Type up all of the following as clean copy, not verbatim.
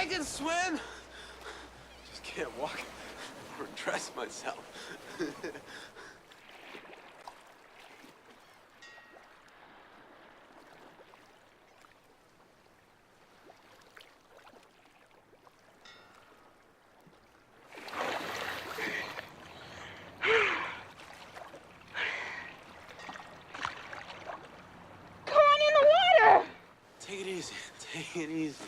I can swim. Just can't walk or dress myself. Take it easy. Take it easy.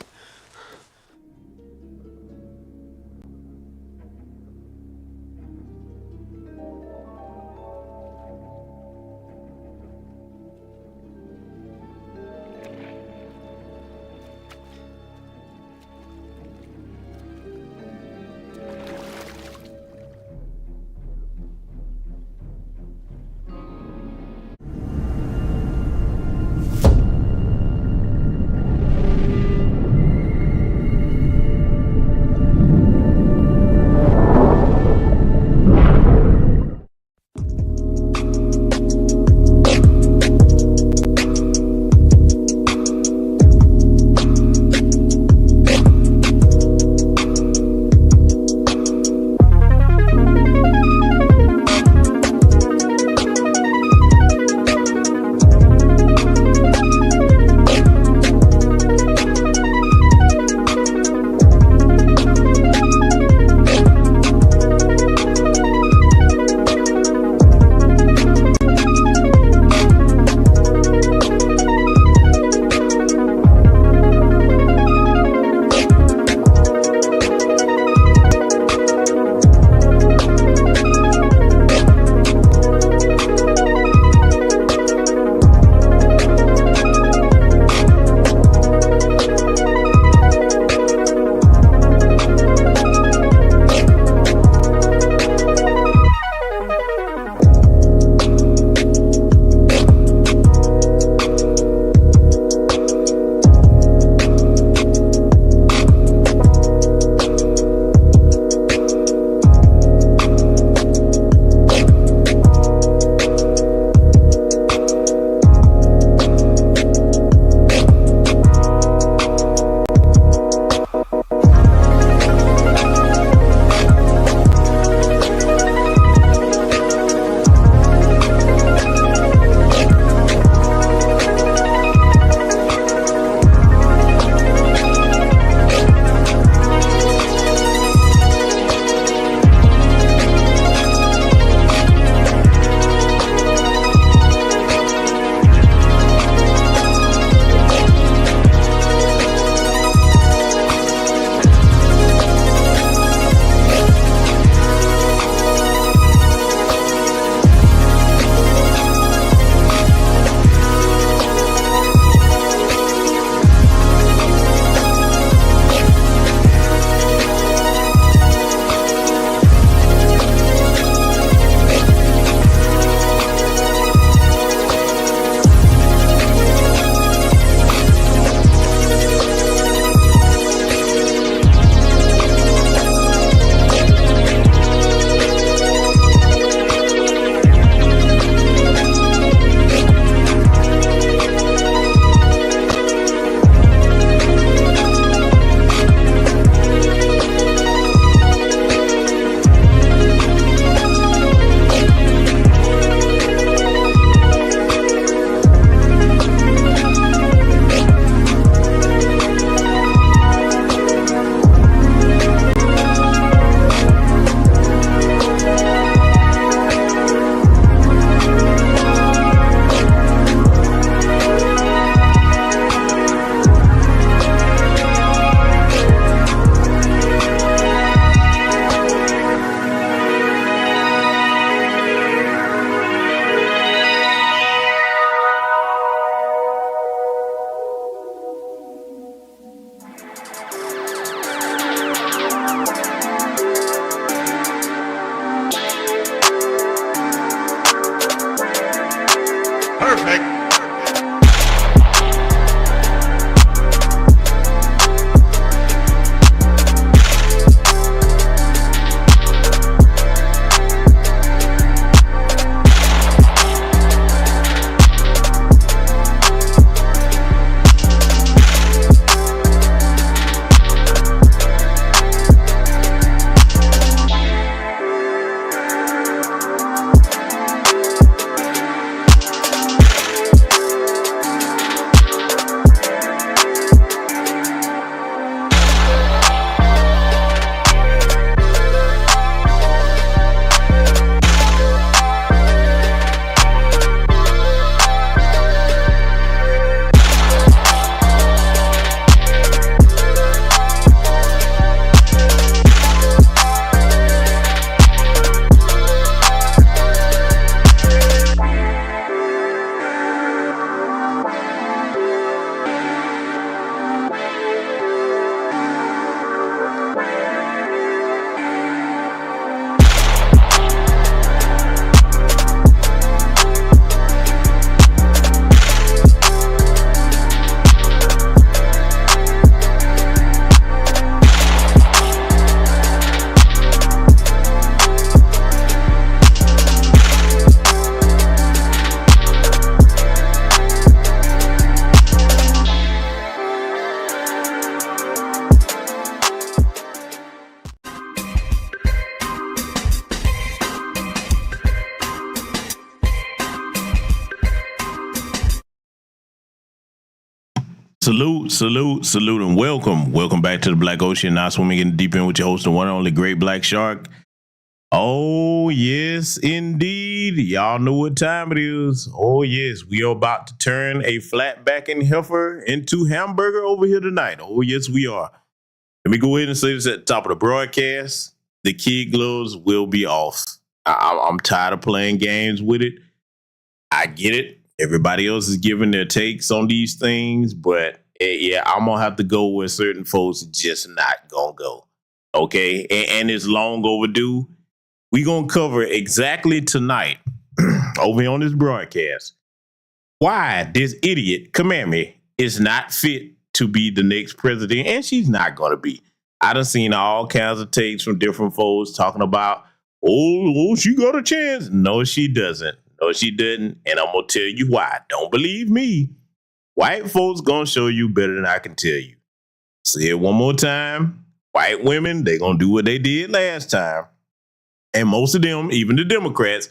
Salute, and welcome. Welcome back to the Black Ocean. Now swimming in deep end with your host, the one and only Great Black Shark. Oh, yes, indeed. Y'all know what time it is. Oh, yes, we are about to turn a flat-backing heifer into hamburger over here tonight. Oh, yes, we are. Let me go ahead and say this at the top of the broadcast. The kid gloves will be off. I'm tired of playing games with it. I get it. Everybody else is giving their takes on these things, but yeah, I'm going to have to go where certain folks are just not going to go. Okay? And it's long overdue. We're going to cover exactly tonight over here on this broadcast why this idiot, Kamala, is not fit to be the next president, and she's not going to be. I done seen all kinds of takes from different folks talking about, oh, she got a chance. No, she doesn't. No, she didn't, and I'm going to tell you why. Don't believe me. White folks going to show you better than I can tell you. Say it one more time. White women, they going to do what they did last time. And most of them, even the Democrats,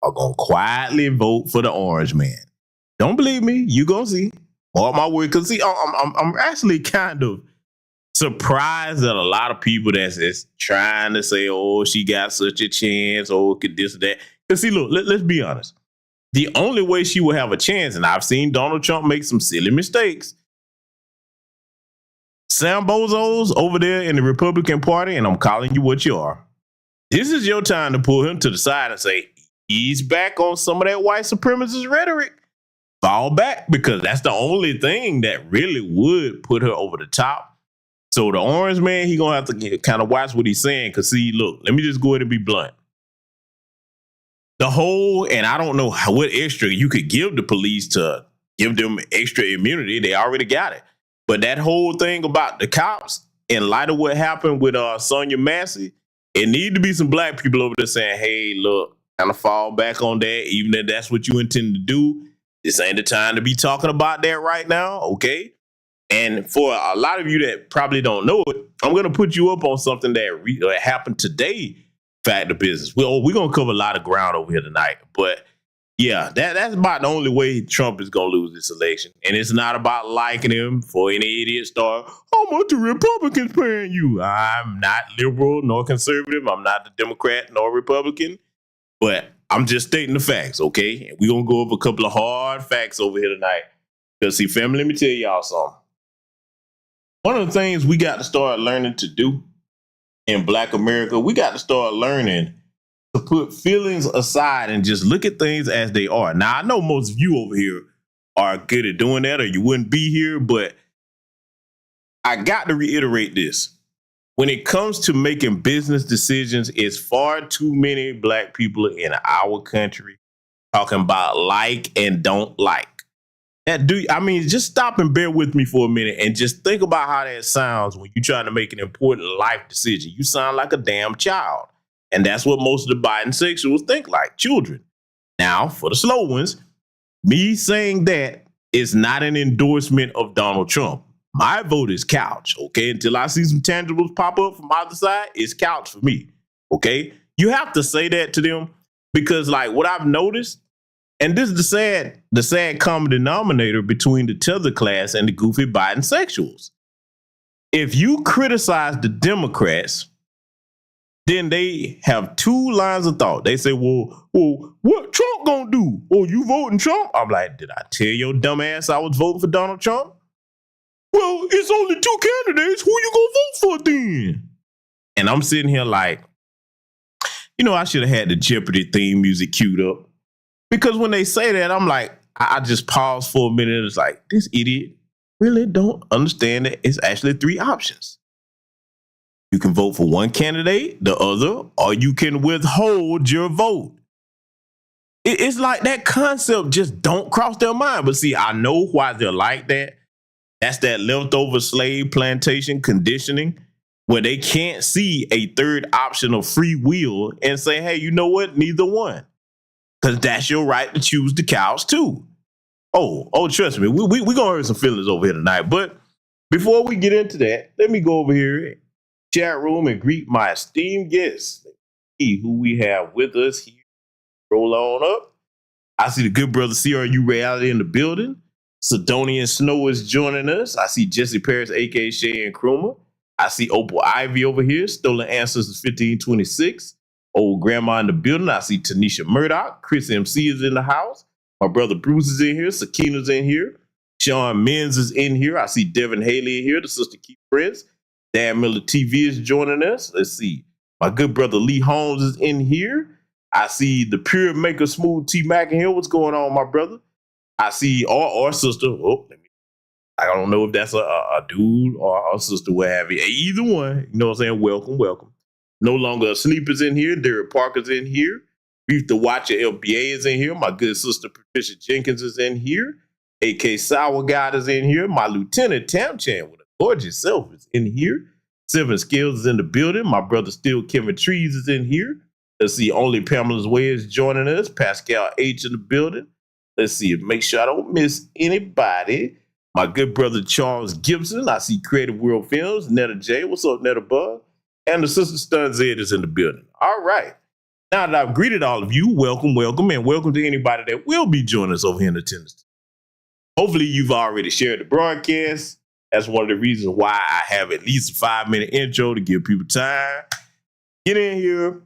are going to quietly vote for the orange man. Don't believe me? You going to see. Mark my word. Because see, I'm actually kind of surprised that a lot of people that's trying to say, oh, she got such a chance, oh, could this or that. Because see, look, let's be honest. The only way she will have a chance, and I've seen Donald Trump make some silly mistakes, Sam Bozos over there in the Republican Party, and I'm calling you what you are. This is your time to pull him to the side and say, he's back on some of that white supremacist rhetoric. Fall back, because that's the only thing that really would put her over the top. So the orange man, he going to have to kind of watch what he's saying. Because see, look, let me just go ahead and be blunt. The whole, and I don't know what extra you could give the police to give them extra immunity. They already got it. But that whole thing about the cops, in light of what happened with Sonia Massey, it need to be some black people over there saying, hey, look, kind of fall back on that, even if that's what you intend to do. This ain't the time to be talking about that right now, okay? And for a lot of you that probably don't know it, I'm going to put you up on something that happened today, fact of business. We're going to cover a lot of ground over here tonight. But yeah, that's about the only way Trump is going to lose this election. And it's not about liking him for any idiot star. How much the Republicans paying you? I'm not liberal nor conservative. I'm not the Democrat nor Republican. But I'm just stating the facts, okay? And we're going to go over a couple of hard facts over here tonight. Because see, family, let me tell y'all something. One of the things we got to start learning to do in Black America, we got to start learning to put feelings aside and just look at things as they are. Now, I know most of you over here are good at doing that or you wouldn't be here, but I got to reiterate this. When it comes to making business decisions, it's far too many black people in our country talking about like and don't like. Just stop and bear with me for a minute and just think about how that sounds when you're trying to make an important life decision. You sound like a damn child. And that's what most of the bisexuals think like, children. Now, for the slow ones, me saying that is not an endorsement of Donald Trump. My vote is couch, okay? Until I see some tangibles pop up from either side, it's couch for me, okay? You have to say that to them because, like, what I've noticed, and this is the sad common denominator between the tether class and the goofy bisexuals. If you criticize the Democrats, then they have two lines of thought. They say, well, what Trump gonna do? Oh, you voting Trump? I'm like, did I tell your dumb ass I was voting for Donald Trump? Well, it's only two candidates. Who you gonna vote for then? And I'm sitting here like, I should have had the Jeopardy theme music queued up. Because when they say that, I'm like, I just pause for a minute. It's like, this idiot really don't understand that it's actually three options. You can vote for one candidate, the other, or you can withhold your vote. It's like that concept just don't cross their mind. But see, I know why they're like that. That's that leftover slave plantation conditioning where they can't see a third option of free will and say, hey, you know what? Neither one. Because that's your right to choose the cows too. Oh, trust me. We're going to hurt some feelings over here tonight. But before we get into that, let me go over here, chat room, and greet my esteemed guests. See who we have with us here. Roll on up. I see the good brother CRU Reality in the building. Sidonian Snow is joining us. I see Jesse Paris, aka Shay and Kruma. I see Opal Ivy over here. Stolen Ancestors 1526. Old Grandma in the building. I see Tanisha Murdoch. Chris MC is in the house. My brother Bruce is in here. Sakina's in here. Sean Menz is in here. I see Devin Haley in here. The Sister Keith Prince. Dan Miller TV is joining us. Let's see. My good brother Lee Holmes is in here. I see the Pure Maker Smooth T Mac in here. What's going on, my brother? I see our sister. Oh, I don't know if that's a dude or a sister, what have you. Either one. You know what I'm saying? Welcome, welcome. No longer a Sneeper's in here. Derek Parker's in here. Beef the Watcher LBA is in here. My good sister Patricia Jenkins is in here. AK Sour God is in here. My Lieutenant Tam Chan with a gorgeous self is in here. Seven Skills is in the building. My brother Still Kevin Trees is in here. Let's see. Only Pamela's Way is joining us. Pascal H in the building. Let's see. Make sure I don't miss anybody. My good brother Charles Gibson. I see Creative World Films. Netta J. What's up, Netta Bug? And the sister Stun Zed is in the building. All right. Now that I've greeted all of you, welcome, welcome, and welcome to anybody that will be joining us over here in attendance. Hopefully you've already shared the broadcast. That's one of the reasons why I have at least a 5-minute intro to give people time. Get in here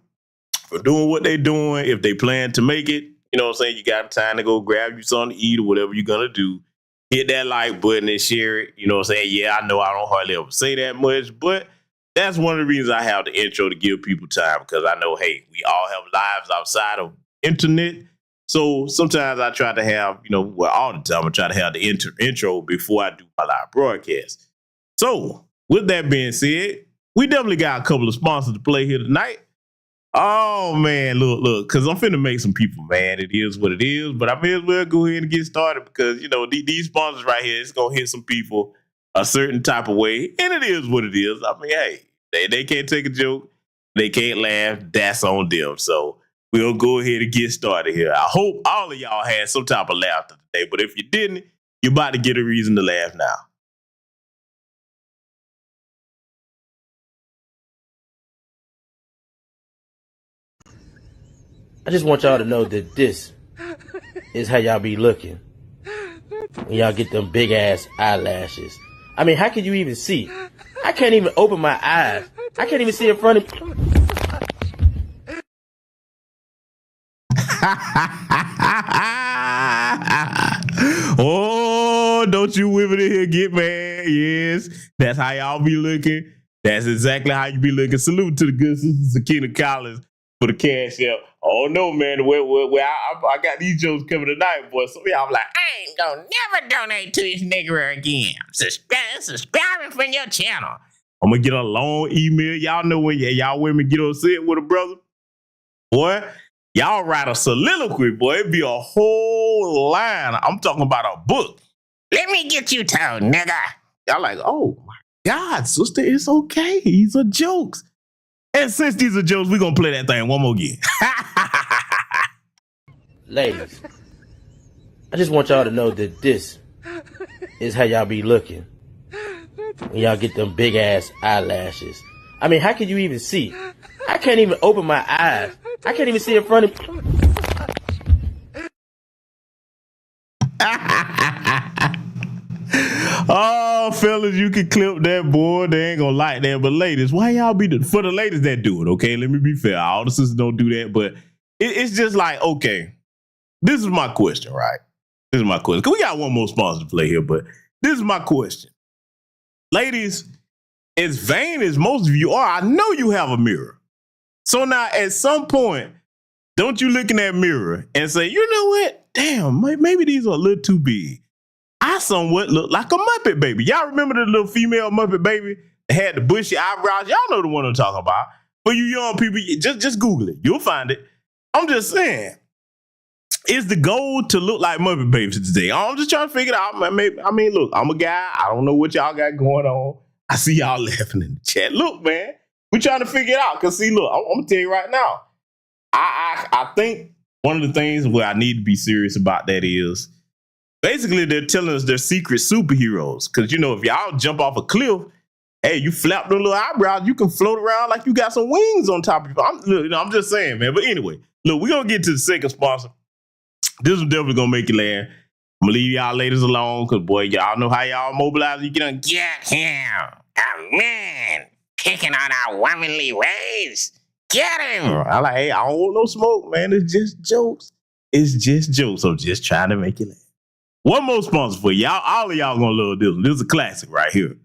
for doing what they're doing. If they plan to make it, you know what I'm saying? You got time to go grab you something to eat or whatever you're going to do. Hit that like button and share it. You know what I'm saying? Yeah, I know I don't hardly ever say that much, but that's one of the reasons I have the intro to give people time, because I know, hey, we all have lives outside of internet. So sometimes I try to have, all the time I try to have the intro before I do my live broadcast. So with that being said, we definitely got a couple of sponsors to play here tonight. Oh, man, look, because I'm finna make some people mad. It is what it is, but I may as well go ahead and get started because, these sponsors right here, it's going to hit some people a certain type of way, and it is what it is. I mean, hey, they can't take a joke. They can't laugh. That's on them. So we'll go ahead and get started here. I hope all of y'all had some type of laughter today, but if you didn't, you're about to get a reason to laugh now. I just want y'all to know that this is how y'all be looking when y'all get them big ass eyelashes. I mean, how can you even see? I can't even open my eyes. I can't even see in front of me. Oh, don't you women in here get mad? Yes, that's how y'all be looking. That's exactly how you be looking. Salute to the good sister Sakina Collins for the cash out. Oh no, man, I got these jokes coming tonight, boy. So y'all like, I ain't gonna never donate to this nigger again. Subscribing from your channel. I'm gonna get a long email. Y'all know when y'all women get upset with a brother, boy. Y'all write a soliloquy, boy. It'd be a whole line. I'm talking about a book. Let me get you told, nigga. Y'all like, oh my God, sister, it's okay. These are jokes. And since these are jokes, we're gonna play that thing one more again. Ladies, I just want y'all to know that this is how y'all be looking when y'all get them big ass eyelashes. I mean, how can you even see? I can't even open my eyes. I can't even see in front of me. Oh, fellas, you can clip that, boy. They ain't gonna like that. But ladies, why y'all be for the ladies that do it? Okay, let me be fair. All the sisters don't do that, but it's just like, okay, this is my question, right? This is my question. Cause we got one more sponsor to play here, but this is my question. Ladies, as vain as most of you are, I know you have a mirror. So now at some point, don't you look in that mirror and say, you know what? Damn, maybe these are a little too big. I somewhat look like a Muppet baby. Y'all remember the little female Muppet baby that had the bushy eyebrows? Y'all know the one I'm talking about. For you young people, just Google it. You'll find it. I'm just saying, is the goal to look like Muppet babies today? I'm just trying to figure it out. I mean, look, I'm a guy. I don't know what y'all got going on. I see y'all laughing in the chat. Look, man, we're trying to figure it out. Because, see, look, I'm going to tell you right now. I think one of the things where I need to be serious about that is, basically, they're telling us they're secret superheroes. Because, if y'all jump off a cliff, hey, you flap them little eyebrows, you can float around like you got some wings on top of you. I'm just saying, man. But anyway, look, we're going to get to the second sponsor. This is definitely going to make you laugh. I'm gonna leave y'all ladies alone because, boy, y'all know how y'all mobilize. You can Get him. Oh, man. Picking on our womanly ways. Get him. I like, hey, I don't want no smoke, man. It's just jokes. It's just jokes. I'm just trying to make it laugh. One more sponsor for y'all. All of y'all gonna love this one. This is a classic right here.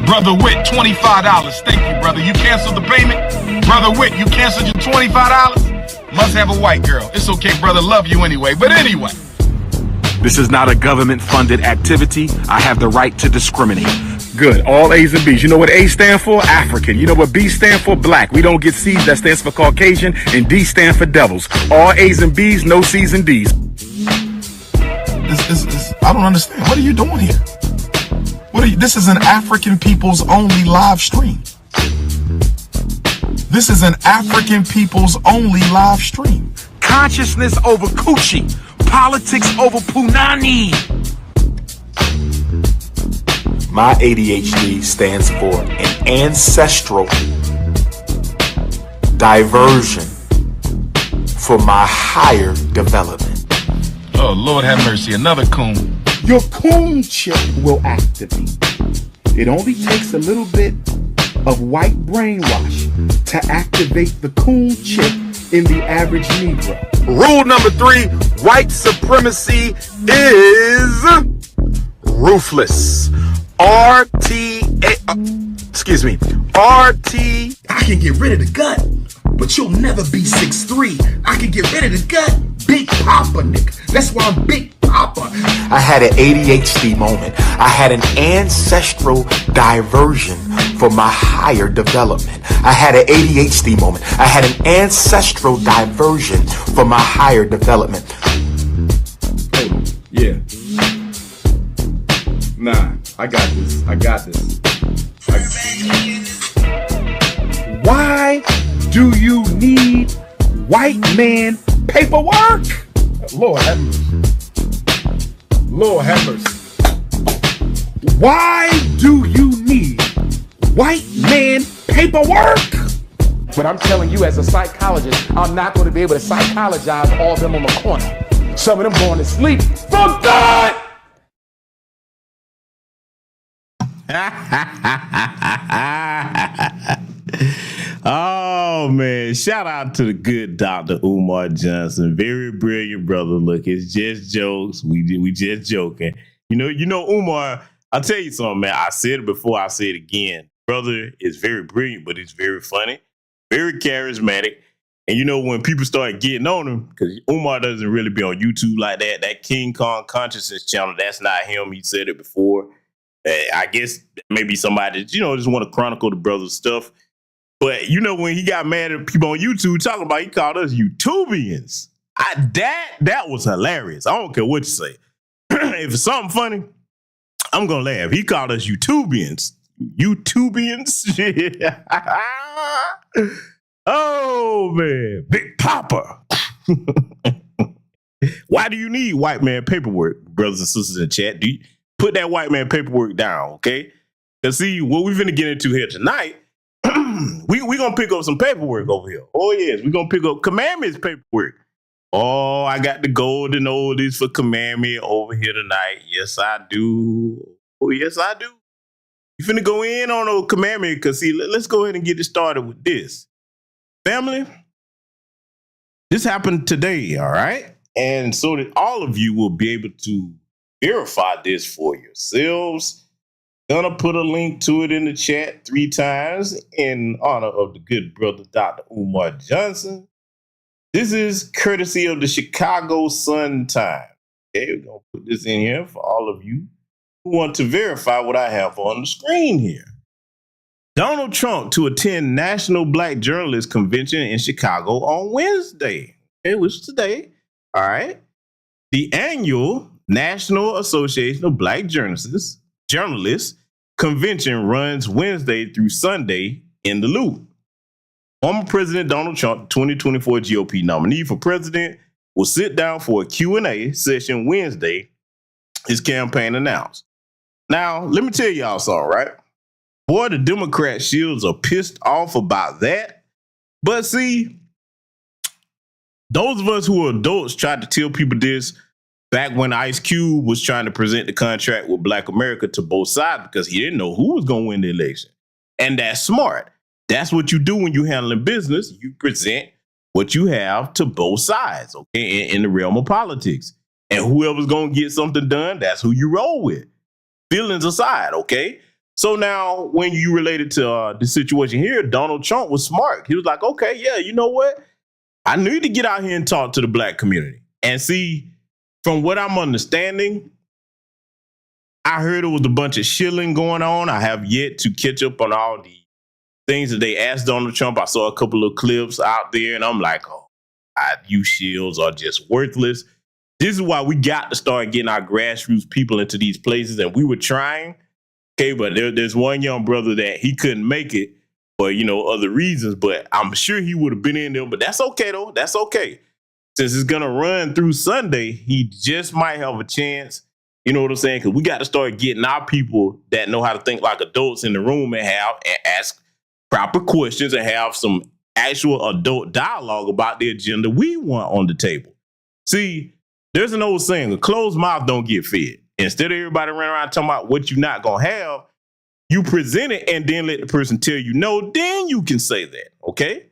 Brother Witt, $25. Thank you, brother. You canceled the payment? Brother Witt, you canceled your $25? Must have a white girl. It's okay, brother. Love you anyway. But anyway. This is not a government-funded activity. I have the right to discriminate. Good. All A's and B's. You know what A stand for? African. You know what B stand for? Black. We don't get C's. That stands for Caucasian. And D stand for devils. All A's and B's, no C's and D's. I don't understand. What are you doing here? This is an African people's only live stream. This is an African people's only live stream. Consciousness over coochie. Politics over punani. My ADHD stands for an ancestral diversion for my higher development. Oh, Lord have mercy. Another coon. Your coon chip will activate. It only takes a little bit of white brainwash to activate the coon chip in the average Negro. Rule number 3, white supremacy is ruthless. RT. I can get rid of the gut, but you'll never be 6'3". I can get rid of the gut. Big Papa, nigga. That's why I'm Big Papa. I had an ADHD moment. I had an ancestral diversion for my higher development. I had an ADHD moment. I had an ancestral diversion for my higher development. Yeah. Nah, I got this. Why do you need white man paperwork? Lord have mercy. Lord have mercy. Why do you need white man paperwork? But I'm telling you, as a psychologist, I'm not going to be able to psychologize all of them on the corner. Some of them going to sleep. For God! Oh man, shout out to the good Dr. Umar Johnson. Very brilliant brother. Look, it's just jokes. We just joking. You know, Umar, I'll tell you something, man. I said it before, I say it again. Brother is very brilliant, but he's very funny, very charismatic. And you know, when people start getting on him, because Umar doesn't really be on YouTube like that, that King Kong Consciousness channel, that's not him. He said it before. I guess maybe somebody, just want to chronicle the brother's stuff. But, when he got mad at people on YouTube talking about, he called us YouTubians. That was hilarious. I don't care what you say. If it's something funny, I'm going to laugh. He called us YouTubians. YouTubians? Oh, man. Big Papa. Why do you need white man paperwork, brothers and sisters in the chat? Put that white man paperwork down, okay? Because see, what we're finna get into here tonight, we gonna pick up some paperwork over here. Oh yes, we're gonna pick up Commandments paperwork. Oh, I got the golden oldies for Commandment over here tonight. Yes, I do. Oh yes, I do. You finna go in on a Commandment because see, let's go ahead and get it started with this. Family, this happened today, all right? And so that all of you will be able to verify this for yourselves. Gonna put a link to it in the chat 3 times in honor of the good brother, Dr. Umar Johnson. This is courtesy of the Chicago Sun-Times. Okay, we're gonna put this in here for all of you who want to verify what I have on the screen here. Donald Trump to attend National Black Journalists Convention in Chicago on Wednesday. Okay, which is today. All right. The annual National Association of Black Journalists Convention runs Wednesday through Sunday in the Loop. Former President Donald Trump, 2024 GOP nominee for president, will sit down for a Q&A session Wednesday, his campaign announced. Now, let me tell y'all something, right? Boy, the Democrat shills are pissed off about that. But see, Those of us who are adults tried to tell people this back when Ice Cube was trying to present the contract with Black America to both sides because he didn't know who was going to win the election. And that's smart. That's what you do when you're handling business. You present what you have to both sides, okay, in the realm of politics. And whoever's going to get something done, that's who you roll with. Feelings aside, okay? So now when you related to the situation here, Donald Trump was smart. He was like, okay, yeah, you know what? I need to get out here and talk to the Black community. And see, from what I'm understanding, I heard it was a bunch of shilling going on. I have yet to catch up on all the things that they asked Donald Trump. I saw a couple of clips out there, and I'm like, oh, you shills are just worthless. This is why we got to start getting our grassroots people into these places, and we were trying, okay, but there's one young brother that he couldn't make it for, other reasons, but I'm sure he would have been in there, but that's okay, though. That's okay. Since it's going to run through Sunday, he just might have a chance. You know what I'm saying? Because we got to start getting our people that know how to think like adults in the room and ask proper questions and have some actual adult dialogue about the agenda we want on the table. See, there's an old saying, a closed mouth don't get fed. Instead of everybody running around talking about what you're not going to have, you present it and then let the person tell you no, then you can say that, okay?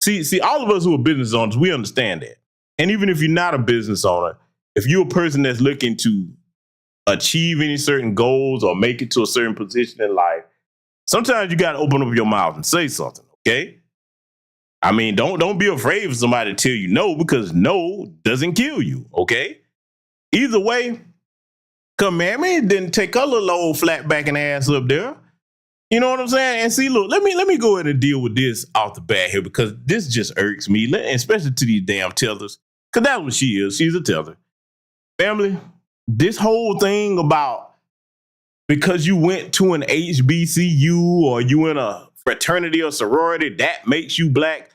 See, all of us who are business owners, we understand that. And even if you're not a business owner, if you're a person that's looking to achieve any certain goals or make it to a certain position in life, sometimes you got to open up your mouth and say something, okay? I mean, don't be afraid for somebody to tell you no, because no doesn't kill you, okay? Either way, come man, it didn't take a little old flat backing ass up there. You know what I'm saying? And see, look, let me go ahead and deal with this off the bat here, because this just irks me, especially to these damn tethers, because that's what she is. She's a tether. Family, this whole thing about because you went to an HBCU or you in a fraternity or sorority, that makes you Black.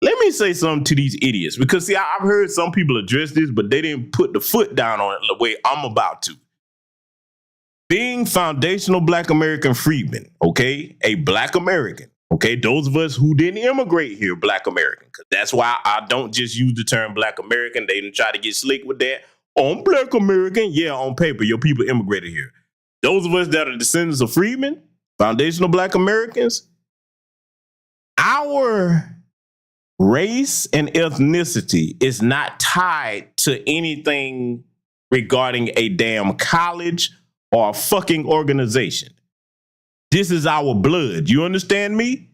Let me say something to these idiots, because see, I've heard some people address this, but they didn't put the foot down on it the way I'm about to. Being foundational Black American freedmen, okay, a Black American, okay, those of us who didn't immigrate here, Black American, because that's why I don't just use the term Black American. They didn't try to get slick with that. On Black American, yeah, on paper, your people immigrated here. Those of us that are descendants of freedmen, foundational Black Americans, our race and ethnicity is not tied to anything regarding a damn college or a fucking organization. This is our blood. You understand me?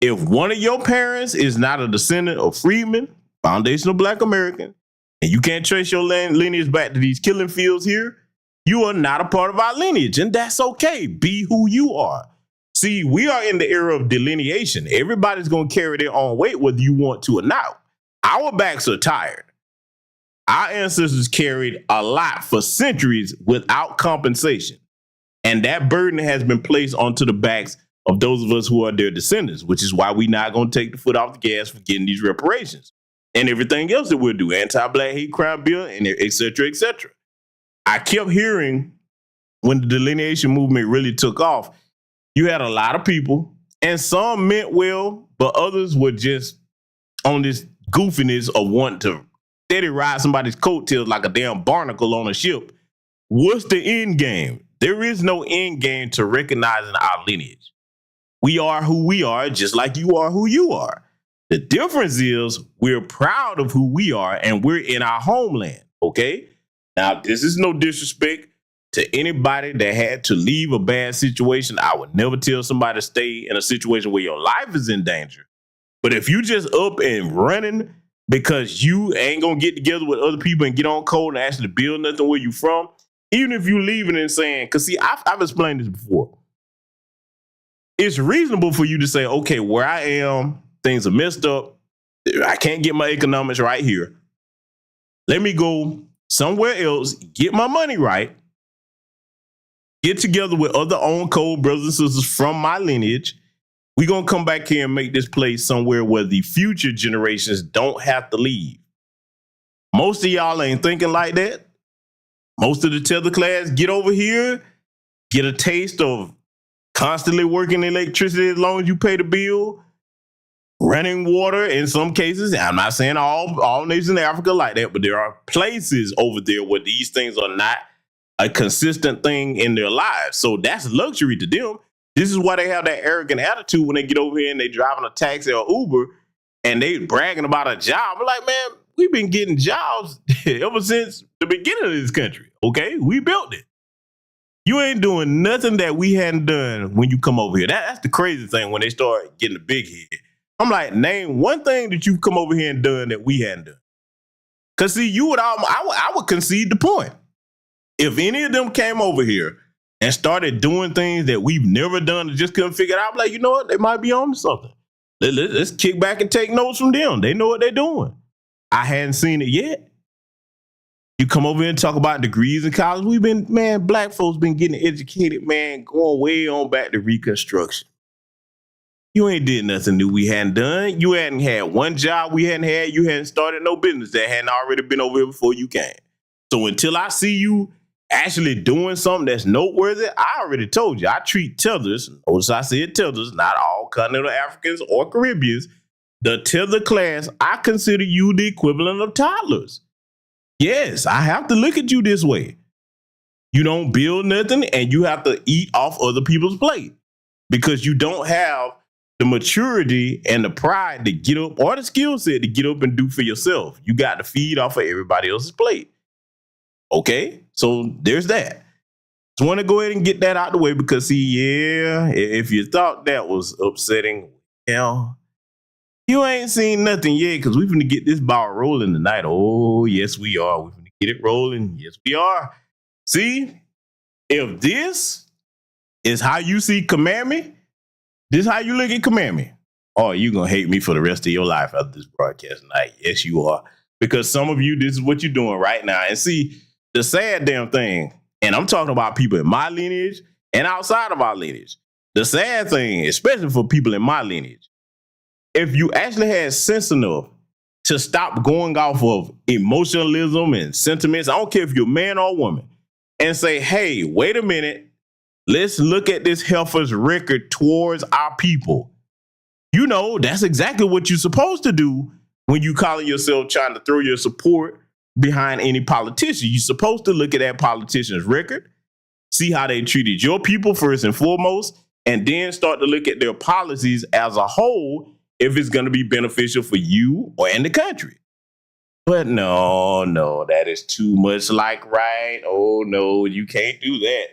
If one of your parents is not a descendant of freedmen, foundational Black American, and you can't trace your lineage back to these killing fields here, you are not a part of our lineage, and that's okay. Be who you are. See, we are in the era of delineation. Everybody's going to carry their own weight, whether you want to or not. Our backs are tired. Our ancestors carried a lot for centuries without compensation. And that burden has been placed onto the backs of those of us who are their descendants, which is why we're not going to take the foot off the gas for getting these reparations and everything else that we'll do, anti-Black hate crime bill, and et cetera, et cetera. I kept hearing when the delineation movement really took off, you had a lot of people, and some meant well, but others were just on this goofiness of wanting to steady ride somebody's coattails like a damn barnacle on a ship. What's the end game? There is no end game to recognizing our lineage. We are who we are, just like you are who you are. The difference is we're proud of who we are and we're in our homeland, okay? Now, this is no disrespect to anybody that had to leave a bad situation. I would never tell somebody to stay in a situation where your life is in danger. But if you just up and running because you ain't going to get together with other people and get on code and actually build nothing where you from, even if you leaving and saying, because see, I've explained this before. It's reasonable for you to say, okay, where I am, things are messed up. I can't get my economics right here. Let me go somewhere else, get my money right, get together with other on code brothers and sisters from my lineage. We're going to come back here and make this place somewhere where the future generations don't have to leave. Most of y'all ain't thinking like that. Most of the tether class get over here, get a taste of constantly working electricity as long as you pay the bill, running water in some cases. I'm not saying all nations in Africa like that, but there are places over there where these things are not a consistent thing in their lives. So that's luxury to them. This is why they have that arrogant attitude when they get over here and they driving a taxi or Uber and they bragging about a job. I'm like, man, we've been getting jobs ever since the beginning of this country. Okay, we built it. You ain't doing nothing that we hadn't done when you come over here. That's the crazy thing when they start getting the big head. I'm like, name one thing that you've come over here and done that we hadn't done. Because see, I would concede the point. If any of them came over here and started doing things that we've never done and just couldn't figure it out, I'm like, you know what? They might be on to something. Let's kick back and take notes from them. They know what they're doing. I hadn't seen it yet. You come over here and talk about degrees in college. Black folks been getting educated, man, going way on back to Reconstruction. You ain't did nothing new we hadn't done. You hadn't had one job we hadn't had. You hadn't started no business that hadn't already been over here before you came. So until I see you actually doing something that's noteworthy, I already told you, I treat tethers, notice I said tethers, not all continental Africans or Caribbeans, the tether class, I consider you the equivalent of toddlers. Yes, I have to look at you this way. You don't build nothing and you have to eat off other people's plate because you don't have the maturity and the pride to get up or the skill set to get up and do for yourself. You got to feed off of everybody else's plate. Okay, so there's that. Just want to go ahead and get that out the way because, see, yeah, if you thought that was upsetting, you ain't seen nothing yet because we're going to get this ball rolling tonight. Oh, yes, we are. We're going to get it rolling. Yes, we are. See, if this is how you see Kamami, this is how you look at Kamami, oh, you're going to hate me for the rest of your life after this broadcast tonight. Yes, you are. Because some of you, this is what you're doing right now. And see, the sad damn thing, and I'm talking about people in my lineage and outside of our lineage, the sad thing, especially for people in my lineage, if you actually had sense enough to stop going off of emotionalism and sentiments, I don't care if you're a man or a woman, and say, hey, wait a minute, let's look at this heifer's record towards our people. You know, that's exactly what you're supposed to do when you calling yourself trying to throw your support behind any politician. You're supposed to look at that politician's record, see how they treated your people first and foremost, and then start to look at their policies as a whole if it's going to be beneficial for you or in the country. But no, that is too much like right. Oh, no, you can't do that.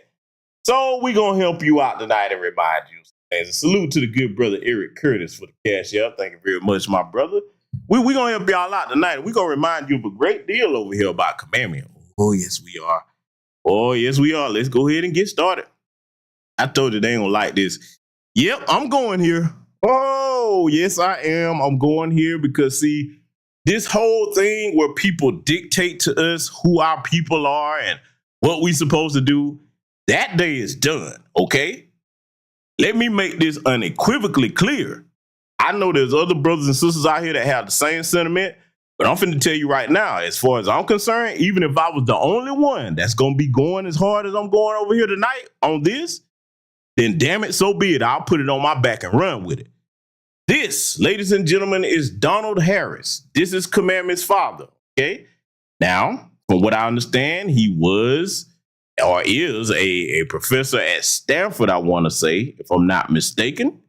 So we're going to help you out tonight and remind you. As a salute to the good brother Eric Curtis for the cash out. Thank you very much, my brother. We're going to help y'all out tonight. We're going to remind you of a great deal over here about Kamami. Oh, yes, we are. Oh, yes, we are. Let's go ahead and get started. I told you they ain't going to like this. Yep, I'm going here. Oh, yes, I am. I'm going here because, see, this whole thing where people dictate to us who our people are and what we supposed to do, that day is done, okay? Let me make this unequivocally clear. I know there's other brothers and sisters out here that have the same sentiment, but I'm finna tell you right now, as far as I'm concerned, even if I was the only one that's going to be going as hard as I'm going over here tonight on this, then damn it, so be it. I'll put it on my back and run with it. This, ladies and gentlemen, is Donald Harris. This is Kamami's father, okay? Now, from what I understand, he was or is a professor at Stanford, I want to say, if I'm not mistaken.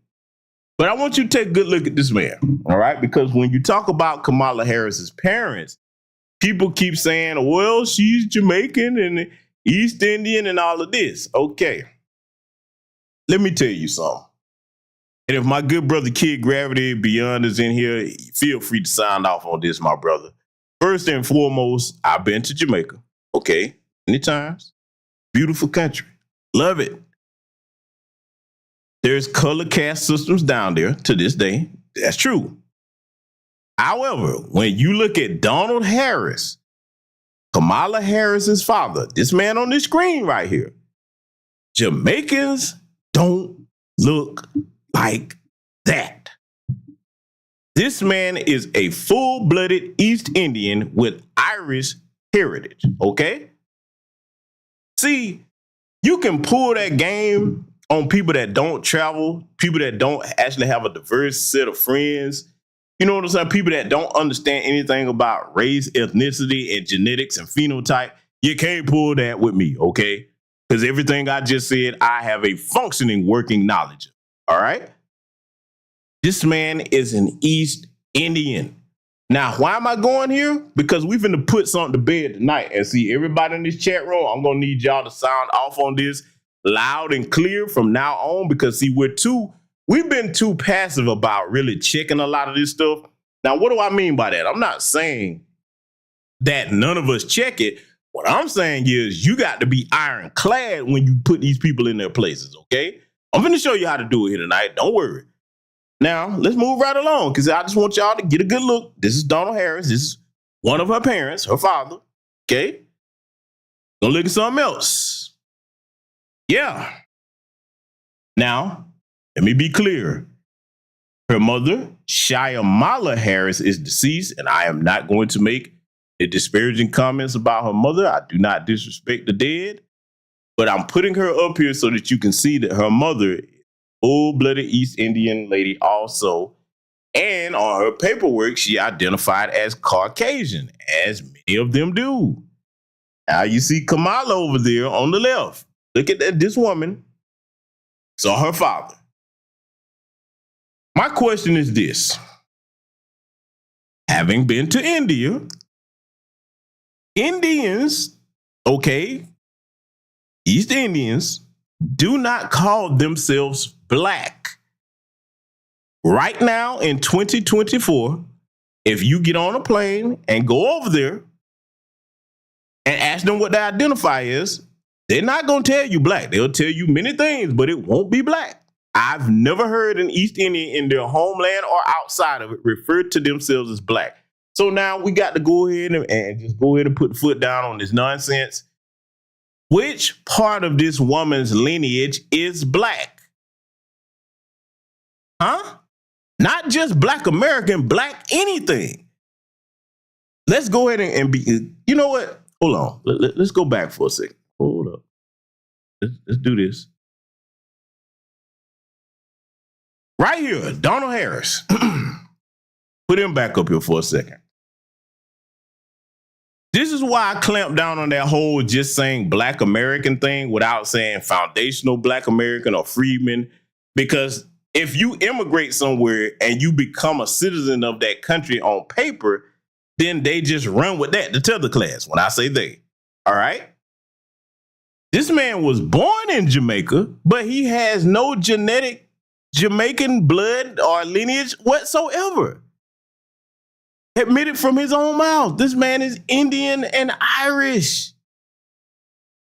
But I want you to take a good look at this man, all right? Because when you talk about Kamala Harris's parents, people keep saying, well, she's Jamaican and East Indian and all of this. Okay. Let me tell you something. And if my good brother Kid Gravity Beyond is in here, feel free to sign off on this, my brother. First and foremost, I've been to Jamaica, okay? Many times. Beautiful country. Love it. There's color caste systems down there to this day. That's true. However, when you look at Donald Harris, Kamala Harris's father, this man on this screen right here, Jamaicans don't look like that. This man is a full-blooded East Indian with Irish heritage, okay? See, you can pull that game on people that don't travel, people that don't actually have a diverse set of friends You know what I'm saying? People that don't understand anything about race, ethnicity, and genetics and phenotype, you can't pull that with me, okay? Because everything I just said, I have a functioning working knowledge. All right? This man is an East Indian. Now, why am I going here? Because we're finna put something to bed tonight. And see, everybody in this chat room, I'm going to need y'all to sound off on this loud and clear from now on. Because, see, we've been too passive about really checking a lot of this stuff. Now, what do I mean by that? I'm not saying that none of us check it. What I'm saying is you got to be ironclad when you put these people in their places, okay? I'm finna show you how to do it here tonight. Don't worry. Now, let's move right along because I just want y'all to get a good look. This is Donald Harris. This is one of her parents, her father. Okay? Gonna look at something else. Yeah. Now, let me be clear. Her mother, Kamala Harris, is deceased, and I am not going to make the disparaging comments about her mother. I do not disrespect the dead, but I'm putting her up here so that you can see that her mother full-blooded East Indian lady also. And on her paperwork, she identified as Caucasian, as many of them do. Now you see Kamala over there on the left. Look at that, this woman. So her father. My question is this. Having been to India, Indians, okay, East Indians, do not call themselves black. Right now in 2024, if you get on a plane and go over there and ask them what they identify as, they're not going to tell you black. They'll tell you many things, but it won't be black. I've never heard an East Indian in their homeland or outside of it refer to themselves as black. So now we got to go ahead and just go ahead and put the foot down on this nonsense. Which part of this woman's lineage is black? Huh? Not just black American, black anything. Let's go ahead and be, you know what? Hold on. Let's go back for a second. Hold up. Let's do this. Right here, Donald Harris. Put him back up here for a second. This is why I clamp down on that whole just saying black American thing without saying foundational black American or freedman. Because if you immigrate somewhere and you become a citizen of that country on paper, then they just run with that, the tether class, when I say they. All right? This man was born in Jamaica, but he has no genetic Jamaican blood or lineage whatsoever. Admitted from his own mouth. This man is Indian and Irish.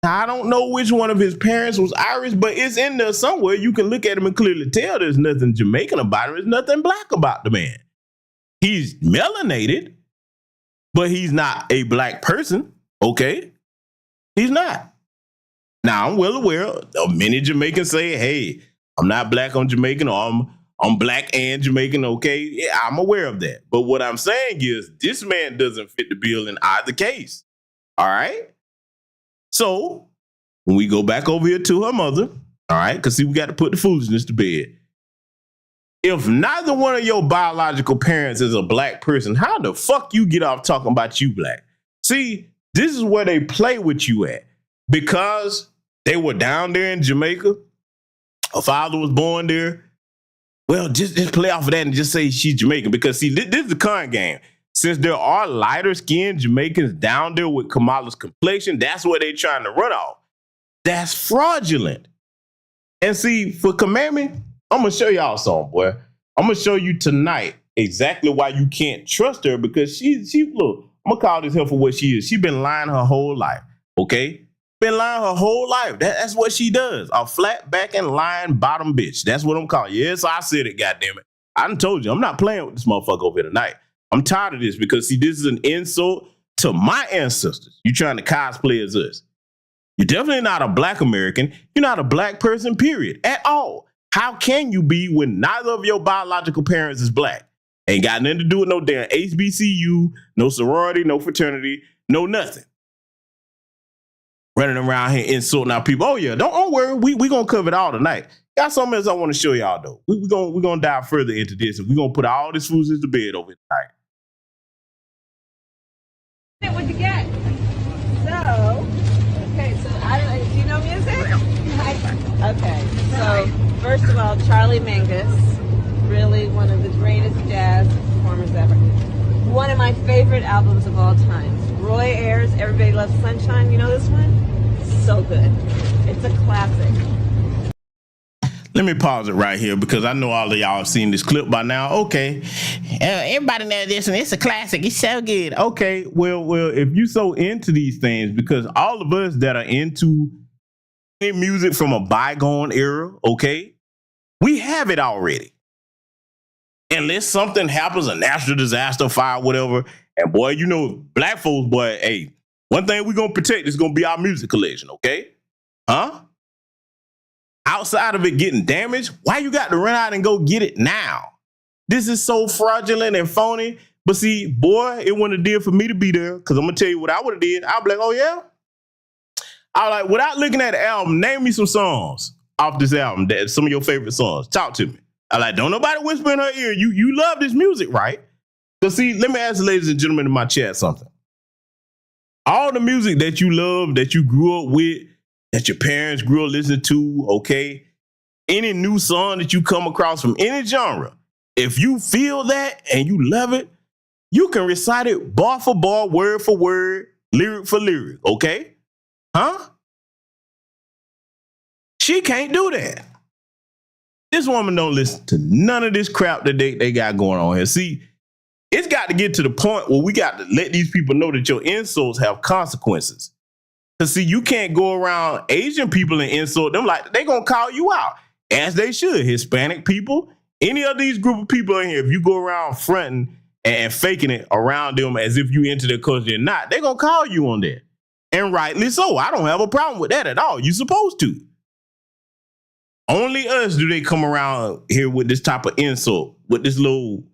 Now, I don't know which one of his parents was Irish, but it's in there somewhere. You can look at him and clearly tell there's nothing Jamaican about him. There's nothing black about the man. He's melanated, but he's not a black person. Okay? He's not. Now, I'm well aware of many Jamaicans say, hey, I'm not black, I'm Jamaican, or I'm black and Jamaican, okay? Yeah, I'm aware of that. But what I'm saying is this man doesn't fit the bill in either case. All right? So when we go back over here to her mother, all right, because see, we got to put the foolishness to bed. If neither one of your biological parents is a black person, how the fuck you get off talking about you black? See, this is where they play with you at. Because they were down there in Jamaica, her father was born there. Well, just play off of that and just say she's Jamaican. Because, see, this is the current game. Since there are lighter-skinned Jamaicans down there with Kamala's complexion, that's what they're trying to run off. That's fraudulent. And see, for Kamami, I'm going to show y'all something, boy. I'm going to show you tonight exactly why you can't trust her, because she look, I'm going to call this her for what she is. She's been lying her whole life, okay? Been lying her whole life. That's what she does. A flat back and lying bottom bitch. That's what I'm calling. Yes, I said it, goddammit. I done told you, I'm not playing with this motherfucker over here tonight. I'm tired of this because, see, this is an insult to my ancestors. You trying to cosplay as us. You're definitely not a black American. You're not a black person, period, at all. How can you be when neither of your biological parents is black? Ain't got nothing to do with no damn HBCU, no sorority, no fraternity, no nothing. Running around here insulting our people. Oh, yeah, don't worry. We going to cover it all tonight. got something else I want to show y'all though. We're gonna dive further into this, and we're gonna put all this fools to bed over tonight. What'd you get? So, okay, so I don't know, do you know music? Okay, so first of all, Charlie Mingus, really one of the greatest jazz performers ever. One of my favorite albums of all time. Roy Ayers, Everybody Loves Sunshine. You know this one? So good. It's a classic. Let me pause it right here because I know all of y'all have seen this clip by now. Okay. Everybody knows this one. It's a classic. It's so good. Okay. Well, if you so into these things, because all of us that are into music from a bygone era, okay, we have it already. Unless something happens, a natural disaster, fire, whatever. And boy, you know, black folks, boy, hey, one thing we're going to protect is going to be our music collection, okay? Huh? Outside of it getting damaged, why you got to run out and go get it now? This is so fraudulent and phony. But see, boy, it wouldn't have did for me to be there, because I'm going to tell you what I would have did. I'd be like, oh, yeah? I was like, without looking at the album, name me some songs off this album, that some of your favorite songs. Talk to me. I like, don't nobody whisper in her ear. You love this music, right? So see, let me ask the ladies and gentlemen in my chat something. All the music that you love, that you grew up with, that your parents grew up listening to, okay? Any new song that you come across from any genre, if you feel that and you love it, you can recite it bar for bar, word for word, lyric for lyric, okay? Huh? She can't do that. This woman don't listen to none of this crap that they got going on here. See, it's got to get to the point where we got to let these people know that your insults have consequences. Because see, you can't go around Asian people and insult them like they going to call you out, as they should. Hispanic people, any of these group of people in here, if you go around fronting and faking it around them as if you into their culture, you're not, they going to call you on that. And rightly so. I don't have a problem with that at all. You're supposed to. Only us do they come around here with this type of insult, with this little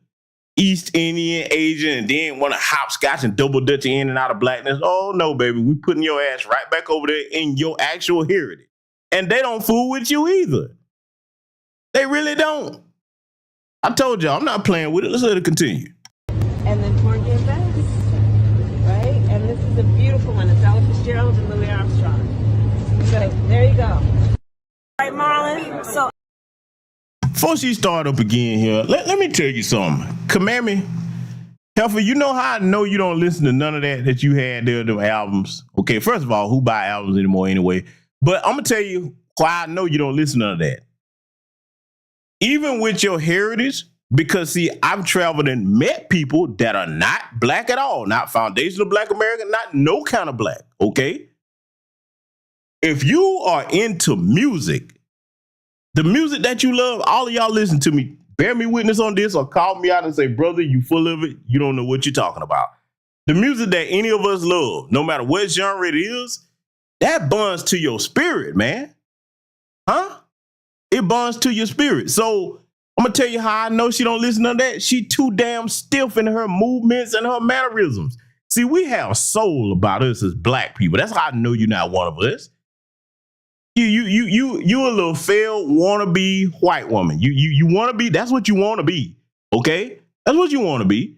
East Indian, Asian, and then want to hopscotch and double dutch in and out of blackness. Oh, no, baby. We putting your ass right back over there in your actual heritage. And they don't fool with you either. They really don't. I told y'all, I'm not playing with it. Let's let it continue. And then Porgy and Bess, right? And this is a beautiful one. It's Ella Fitzgerald and Louis Armstrong. So there you go. All right, Marlon. So before she start up again here, let me tell you something. Kamami, Heifer, you know how I know you don't listen to none of that you had there, them albums? Okay, first of all, who buy albums anymore anyway? But I'm going to tell you why I know you don't listen to none of that. Even with your heritage, because see, I've traveled and met people that are not black at all, not foundational black American, not no kind of black, okay? If you are into music, the music that you love, all of y'all listen to me, bear me witness on this or call me out and say, brother, you full of it. You don't know what you're talking about. The music that any of us love, no matter what genre it is, that bonds to your spirit, man. Huh? It bonds to your spirit. So I'm going to tell you how I know she don't listen to that. She too damn stiff in her movements and her mannerisms. See, we have soul about us as black people. That's how I know you're not one of us. You a little failed wannabe white woman. You want to be, that's what you want to be. Okay? That's what you want to be.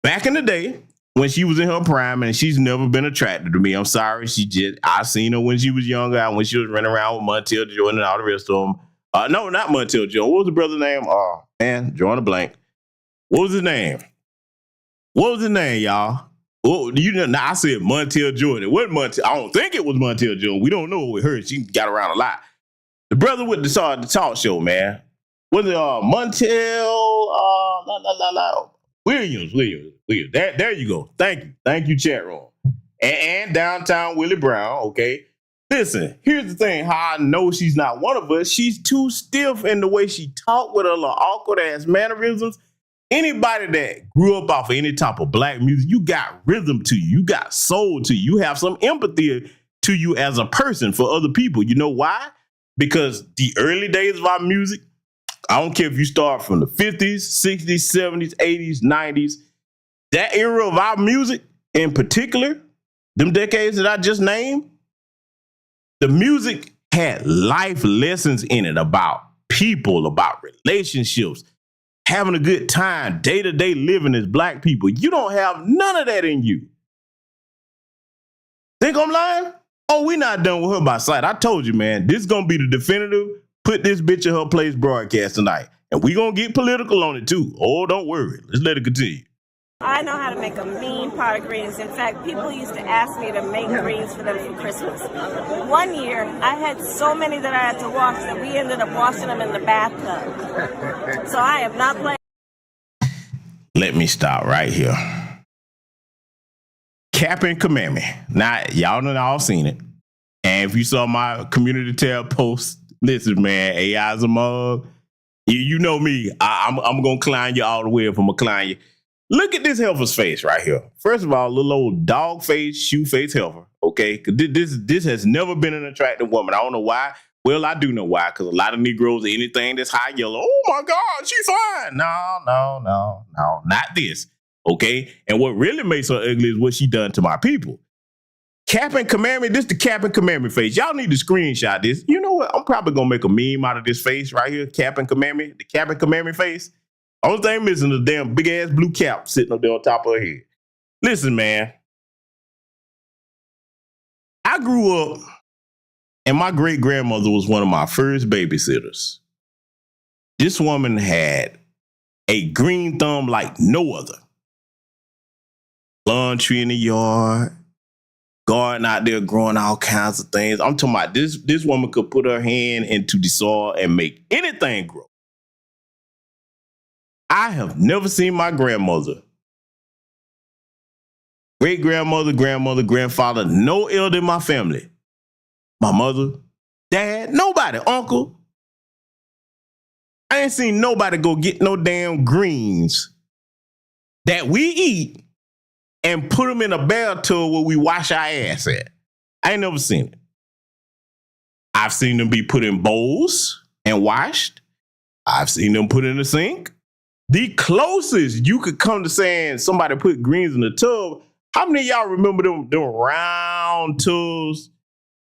Back in the day, when she was in her prime, and she's never been attracted to me. I'm sorry. I seen her when she was younger, when she was running around with Montel Jordan and all the rest of them. No, not Montel Jordan. What was the brother's name? Man, drawing a blank. What was his name? What was his name, y'all? Well, I said Montel Jordan. It wasn't Montel. I don't think it was Montel Jordan. We don't know with her. She got around a lot. The brother with the talk show, man. Was it Montel? Williams. There you go. Thank you, chat room. And downtown Willie Brown. Okay. Listen, here's the thing. How I know she's not one of us. She's too stiff in the way she talk with her little awkward ass mannerisms. Anybody that grew up off of any type of black music, you got rhythm to you. You got soul to you. You have some empathy to you as a person for other people. You know why? Because the early days of our music, I don't care if you start from the 50s, 60s, 70s, 80s, 90s, that era of our music in particular, them decades that I just named, the music had life lessons in it about people, about relationships, having a good time, day-to-day living as black people. You don't have none of that in you. Think I'm lying? Oh, we not done with her by sight. I told you, man, this is going to be the definitive put this bitch in her place broadcast tonight. And we going to get political on it too. Oh, don't worry. Let's let it continue. I know how to make a mean pot of greens. In fact, people used to ask me to make greens for them for Christmas. One year, I had so many that I had to wash that we ended up washing them in the bathtub. So I have not played. Let me stop right here. Cap and Kamami. Now, y'all know all seen it. And if you saw my community tab post, listen, man, AI's a mug. You know me. I'm going to climb you all the way if I'm going to climb you. Look at this heifer's face right here. First of all, little old dog face, shoe face heifer. Okay, this has never been an attractive woman. I don't know why. Well, I do know why, because a lot of Negroes, anything that's high yellow, oh my God, she's fine. No, not this. Okay, and what really makes her ugly is what she done to my people. Cap and Kamami, this the Cap and Kamami face. Y'all need to screenshot this. You know what? I'm probably gonna make a meme out of this face right here, Cap and Kamami, the Cap and Kamami face. Only thing missing is a damn big ass blue cap sitting up there on top of her head. Listen, man. I grew up and my great grandmother was one of my first babysitters. This woman had a green thumb like no other. Lawn tree in the yard, garden out there growing all kinds of things. I'm talking about this woman could put her hand into the soil and make anything grow. I have never seen my grandmother, great-grandmother, grandmother, grandfather, no elder in my family. My mother, dad, nobody, uncle. I ain't seen nobody go get no damn greens that we eat and put them in a bathtub where we wash our ass at. I ain't never seen it. I've seen them be put in bowls and washed. I've seen them put in the sink. The closest you could come to saying somebody put greens in the tub, how many of y'all remember them round tubs?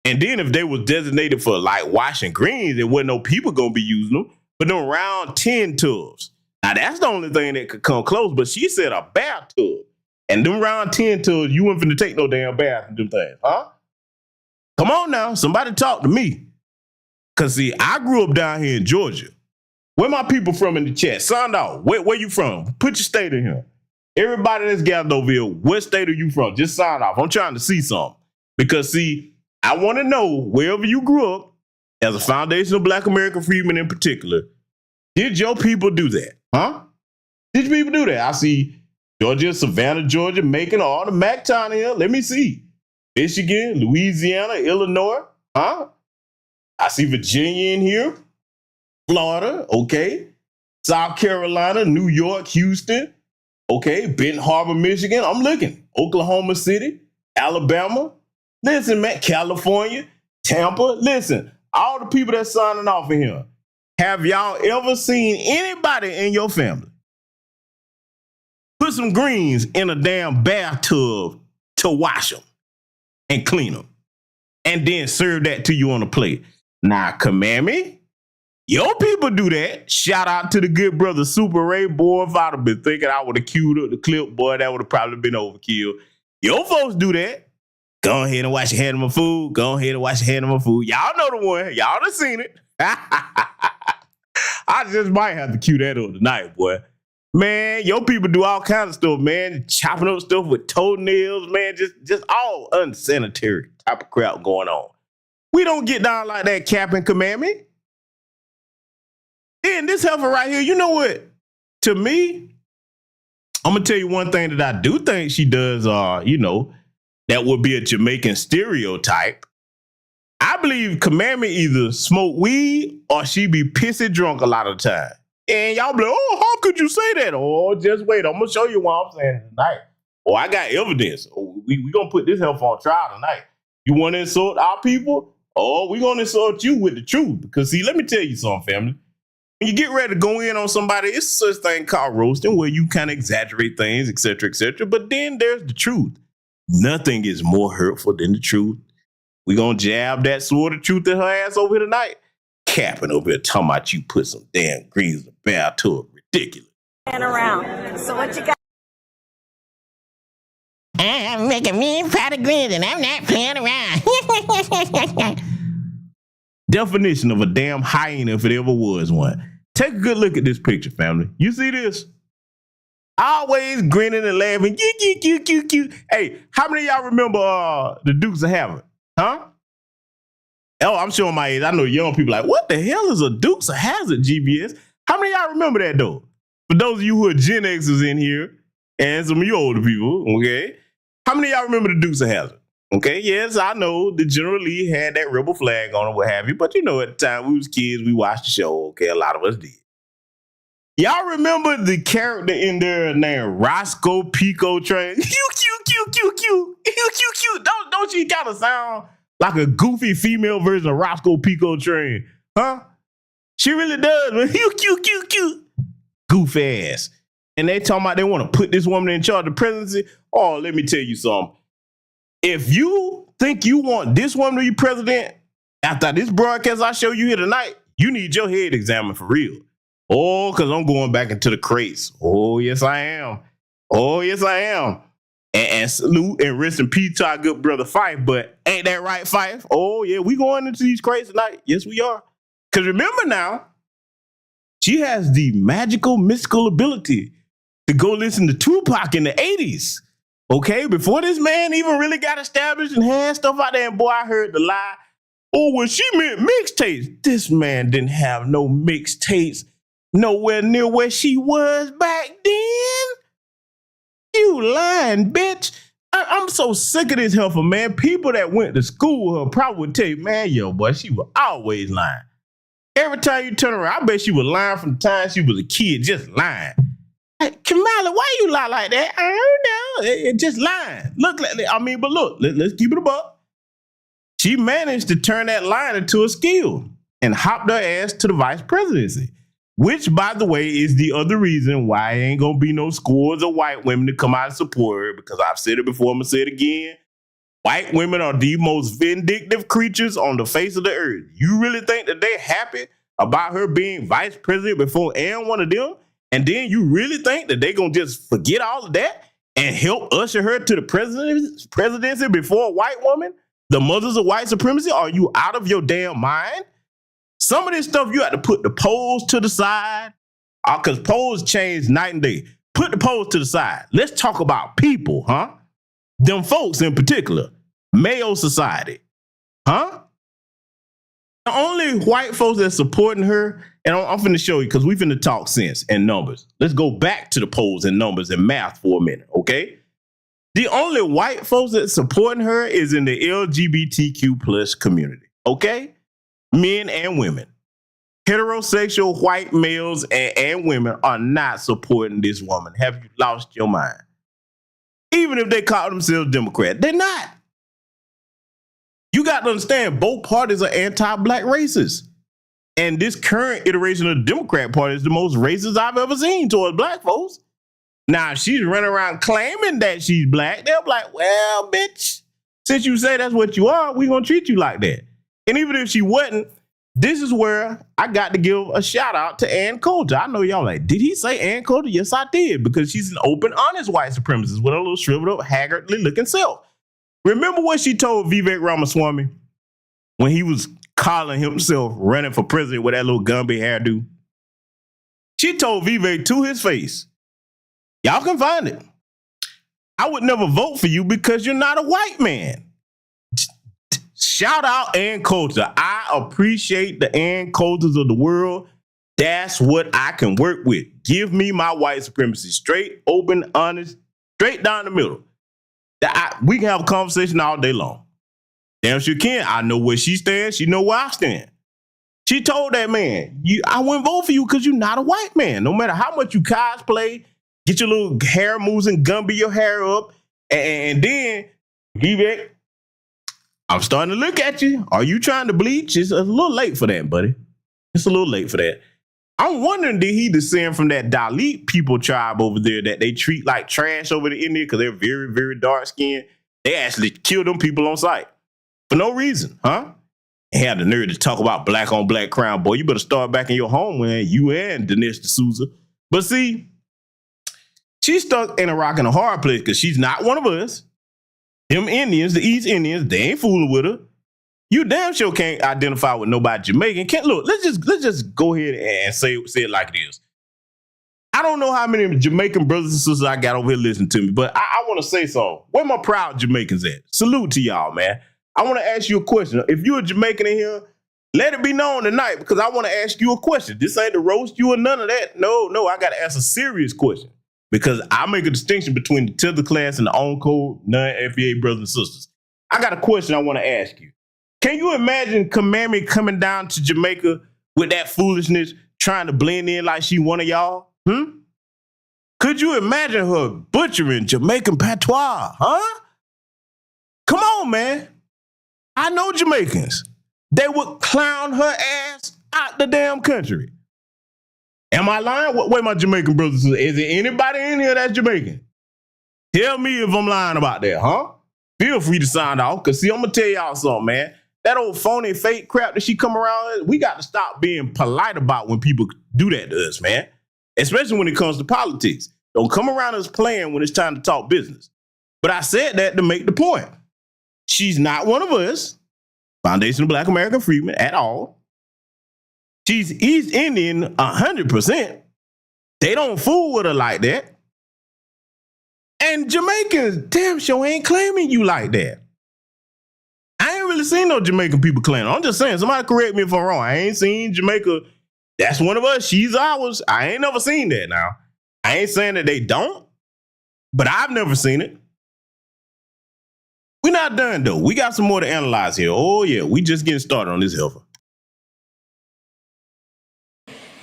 And then if they was designated for like washing greens, there wasn't no people gonna be using them, but them round 10 tubs. Now that's the only thing that could come close, but she said a bathtub. And them round 10 tubs, you weren't finna take no damn bath in them things, huh? Come on now, somebody talk to me. Cause see, I grew up down here in Georgia. Where my people from in the chat? Sound out. Where you from? Put your state in here. Everybody that's gathered over here, what state are you from? Just sign off. I'm trying to see something. Because, see, I want to know, wherever you grew up, as a foundation of Black American freedmen in particular, did your people do that? Huh? Did your people do that? I see Georgia, Savannah, Georgia, Macon, all the Mac town here. Let me see. Michigan, Louisiana, Illinois. Huh? I see Virginia in here. Florida, okay. South Carolina, New York, Houston, okay. Benton Harbor, Michigan. I'm looking. Oklahoma City, Alabama. Listen, man, California, Tampa. Listen, all the people that's signing off in here. Have y'all ever seen anybody in your family put some greens in a damn bathtub to wash them and clean them and then serve that to you on a plate? Now, Kamami, your people do that. Shout out to the good brother Super Ray. Boy, if I'd have been thinking I would have queued up the clip, boy, that would have probably been overkill. Your folks do that. Go ahead and wash your hand of my food. Go ahead and wash your hand of my food. Y'all know the one. Y'all done seen it. I just might have to cue that up tonight, boy. Man, your people do all kinds of stuff, man. Chopping up stuff with toenails, man. Just all unsanitary type of crap going on. We don't get down like that, Cap and Kamami. And this heifer right here, you know what? To me, I'm going to tell you one thing that I do think she does, that would be a Jamaican stereotype. I believe Kamami either smoke weed or she be pissy drunk a lot of the time. And y'all be like, oh, how could you say that? Oh, just wait. I'm going to show you what I'm saying tonight. Oh, I got evidence. Oh, we going to put this heifer on trial tonight. You want to insult our people? Oh, we going to insult you with the truth. Because, see, let me tell you something, family. When you get ready to go in on somebody, it's such thing called roasting where you kind of exaggerate things, et cetera, et cetera. But then there's the truth. Nothing is more hurtful than the truth. We gonna jab that sword of truth in her ass over here tonight. Capping over here talking about you put some damn greens in the bathtub. Ridiculous. Around. So what you got? I'm making me pot of greens and I'm not playing around. Definition of a damn hyena if it ever was one. Take a good look at this picture, family. You see this? Always grinning and laughing. Cute. Hey, how many of y'all remember the Dukes of Hazzard? Huh? Oh, I'm showing my age. I know young people like, what the hell is a Dukes of Hazzard, GBS? How many of y'all remember that, though? For those of you who are Gen Xers in here, and some of you older people, okay? How many of y'all remember the Dukes of Hazzard? Okay, yes, I know the General Lee had that rebel flag on or what have you, but you know, at the time we was kids, we watched the show, okay? A lot of us did. Y'all remember the character in there named Roscoe Pico Train? Cute. Don't she kind of sound like a goofy female version of Roscoe Pico Train? Huh? She really does, man. Cute. Goof ass. And they talking about they want to put this woman in charge of the presidency. Oh, let me tell you something. If you think you want this woman to be president, after this broadcast I show you here tonight, you need your head examined for real. Oh, because I'm going back into the crates. Oh, yes, I am. And salute and rest in peace to our good brother Fife. But ain't that right, Fife? Oh, yeah, we going into these crates tonight. Yes, we are. Because remember now, she has the magical, mystical ability to go listen to Tupac in the 80s. Okay, before this man even really got established and had stuff out there, and boy, I heard the lie. Oh, well, she meant mixtapes. This man didn't have no mixtapes nowhere near where she was back then. You lying, bitch. I'm so sick of this heifer, man. People that went to school with her probably would tell you, man, yo, boy, she was always lying. Every time you turn around, I bet she was lying from the time she was a kid, just lying. Hey, Kamala, why you lie like that? I don't know. It just lying. Look, but look, let's keep it a buck. She managed to turn that lying into a skill and hopped her ass to the vice presidency, which, by the way, is the other reason why ain't gonna be no scores of white women to come out and support her, because I've said it before, I'm gonna say it again. White women are the most vindictive creatures on the face of the earth. You really think that they're happy about her being vice president before and one of them? And then you really think that they're going to just forget all of that and help usher her to the presidency before a white woman? The mothers of white supremacy? Are you out of your damn mind? Some of this stuff, you have to put the polls to the side, because polls change night and day. Put the polls to the side. Let's talk about people, huh? Them folks in particular. Male society. Huh? The only white folks that's supporting her, and I'm finna show you because we finna talk sense and numbers. Let's go back to the polls and numbers and math for a minute, okay? The only white folks that's supporting her is in the LGBTQ plus community, okay? Men and women. Heterosexual white males and women are not supporting this woman. Have you lost your mind? Even if they call themselves Democrat, they're not. You got to understand, both parties are anti-black racists. And this current iteration of the Democrat Party is the most racist I've ever seen towards black folks. Now, if she's running around claiming that she's black, they'll be like, well, bitch, since you say that's what you are, we're going to treat you like that. And even if she wasn't, this is where I got to give a shout out to Ann Coulter. I know y'all like, did he say Ann Coulter? Yes, I did, because she's an open, honest white supremacist with a little shriveled up, haggardly looking self. Remember what she told Vivek Ramaswamy when he was calling himself running for president with that little Gumby hairdo? She told Vivek to his face, y'all can find it, I would never vote for you because you're not a white man. Shout out Ann Coulter. I appreciate the Ann Coulters of the world. That's what I can work with. Give me my white supremacy. Straight, open, honest, straight down the middle. We can have a conversation all day long. Damn sure can. I know where she stands. She know where I stand. She told that man, I wouldn't vote for you because you're not a white man. No matter how much you cosplay, get your little hair moves and Gumby your hair up, and then Vivek, I'm starting to look at you. Are you trying to bleach? It's a little late for that, buddy. It's a little late for that. I'm wondering, did he descend from that Dalit people tribe over there that they treat like trash over there in India because they're very, very dark skinned? They actually kill them people on sight. for no reason, huh? And had the nerve to talk about black on black crime. Boy, you better start back in your homeland, you and Dinesh D'Souza. But see, she's stuck in a rock and a hard place because she's not one of us. Them Indians, the East Indians, they ain't fooling with her. You damn sure can't identify with nobody Jamaican. Can't look. Let's just go ahead and say it like it is. I don't know how many Jamaican brothers and sisters I got over here listening to me, but I want to say so. Where my proud Jamaicans at? Salute to y'all, man. I want to ask you a question. If you're a Jamaican in here, let it be known tonight because I want to ask you a question. This ain't to roast you or none of that. No, I got to ask a serious question because I make a distinction between the 10th class and the on-code non-FBA brothers and sisters. I got a question I want to ask you. Can you imagine Kamami coming down to Jamaica with that foolishness, trying to blend in like she one of y'all? Could you imagine her butchering Jamaican patois, huh? Come on, man. I know Jamaicans. They would clown her ass out the damn country. Am I lying? Wait, my Jamaican brothers, is there anybody in here that's Jamaican? Tell me if I'm lying about that, huh? Feel free to sign off, because see, I'm going to tell y'all something, man. That old phony fake crap that she come around with, we got to stop being polite about when people do that to us, man. Especially when it comes to politics. Don't come around us playing when it's time to talk business. But I said that to make the point. She's not one of us, Foundation of Black American Freedmen, at all. She's East Indian 100%. They don't fool with her like that. And Jamaicans, damn sure ain't claiming you like that. I ain't really seen no Jamaican people claiming. I'm just saying, somebody correct me if I'm wrong. I ain't seen Jamaica. That's one of us. She's ours. I ain't never seen that now. I ain't saying that they don't, but I've never seen it. We're not done, though. We got some more to analyze here. Oh, yeah. We just getting started on this heifer.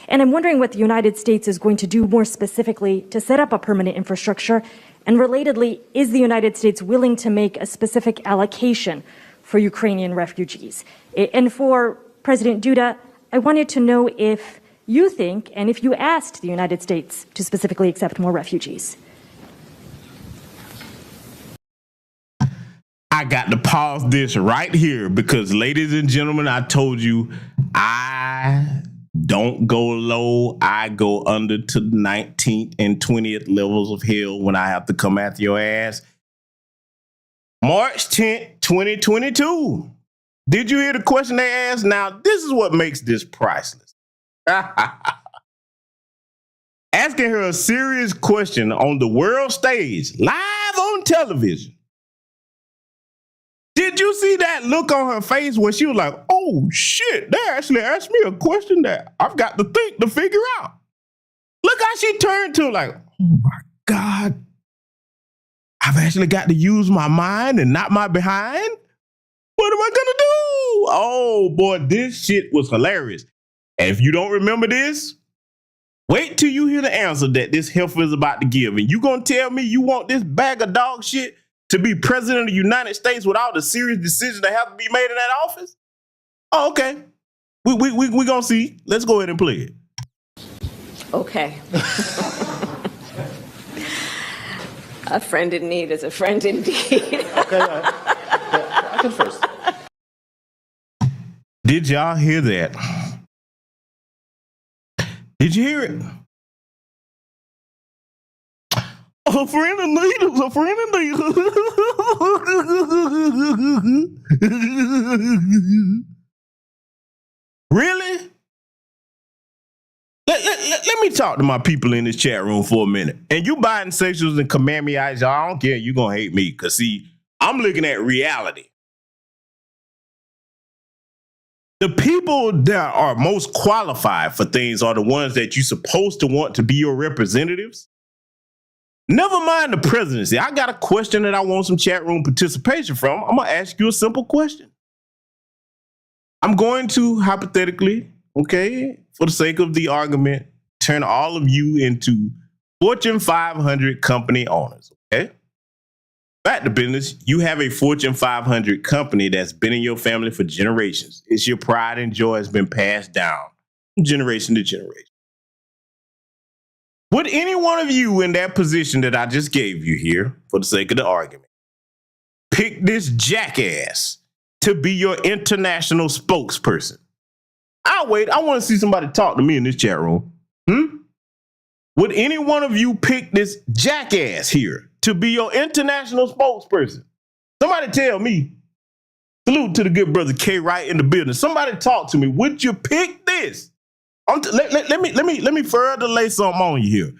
And I'm wondering what the United States is going to do more specifically to set up a permanent infrastructure. And relatedly, is the United States willing to make a specific allocation for Ukrainian refugees? And for President Duda, I wanted to know if you think, and if you asked the United States to specifically accept more refugees. I got to pause this right here because, ladies and gentlemen, I told you I don't go low. I go under to the 19th and 20th levels of hell when I have to come after your ass. March 10th, 2022. Did you hear the question they asked? Now, this is what makes this priceless. Asking her a serious question on the world stage, live on television. Did you see that look on her face when she was like, oh shit, they actually asked me a question that I've got to think to figure out. Look how she turned to like, oh my God, I've actually got to use my mind and not my behind? What am I gonna do? Oh boy, this shit was hilarious. And if you don't remember this, wait till you hear the answer that this heifer is about to give. And you gonna tell me you want this bag of dog shit to be president of the United States without the serious decisions that have to be made in that office? Oh, okay. We gonna see. Let's go ahead and play it. Okay. A friend in need is a friend indeed. Okay, I can first. Did y'all hear that? Did you hear it? A friend in need is a friend in need. Really? Let me talk to my people in this chat room for a minute. And you bisexuals and commandmeites, I don't care. You're going to hate me. Because, see, I'm looking at reality. The people that are most qualified for things are the ones that you're supposed to want to be your representatives. Never mind the presidency. I got a question that I want some chat room participation from. I'm going to ask you a simple question. I'm going to hypothetically, okay, for the sake of the argument, turn all of you into Fortune 500 company owners, okay? Back to business, you have a Fortune 500 company that's been in your family for generations. It's your pride and joy has been passed down generation to generation. Would any one of you in that position that I just gave you here, for the sake of the argument, pick this jackass to be your international spokesperson? I'll wait. I want to see somebody talk to me in this chat room. Would any one of you pick this jackass here to be your international spokesperson? Somebody tell me. Salute to the good brother K right in the building. Somebody talk to me. Would you pick this? Let me further lay something on you here.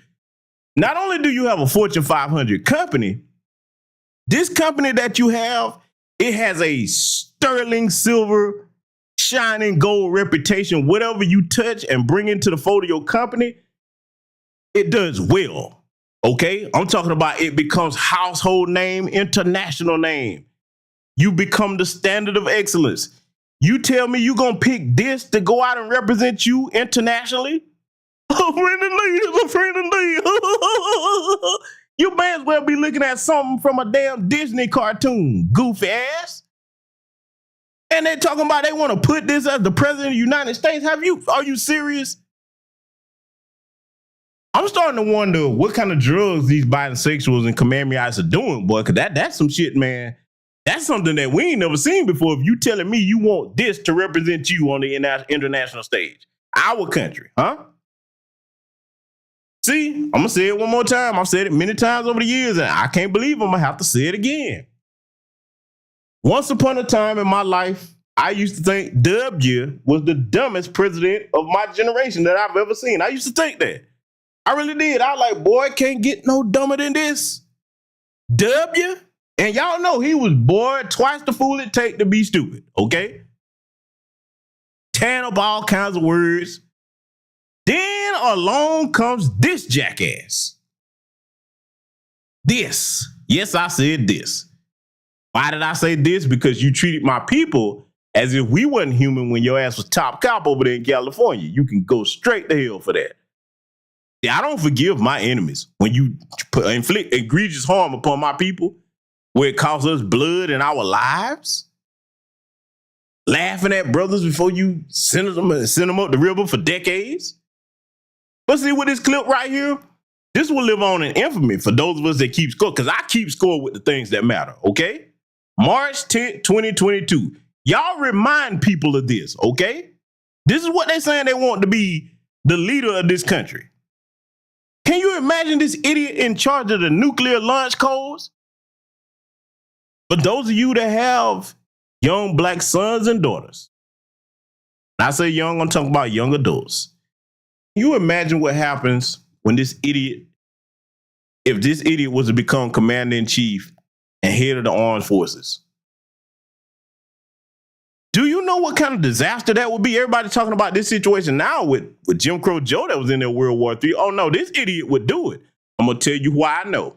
Not only do you have a Fortune 500 company, this company that you have, it has a sterling silver, shining gold reputation. Whatever you touch and bring into the fold of your company, it does well. Okay? I'm talking about it becomes household name, international name. You become the standard of excellence. You tell me you're going to pick this to go out and represent you internationally? A friend of Lee is a friend of Lee. You may as well be looking at something from a damn Disney cartoon, goofy ass. And they're talking about they want to put this as the president of the United States. Are you serious? I'm starting to wonder what kind of drugs these bisexuals and commandmeites are doing, boy, because that's some shit, man. That's something that we ain't never seen before. If you telling me you want this to represent you on the international stage, our country, huh? See, I'm going to say it one more time. I've said it many times over the years, and I can't believe I'm going to have to say it again. Once upon a time in my life, I used to think W was the dumbest president of my generation that I've ever seen. I used to think that. I really did. I was like, boy, can't get no dumber than this. W? And y'all know he was, boy, twice the fool it take to be stupid, okay? Tearing up all kinds of words. Then along comes this jackass. This. Yes, I said this. Why did I say this? Because you treated my people as if we wasn't human when your ass was top cop over there in California. You can go straight to hell for that. Yeah, I don't forgive my enemies when you inflict egregious harm upon my people where it costs us blood and our lives. Laughing at brothers before you send them up the river for decades. But see, with this clip right here, this will live on in infamy for those of us that keep score, because I keep score with the things that matter, okay? March 10th, 2022. Y'all remind people of this, okay? This is what they're saying they want to be the leader of this country. Can you imagine this idiot in charge of the nuclear launch codes? But those of you that have young black sons and daughters, when I say young, I'm talking about young adults. Can you imagine what happens when this idiot, if this idiot was to become commander-in-chief and head of the armed forces? Do you know what kind of disaster that would be? Everybody talking about this situation now with Jim Crow Joe that was in there World War III. Oh, no, this idiot would do it. I'm going to tell you why I know.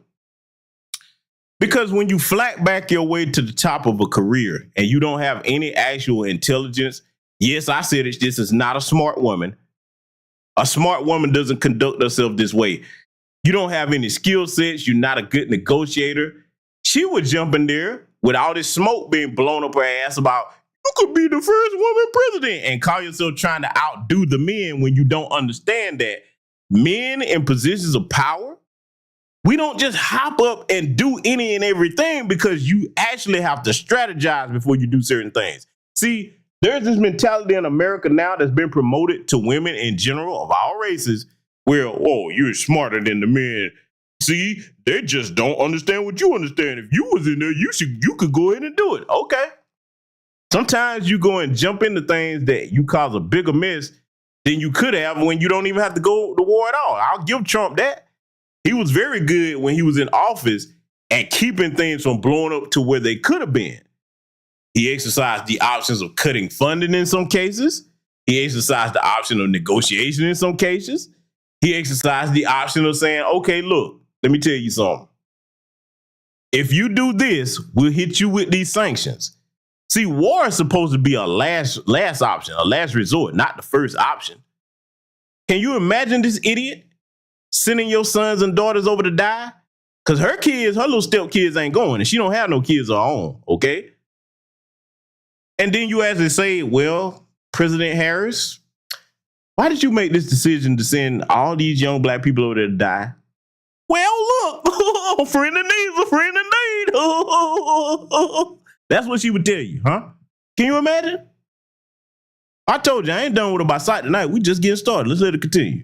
Because when you flat back your way to the top of a career and you don't have any actual intelligence, yes, I said it, this is not a smart woman. A smart woman doesn't conduct herself this way. You don't have any skill sets. You're not a good negotiator. She would jump in there with all this smoke being blown up her ass about, you could be the first woman president, and call yourself trying to outdo the men when you don't understand that men in positions of power, we don't just hop up and do any and everything, because you actually have to strategize before you do certain things. See, there's this mentality in America now that's been promoted to women in general of all races where, oh, you're smarter than the men. See, they just don't understand what you understand. If you was in there, you could go ahead and do it. Okay. Sometimes you go and jump into things that you cause a bigger mess than you could have when you don't even have to go to war at all. I'll give Trump that. He was very good when he was in office at keeping things from blowing up to where they could have been. He exercised the options of cutting funding in some cases. He exercised the option of negotiation in some cases. He exercised the option of saying, okay, look, let me tell you something. If you do this, we'll hit you with these sanctions. See, war is supposed to be a last option, a last resort, not the first option. Can you imagine this idiot sending your sons and daughters over to die? Because her little step kids ain't going, and she don't have no kids of her own, okay? And then you actually say, well, President Harris, why did you make this decision to send all these young black people over there to die? Well, look, a friend in need is a friend in need. That's what she would tell you, huh? Can you imagine? I told you I ain't done with her by sight tonight. We just getting started. Let's let it continue.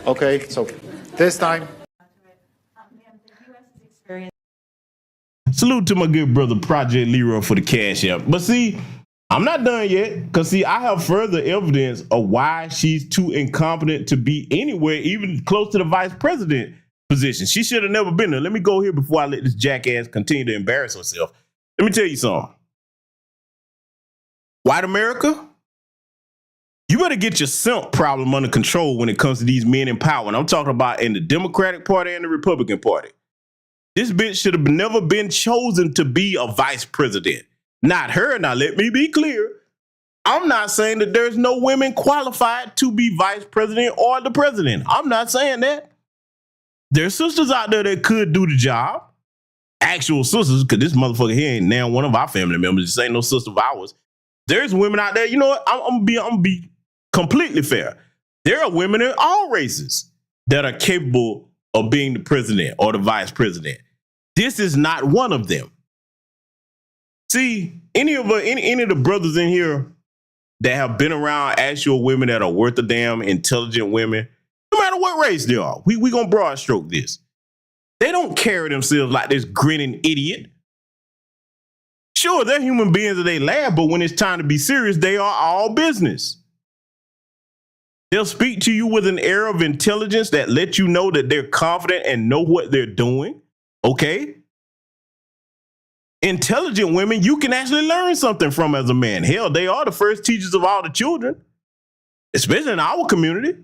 Okay, so this time. Salute to my good brother Project Leroy for the cash app. But see, I'm not done yet, because see, I have further evidence of why she's too incompetent to be anywhere, even close to the vice president position. She should have never been there. Let me go here before I let this jackass continue to embarrass herself. Let me tell you something. White America, you better get your simp problem under control when it comes to these men in power. And I'm talking about in the Democratic Party and the Republican Party. This bitch should have never been chosen to be a vice president. Not her. Now, let me be clear. I'm not saying that there's no women qualified to be vice president or the president. I'm not saying that. There's sisters out there that could do the job. Actual sisters, because this motherfucker here ain't now one of our family members. This ain't no sister of ours. There's women out there, you know what? I'm gonna be completely fair. There are women in all races that are capable of being the president or the vice president. This is not one of them. See, any of the brothers in here that have been around actual women that are worth a damn, intelligent women, no matter what race they are, we gonna broad stroke this. They don't carry themselves like this grinning idiot. Sure, they're human beings that they laugh, but when it's time to be serious, they are all business. They'll speak to you with an air of intelligence that lets you know that they're confident and know what they're doing. Okay? Intelligent women you can actually learn something from as a man. Hell, they are the first teachers of all the children, especially in our community.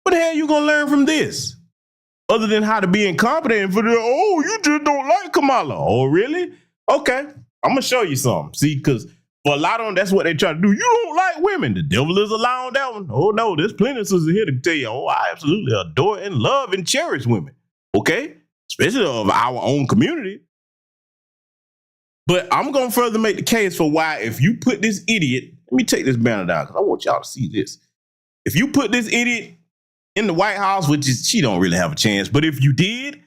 What the hell are you going to learn from this? Other than how to be incompetent and for the, oh, you just don't like Kamala. Oh, really? Okay, I'm going to show you something. See, because for a lot of them, that's what they try to do. You don't like women. The devil is a lie on that one. Oh, no, there's plenty of sisters here to tell you, oh, I absolutely adore and love and cherish women. Okay? Especially of our own community. But I'm going to further make the case for why if you put this idiot, let me take this banner down because I want y'all to see this. If you put this idiot in the White House, which is, she don't really have a chance, but if you did,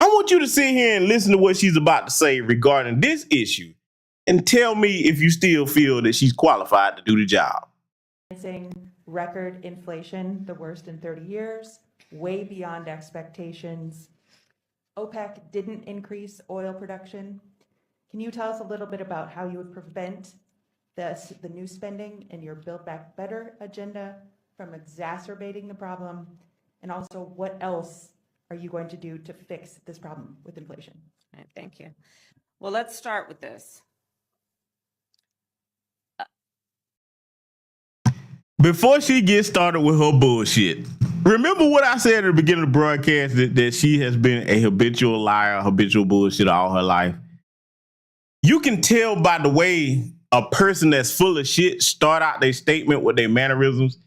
I want you to sit here and listen to what she's about to say regarding this issue and tell me if you still feel that she's qualified to do the job. Record inflation, the worst in 30 years, way beyond expectations. OPEC didn't increase oil production. Can you tell us a little bit about how you would prevent the new spending in your Build Back Better agenda from exacerbating the problem? And also, what else are you going to do to fix this problem with inflation? All right, thank you. Well, let's start with this. Before she gets started with her bullshit, remember what I said at the beginning of the broadcast, that she has been a habitual liar, habitual bullshit all her life. You can tell by the way a person that's full of shit start out their statement with their mannerisms.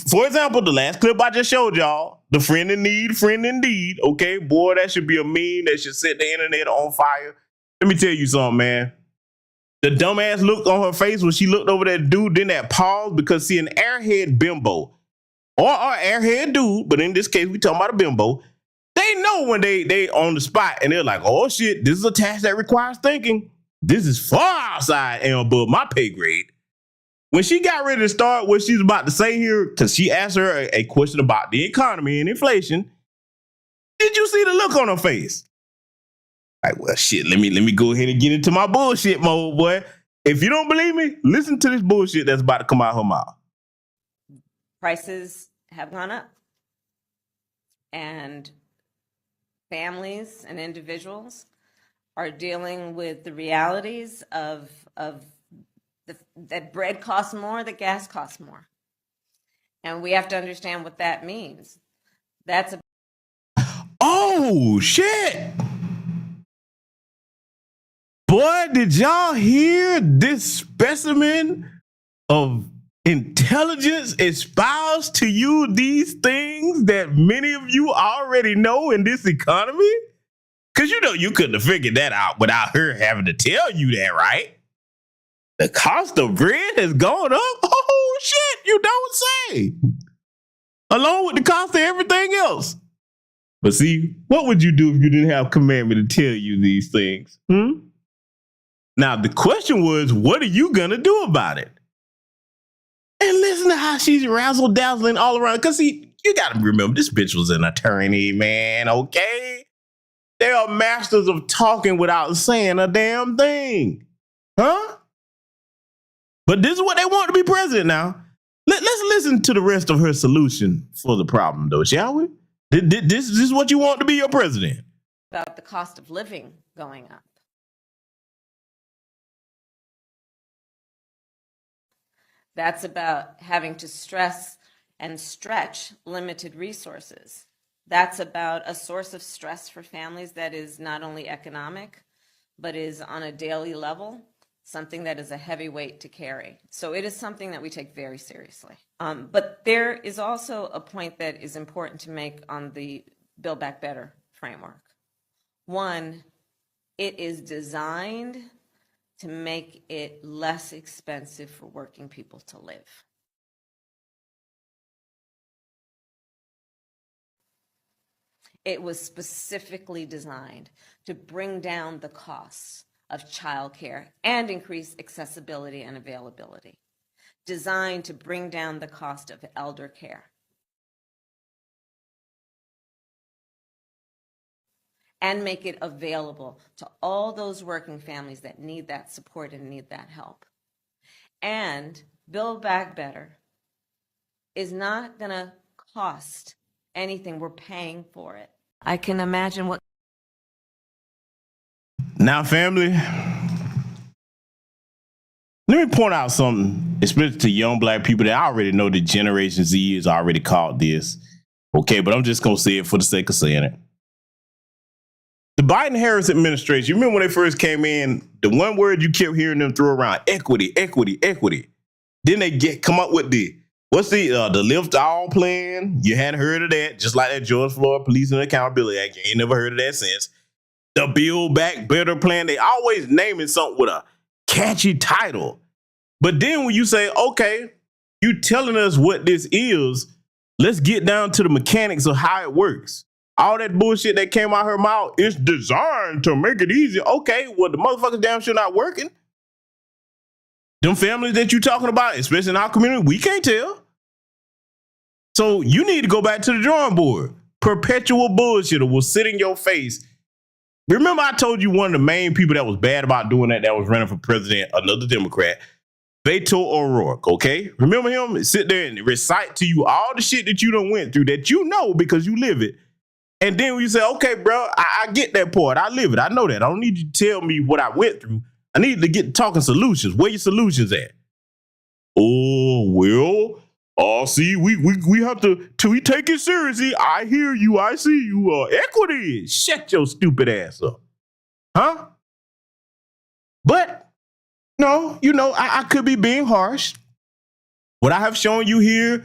For example, the last clip I just showed y'all, the friend in need, friend indeed. Okay, boy, that should be a meme that should set the internet on fire. Let me tell you something, man. The dumbass look on her face when she looked over that dude, then that pause, because see, an airhead bimbo or airhead dude, but in this case, we talking about a bimbo. They know when they on the spot and they're like, oh shit, this is a task that requires thinking. This is far outside and above my pay grade. When she got ready to start what she's about to say here, because she asked her a question about the economy and inflation, did you see the look on her face? Like, well, shit, let me go ahead and get into my bullshit mode, boy. If you don't believe me, listen to this bullshit that's about to come out her mouth. Prices have gone up. And families and individuals are dealing with the realities of that bread costs more, that gas costs more. And we have to understand what that means. That's a... Oh, shit. Boy, did y'all hear this specimen of intelligence espouse to you these things that many of you already know in this economy? Because you know you couldn't have figured that out without her having to tell you that, right? The cost of bread has gone up? Oh, shit, you don't say. Along with the cost of everything else. But see, what would you do if you didn't have commandment to tell you these things? Now, the question was, what are you going to do about it? And listen to how she's razzle-dazzling all around. Because, see, you got to remember, this bitch was an attorney, man, okay? They are masters of talking without saying a damn thing. Huh? But this is what they want to be president now. Let's listen to the rest of her solution for the problem, though, shall we? This is what you want to be your president. About the cost of living going up. That's about having to stress and stretch limited resources. That's about a source of stress for families that is not only economic, but is on a daily level, something that is a heavy weight to carry. So it is something that we take very seriously. But there is also a point that is important to make on the Build Back Better framework. One, it is designed to make it less expensive for working people to live. It was specifically designed to bring down the costs of childcare and increase accessibility and availability. Designed to bring down the cost of elder care. And make it available to all those working families that need that support and need that help. And Build Back Better is not going to cost anything. We're paying for it. I can imagine what. Now, family, let me point out something, especially to young black people that I already know that Generation Z is already called this. Okay, but I'm just going to say it for the sake of saying it. The Biden-Harris administration, you remember when they first came in, the one word you kept hearing them throw around, equity, equity, equity. Then they come up with the Lift All plan. You hadn't heard of that, just like that George Floyd Police and Accountability Act. You ain't never heard of that since. The Build Back Better plan. They always naming something with a catchy title. But then when you say, okay, you telling us what this is, let's get down to the mechanics of how it works. All that bullshit that came out her mouth is designed to make it easy. Okay, well, the motherfuckers damn sure not working. Them families that you talking about, especially in our community, we can't tell. So you need to go back to the drawing board. Perpetual bullshit will sit in your face. Remember I told you one of the main people that was bad about doing that was running for president, another Democrat, Beto O'Rourke, okay? Remember him? Sit there and recite to you all the shit that you done went through that you know because you live it. And then when you say, okay, bro, I get that part. I live it. I know that. I don't need you to tell me what I went through. I need to get talking solutions. Where your solutions at? Oh, well, see, we have to we take it seriously. I hear you. I see you. Equity. Shut your stupid ass up. Huh? But, no, I could be being harsh. What I have shown you here,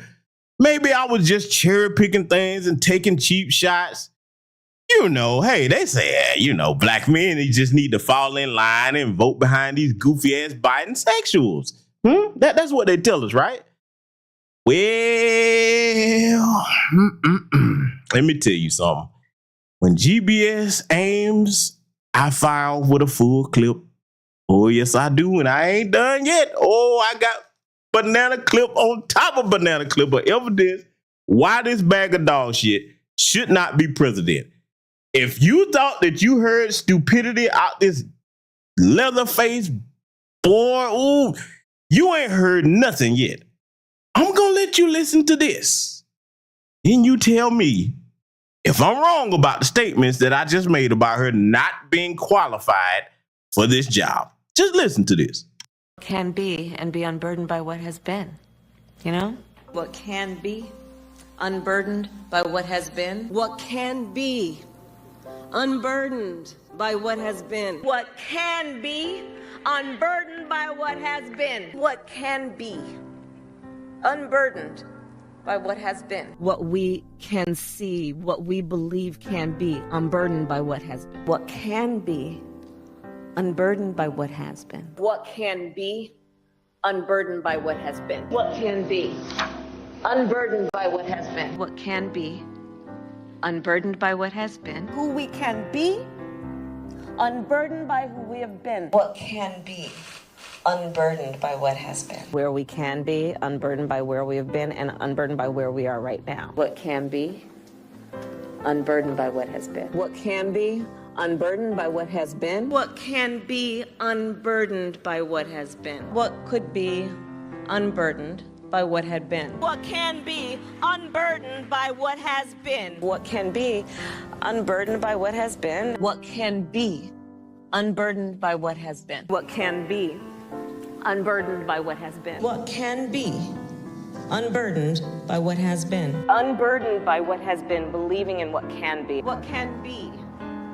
maybe I was just cherry picking things and taking cheap shots. Hey, they say, black men, they just need to fall in line and vote behind these goofy ass Biden sexuals. That's what they tell us, right? Well, let me tell you something. When GBS aims, I fire with a full clip. Oh, yes, I do. And I ain't done yet. Oh, I got banana clip on top of banana clip of evidence why this bag of dog shit should not be president. If you thought that you heard stupidity out this leather-faced boy, ooh, you ain't heard nothing yet. I'm going to let you listen to this. Then you tell me if I'm wrong about the statements that I just made about her not being qualified for this job. Just listen to this. Can be and be unburdened by what has been, What can be unburdened by what has been. What can be unburdened by what has been. What can be unburdened by what has been. What can be unburdened by what has been. What we can see, what we believe can be unburdened by what has been. What can be unburdened by what has been. What can be unburdened by what has been. What can be unburdened by what has been. What can be unburdened by what has been. Who we can be, unburdened by who we have been. What can be, unburdened by what has been. Where we can be, unburdened by where we have been, and unburdened by where we are right now. What can be, unburdened by what has been. What can be, unburdened by what has been. What can be unburdened by what has been? What could be, unburdened by what had been. What can be unburdened by what has been? What can be, unburdened by what has been. What can be, unburdened by what has been. What can be unburdened by what has been? What can be, unburdened by what has been. Unburdened by what has been, believing in what can be. What can be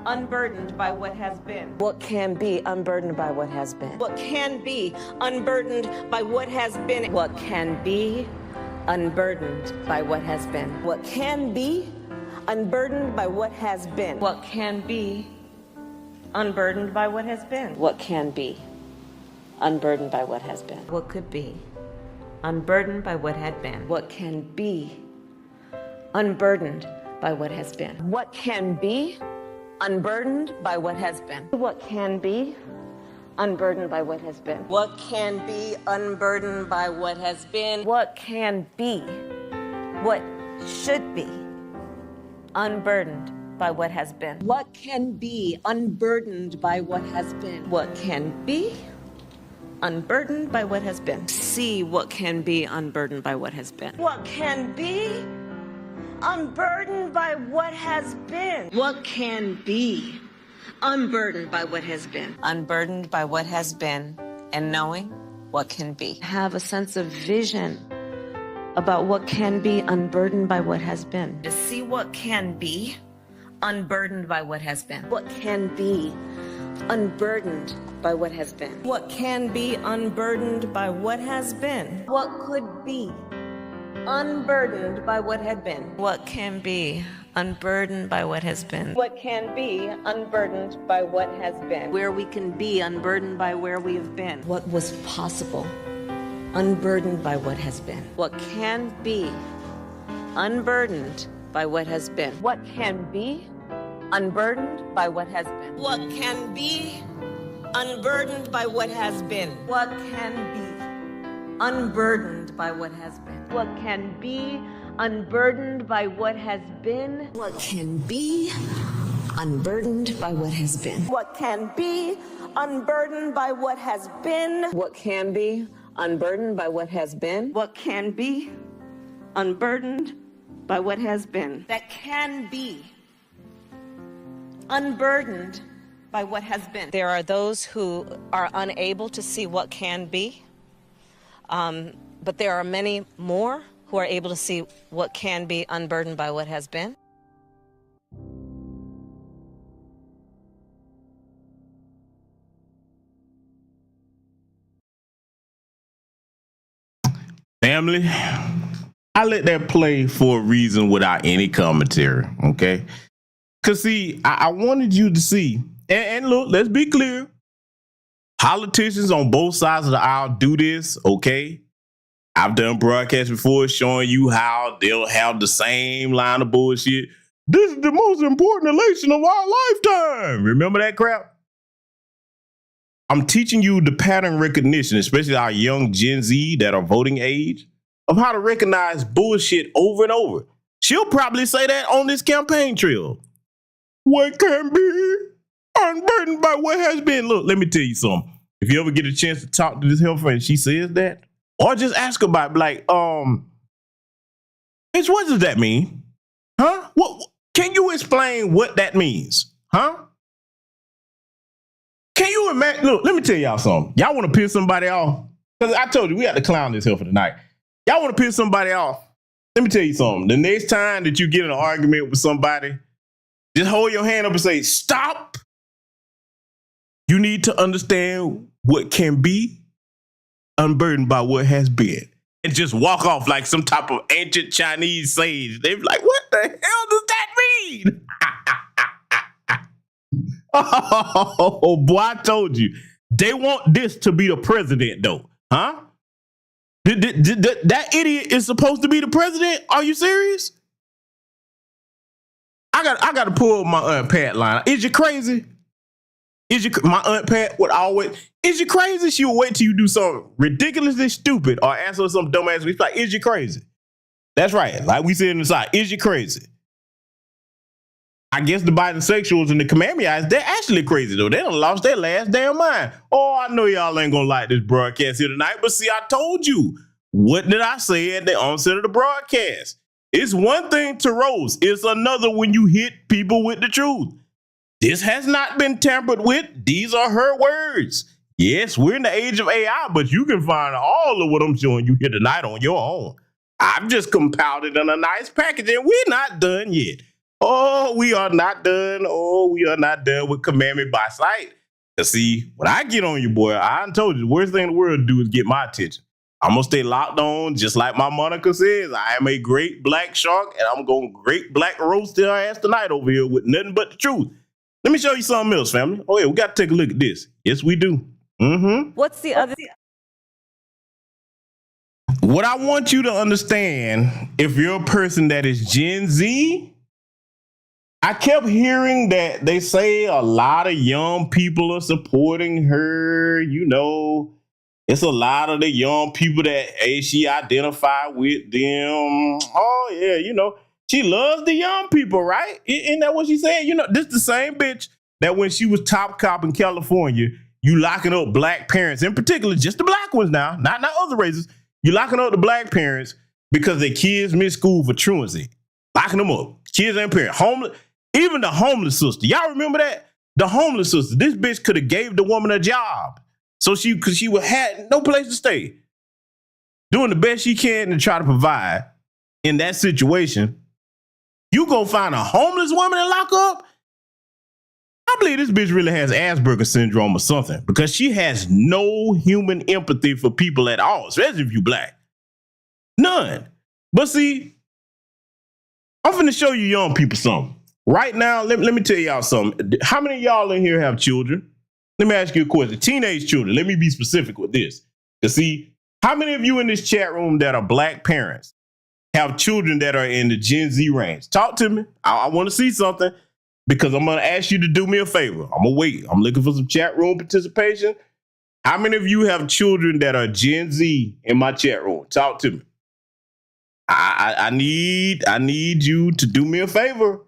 unburdened by what has been? What can be, unburdened by what has been. What can be unburdened by what has been? What can be, unburdened by what has been. What can be unburdened by what has been? What can be, unburdened by what has been? What can be, unburdened by what has been. What could be, unburdened by what had been. What can be unburdened by what has been? What can be, unburdened by what has been. What can be unburdened by what has been? What can be, unburdened by what has been. What can be, what should be unburdened by what has been? What can be, unburdened by what has been. What can be unburdened by what has been? See what can be unburdened by what has been. What can be unburdened by what has been? What can be unburdened by what has been? Unburdened by what has been and knowing what can be. Have a sense of vision about what can be unburdened by what has been. To see what can be unburdened by what has been. What can be unburdened by what has been? What can be unburdened by what has been? What could be unburdened by what had been? What can be unburdened by what has been? What can be unburdened by what has been? Where we can be unburdened by where we have been. What was possible, unburdened by what has been? What can be unburdened by what has been? What can be unburdened by what has been? What can be unburdened by what has been? What can be unburdened by what has been? What can be unburdened by what has been? What can be unburdened by what has been? What can be unburdened by what has been? What can be unburdened by what has been? What can be unburdened by what has been? That can be unburdened by what has been. There are those who are unable to see what can be, but there are many more who are able to see what can be unburdened by what has been. Family, I let that play for a reason without any commentary, okay? Because, see, I wanted you to see, and look, let's be clear. Politicians on both sides of the aisle do this, okay? I've done broadcasts before showing you how they'll have the same line of bullshit. This is the most important election of our lifetime. Remember that crap? I'm teaching you the pattern recognition, especially our young Gen Z that are voting age, of how to recognize bullshit over and over. She'll probably say that on this campaign trail. What can be unburdened by what has been. Look, let me tell you something. If you ever get a chance to talk to this helper and she says that, or just ask her about, like, what does that mean? Huh? What? Can you explain what that means? Huh? Can you imagine? Look, let me tell y'all something. Y'all want to piss somebody off? Because I told you, we had to clown this helper tonight. Y'all want to piss somebody off? Let me tell you something. The next time that you get in an argument with somebody, just hold your hand up and say, stop. You need to understand what can be unburdened by what has been. And just walk off like some type of ancient Chinese sage. They're like, what the hell does that mean? Oh, boy, I told you. They want this to be the president, though. Huh? That idiot is supposed to be the president? Are you serious? I got to pull my Aunt Pat line. Is you crazy? My Aunt Pat would always, is you crazy? She would wait till you do something ridiculously stupid or answer some dumb ass. She's like, is you crazy? That's right. Like we said in the side, is you crazy? I guess the bisexuals and the Kamamites, they're actually crazy though. They done lost their last damn mind. Oh, I know y'all ain't gonna like this broadcast here tonight, but see, I told you. What did I say at the onset of the broadcast? It's one thing to roast. It's another when you hit people with the truth. This has not been tampered with. These are her words. Yes, we're in the age of AI, but you can find all of what I'm showing you here tonight on your own. I've just compiled it in a nice package, and we're not done yet. Oh, we are not done. Oh, we are not done with Commandment by Sight. You see, when I get on you, boy, I told you the worst thing in the world to do is get my attention. I'm going to stay locked on, just like my Monica says. I am a great black shark, and I'm going to great black roast her ass tonight over here with nothing but the truth. Let me show you something else, family. Oh, yeah, we got to take a look at this. Yes, we do. What's the other? What I want you to understand, if you're a person that is Gen Z, I kept hearing that they say a lot of young people are supporting her. You know, it's a lot of the young people that she identify with them. Oh, yeah, you know. She loves the young people, right? Isn't that what she said? You know, this the same bitch that when she was top cop in California, you locking up black parents, in particular, just the black ones now, not other races. You locking up the black parents because their kids miss school for truancy. Locking them up. Kids and parents. Homeless. Even the homeless sister. Y'all remember that? The homeless sister. This bitch could have gave the woman a job. So because she would had no place to stay. Doing the best she can to try to provide in that situation. You go find a homeless woman and lock up? I believe this bitch really has Asperger's syndrome or something because she has no human empathy for people at all, especially if you black. None. But see, I'm finna show you young people something. Right now, let me tell y'all something. How many of y'all in here have children? Let me ask you a question. Teenage children. Let me be specific with this. To see, how many of you in this chat room that are black parents have children that are in the Gen Z range? Talk to me. I want to see something because I'm going to ask you to do me a favor. I'm going to wait. I'm looking for some chat room participation. How many of you have children that are Gen Z in my chat room? Talk to me. I need you to do me a favor.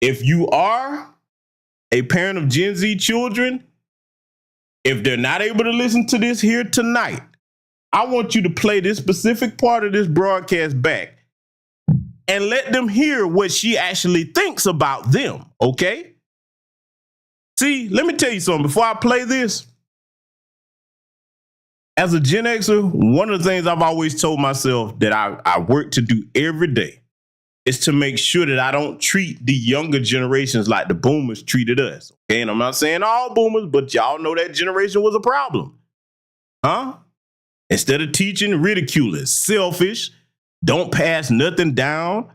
If you are a parent of Gen Z children, if they're not able to listen to this here tonight, I want you to play this specific part of this broadcast back and let them hear what she actually thinks about them, okay? See, let me tell you something. Before I play this, as a Gen Xer, one of the things I've always told myself that I work to do every day is to make sure that I don't treat the younger generations like the boomers treated us. Okay, and I'm not saying all boomers, but y'all know that generation was a problem. Huh? Instead of teaching, ridicule it. Selfish. Don't pass nothing down.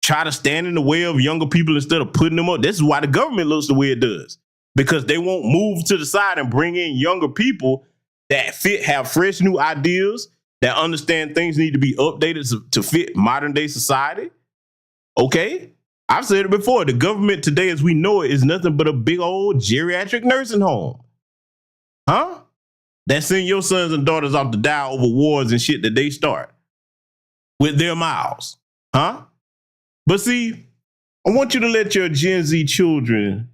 Try to stand in the way of younger people instead of putting them up. This is why the government looks the way it does. Because they won't move to the side and bring in younger people that have fresh new ideas, that understand things need to be updated to fit modern day society. Okay? I've said it before. The government today, as we know it, is nothing but a big old geriatric nursing home. Huh? That send your sons and daughters off to die over wars and shit that they start with their mouths. Huh? But see, I want you to let your Gen Z children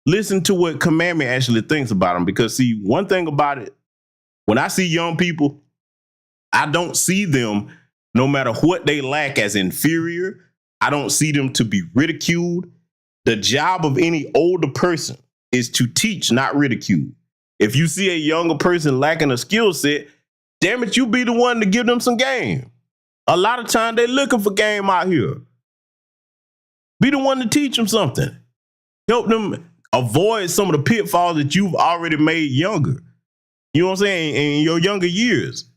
listen to what Commandment actually thinks about them. Because see, one thing about it, when I see young people, I don't see them, no matter what they lack, as inferior. I don't see them to be ridiculed. The job of any older person is to teach, not ridicule. If you see a younger person lacking a skill set, damn it, you be the one to give them some game. A lot of time they're looking for game out here. Be the one to teach them something. Help them avoid some of the pitfalls that you've already made younger. You know what I'm saying? In your younger years.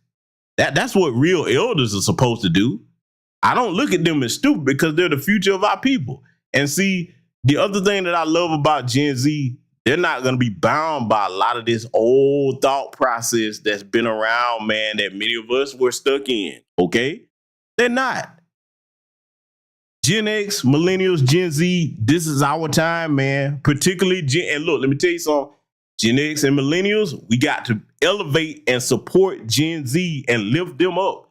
That's what real elders are supposed to do. I don't look at them as stupid because they're the future of our people. And see, the other thing that I love about Gen Z, they're not going to be bound by a lot of this old thought process that's been around, man, that many of us were stuck in, okay? They're not. Gen X, millennials, Gen Z, this is our time, man. Particularly and look, let me tell you something. Gen X and millennials, we got to elevate and support Gen Z and lift them up.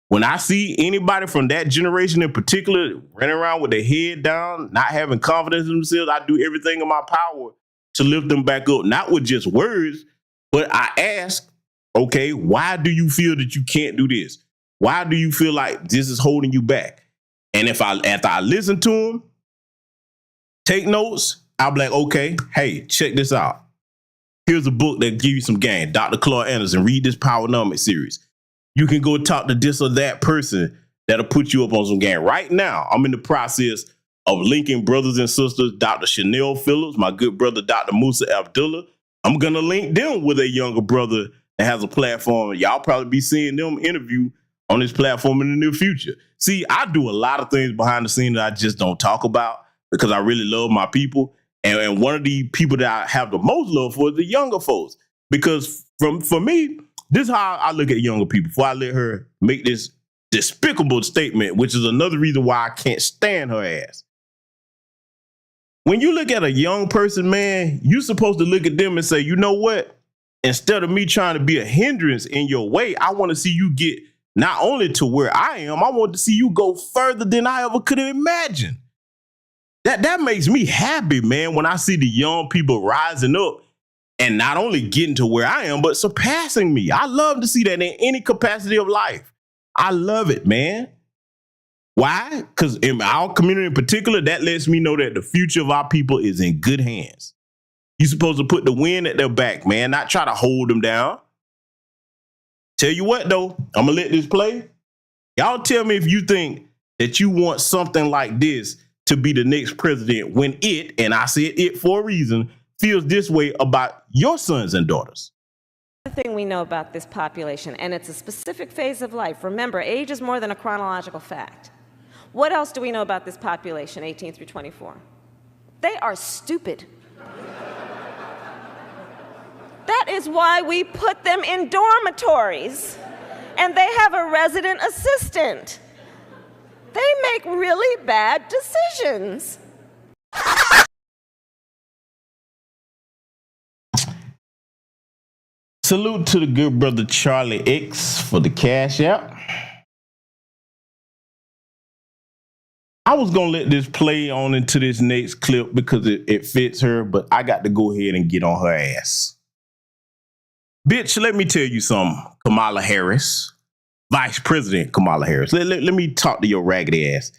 When I see anybody from that generation in particular running around with their head down, not having confidence in themselves, I do everything in my power to lift them back up. Not with just words, but I ask, okay, why do you feel that you can't do this? Why do you feel like this is holding you back? And after I listen to them, take notes, I'll be like, okay, hey, check this out. Here's a book that give you some game. Dr. Claude Anderson, read this Powernomics series. You can go talk to this or that person that'll put you up on some game. Right now, I'm in the process of linking brothers and sisters, Dr. Chanel Phillips, my good brother, Dr. Musa Abdullah. I'm going to link them with a younger brother that has a platform. Y'all probably be seeing them interview on this platform in the near future. See, I do a lot of things behind the scenes that I just don't talk about because I really love my people. And one of the people that I have the most love for is the younger folks. Because for me, this is how I look at younger people before I let her make this despicable statement, which is another reason why I can't stand her ass. When you look at a young person, man, you're supposed to look at them and say, you know what? Instead of me trying to be a hindrance in your way, I want to see you get not only to where I am, I want to see you go further than I ever could have imagined. That makes me happy, man, when I see the young people rising up and not only getting to where I am, but surpassing me. I love to see that in any capacity of life. I love it, man. Why? Because in our community in particular, that lets me know that the future of our people is in good hands. You're supposed to put the wind at their back, man, not try to hold them down. Tell you what, though, I'm going to let this play. Y'all tell me if you think that you want something like this to be the next president when it, and I said it for a reason, feels this way about your sons and daughters. The thing we know about this population, and it's a specific phase of life. Remember, age is more than a chronological fact. What else do we know about this population, 18 through 24? They are stupid. That is why we put them in dormitories, and they have a resident assistant. They make really bad decisions. Salute to the good brother Charlie X for the cash app. I was going to let this play on into this next clip because it fits her, but I got to go ahead and get on her ass. Bitch, let me tell you something, Kamala Harris, Vice President Kamala Harris. Let me talk to your raggedy ass.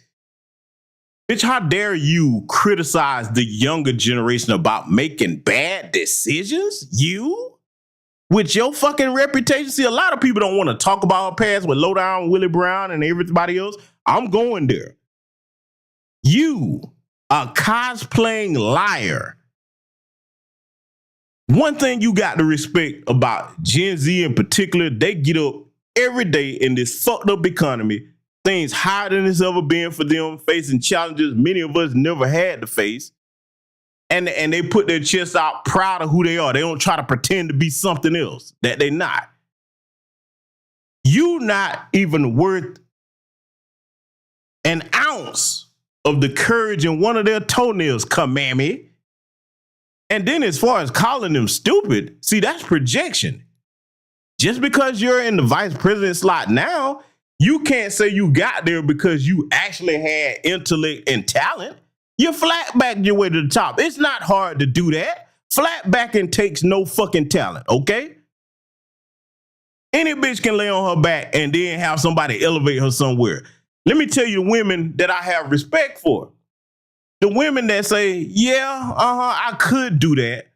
Bitch, how dare you criticize the younger generation about making bad decisions? You? With your fucking reputation? See, a lot of people don't want to talk about her past with Lowdown Willie Brown and everybody else. I'm going there. You, a cosplaying liar. One thing you got to respect about Gen Z in particular, they get up every day in this fucked up economy, things higher than it's ever been for them, facing challenges many of us never had to face. And they put their chests out proud of who they are. They don't try to pretend to be something else that they're not. You not even worth an ounce of the courage in one of their toenails, Kamami. And then as far as calling them stupid, see, that's projection. Just because you're in the vice president slot now, you can't say you got there because you actually had intellect and talent. You flat backed your way to the top. It's not hard to do that. Flat backing takes no fucking talent, okay? Any bitch can lay on her back and then have somebody elevate her somewhere. Let me tell you the women that I have respect for. The women that say, yeah, I could do that,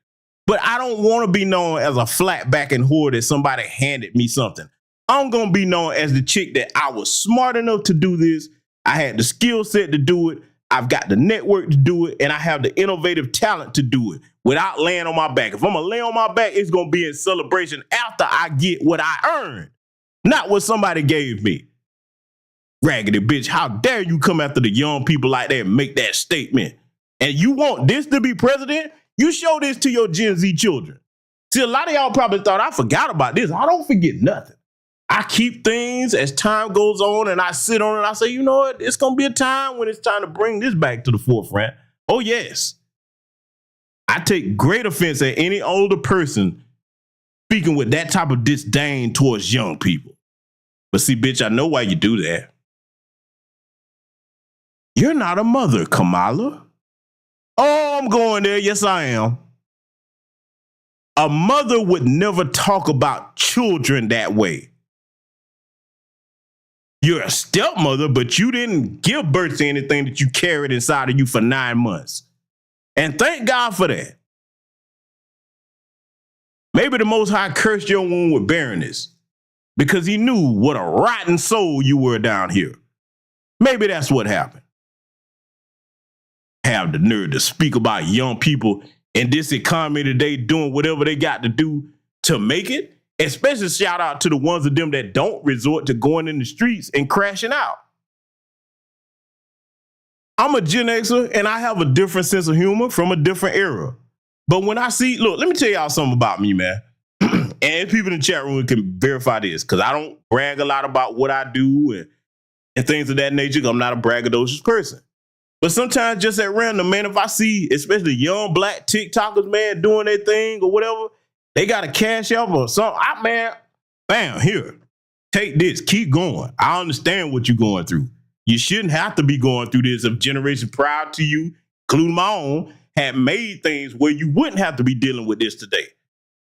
but I don't want to be known as a flat backing whore that somebody handed me something. I'm going to be known as the chick that I was smart enough to do this. I had the skill set to do it. I've got the network to do it, and I have the innovative talent to do it without laying on my back. If I'm going to lay on my back, it's going to be in celebration after I get what I earned, not what somebody gave me. Raggedy bitch, how dare you come after the young people like that and make that statement? And you want this to be president? You show this to your Gen Z children. See, a lot of y'all probably thought I forgot about this. I don't forget nothing. I keep things as time goes on and I sit on it. I say, you know what? It's going to be a time when it's time to bring this back to the forefront. Oh, yes. I take great offense at any older person speaking with that type of disdain towards young people. But see, bitch, I know why you do that. You're not a mother, Kamala. Oh, I'm going there. Yes, I am. A mother would never talk about children that way. You're a stepmother, but you didn't give birth to anything that you carried inside of you for 9 months. And thank God for that. Maybe the Most High cursed your womb with barrenness because he knew what a rotten soul you were down here. Maybe that's what happened. Have the nerve to speak about young people in this economy today doing whatever they got to do to make it. Especially shout out to the ones of them that don't resort to going in the streets and crashing out. I'm a Gen Xer and I have a different sense of humor from a different era. But when I see, look, let me tell y'all something about me, man. And people in the chat room can verify this because I don't brag a lot about what I do and things of that nature. I'm not a braggadocious person. But sometimes just at random, man, if I see especially young black TikTokers, man, doing their thing or whatever, they got a cash out or something. Man, bam, here, take this, keep going. I understand what you're going through. You shouldn't have to be going through this if generations prior to you, including my own, had made things where you wouldn't have to be dealing with this today.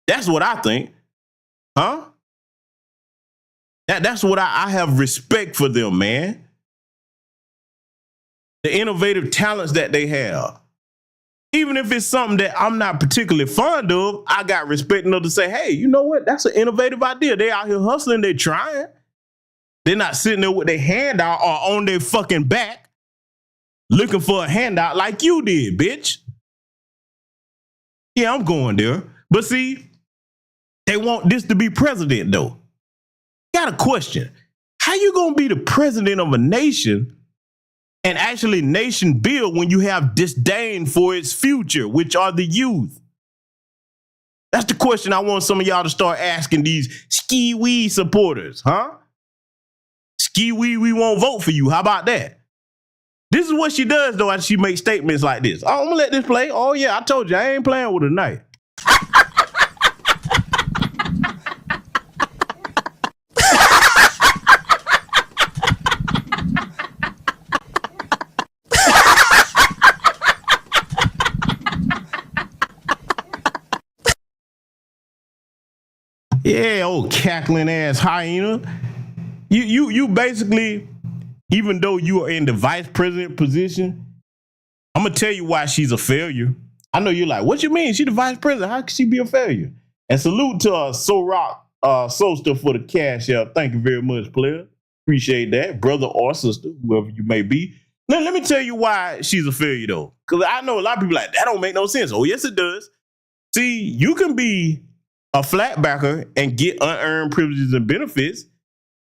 That's what I think. Huh? That's what I have respect for them, man. The innovative talents that they have. Even if it's something that I'm not particularly fond of, I got respect enough to say, hey, you know what? That's an innovative idea. They out here hustling, they're trying. They're not sitting there with their hand out or on their fucking back looking for a handout like you did, bitch. Yeah, I'm going there. But see, they want this to be president, though. Got a question. How you gonna be the president of a nation and actually nation build when you have disdain for its future, which are the youth? That's the question I want some of y'all to start asking these ski-wee supporters, huh? Ski-wee, we won't vote for you. How about that? This is what she does, though, as she makes statements like this. Oh, I'm gonna let this play. Oh, yeah, I told you, I ain't playing with her tonight. Yeah, old cackling ass hyena. You basically, even though you are in the vice president position, I'm gonna tell you why she's a failure. I know you're like, what you mean? She's the vice president. How could she be a failure? And salute to Solster for the cash out. Thank you very much, player. Appreciate that, brother or sister, whoever you may be. Now, let me tell you why she's a failure, though, because I know a lot of people like that don't make no sense. Oh, yes, it does. See, you can be a flatbacker and get unearned privileges and benefits,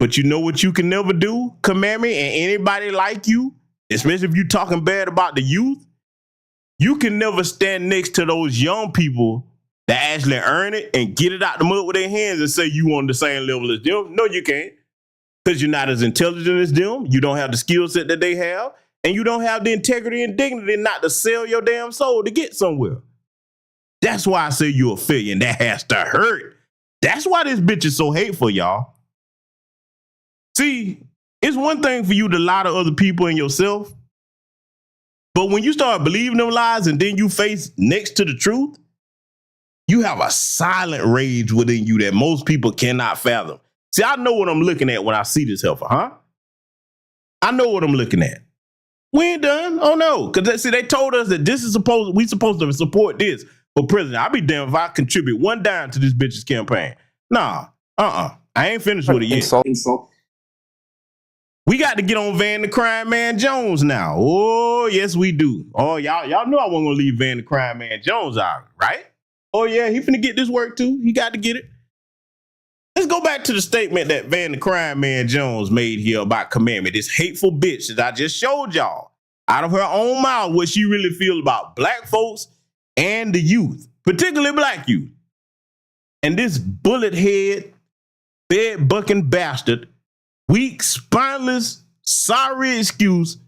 but you know what you can never do, Kamami, and anybody like you, especially if you're talking bad about the youth, you can never stand next to those young people that actually earn it and get it out the mud with their hands and say you on the same level as them. No, you can't, because you're not as intelligent as them. You don't have the skill set that they have, and you don't have the integrity and dignity not to sell your damn soul to get somewhere. That's why I say you're a failure, and that has to hurt. That's why this bitch is so hateful, y'all. See, it's one thing for you to lie to other people and yourself, but when you start believing them lies and then you face next to the truth, you have a silent rage within you that most people cannot fathom. See, I know what I'm looking at when I see this heifer, huh? I know what I'm looking at. We ain't done. Oh, no. Because, see, they told us that we supposed to support this. For president, I'll be damned if I contribute one dime to this bitch's campaign. Nah, I ain't finished with it yet. We got to get on Van the Crime Man Jones now. Oh, yes, we do. Oh, y'all know I wasn't gonna leave Van the Crime Man Jones out, right? Oh, yeah, he finna get this work too. He got to get it. Let's go back to the statement that Van the Crime Man Jones made here about Commandment. This hateful bitch that I just showed y'all out of her own mouth what she really feels about black folks and the youth, particularly black youth. And this bullet head, bed-bucking bastard, weak, spineless, sorry excuse,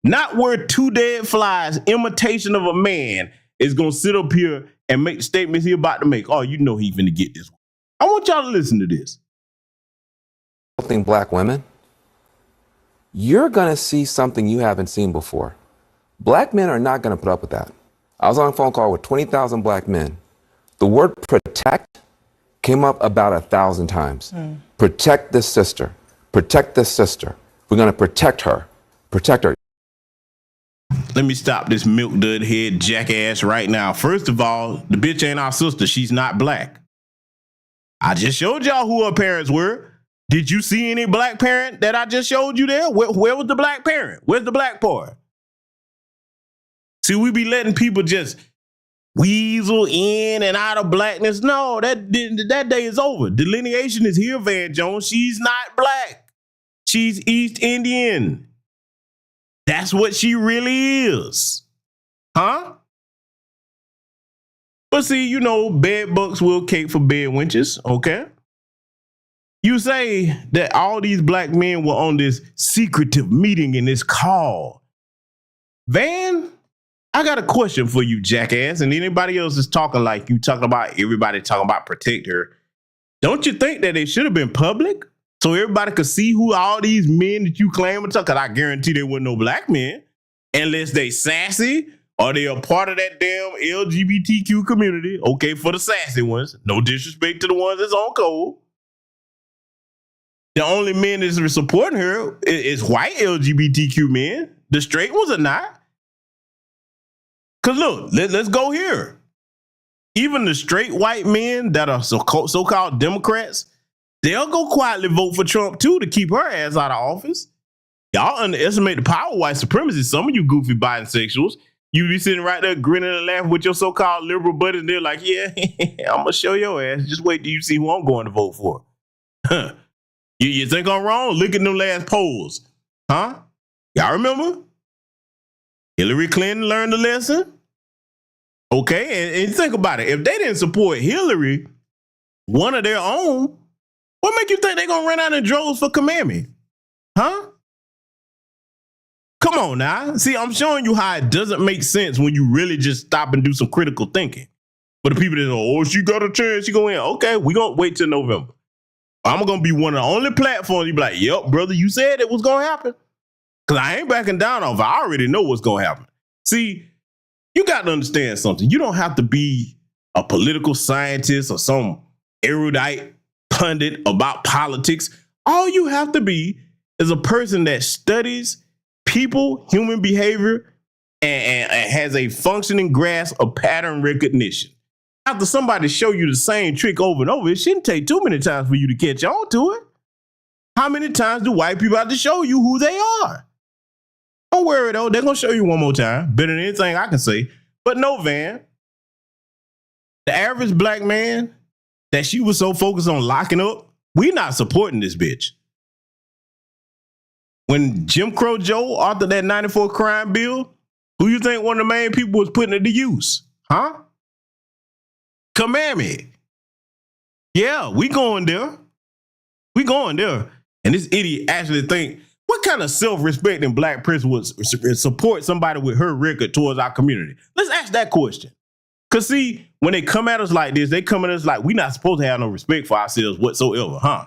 not worth 2 dead flies, imitation of a man is going to sit up here and make the statements he about to make. Oh, you know he finna get this one. I want y'all to listen to this. Black women, you're going to see something you haven't seen before. Black men are not going to put up with that. I was on a phone call with 20,000 black men. The word protect came up about 1,000 times. Protect this sister. Protect this sister. We're going to protect her. Protect her. Let me stop this milk dud head jackass right now. First of all, the bitch ain't our sister. She's not black. I just showed y'all who her parents were. Did you see any black parent that I just showed you there? Where was the black parent? Where's the black part? See, we be letting people just weasel in and out of blackness. No, that day is over. Delineation is here, Van Jones. She's not black. She's East Indian. That's what she really is. Huh? But see, you know, bed bugs will cape for bed wenches, okay? You say that all these black men were on this secretive meeting in this call. Van, I got a question for you, jackass, and anybody else is talking like you, talking about everybody talking about protect her. Don't you think that it should have been public so everybody could see who all these men that you claim to? Because I guarantee there weren't no black men unless they sassy or they are part of that damn LGBTQ community. Okay, for the sassy ones. No disrespect to the ones that's on code. The only men that's supporting her is white LGBTQ men. The straight ones are not. Because look, let's go here. Even the straight white men that are so-called Democrats, they'll go quietly vote for Trump too to keep her ass out of office. Y'all underestimate the power of white supremacy. Some of you goofy bisexuals, you be sitting right there grinning and laughing with your so-called liberal buddies, and they're like, yeah, I'm going to show your ass. Just wait till you see who I'm going to vote for. Huh. You think I'm wrong? Look at them last polls. Huh? Y'all remember? Hillary Clinton learned the lesson. Okay, and think about it. If they didn't support Hillary, one of their own, what make you think they're going to run out in droves for Kamami? Huh? Come on now. See, I'm showing you how it doesn't make sense when you really just stop and do some critical thinking. But the people that know, oh, she got a chance, she going to win. Okay, we're going to wait till November. I'm going to be one of the only platforms you be like, yep, brother, you said it was going to happen. Because I ain't backing down off it. I already know what's going to happen. See, you got to understand something. You don't have to be a political scientist or some erudite pundit about politics. All you have to be is a person that studies people, human behavior, and has a functioning grasp of pattern recognition. After somebody show you the same trick over and over, it shouldn't take too many times for you to catch on to it. How many times do white people have to show you who they are? Don't worry, though. They're going to show you one more time. Better than anything I can say. But no, Van. The average black man that she was so focused on locking up, we not supporting this bitch. When Jim Crow Joe authored that 94 crime bill, who you think one of the main people was putting it to use? Huh? Kamami. Yeah, we going there. We going there. And this idiot actually think, what kind of self-respecting black person would support somebody with her record towards our community? Let's ask that question. Because see, when they come at us like this, they come at us like we're not supposed to have no respect for ourselves whatsoever, huh?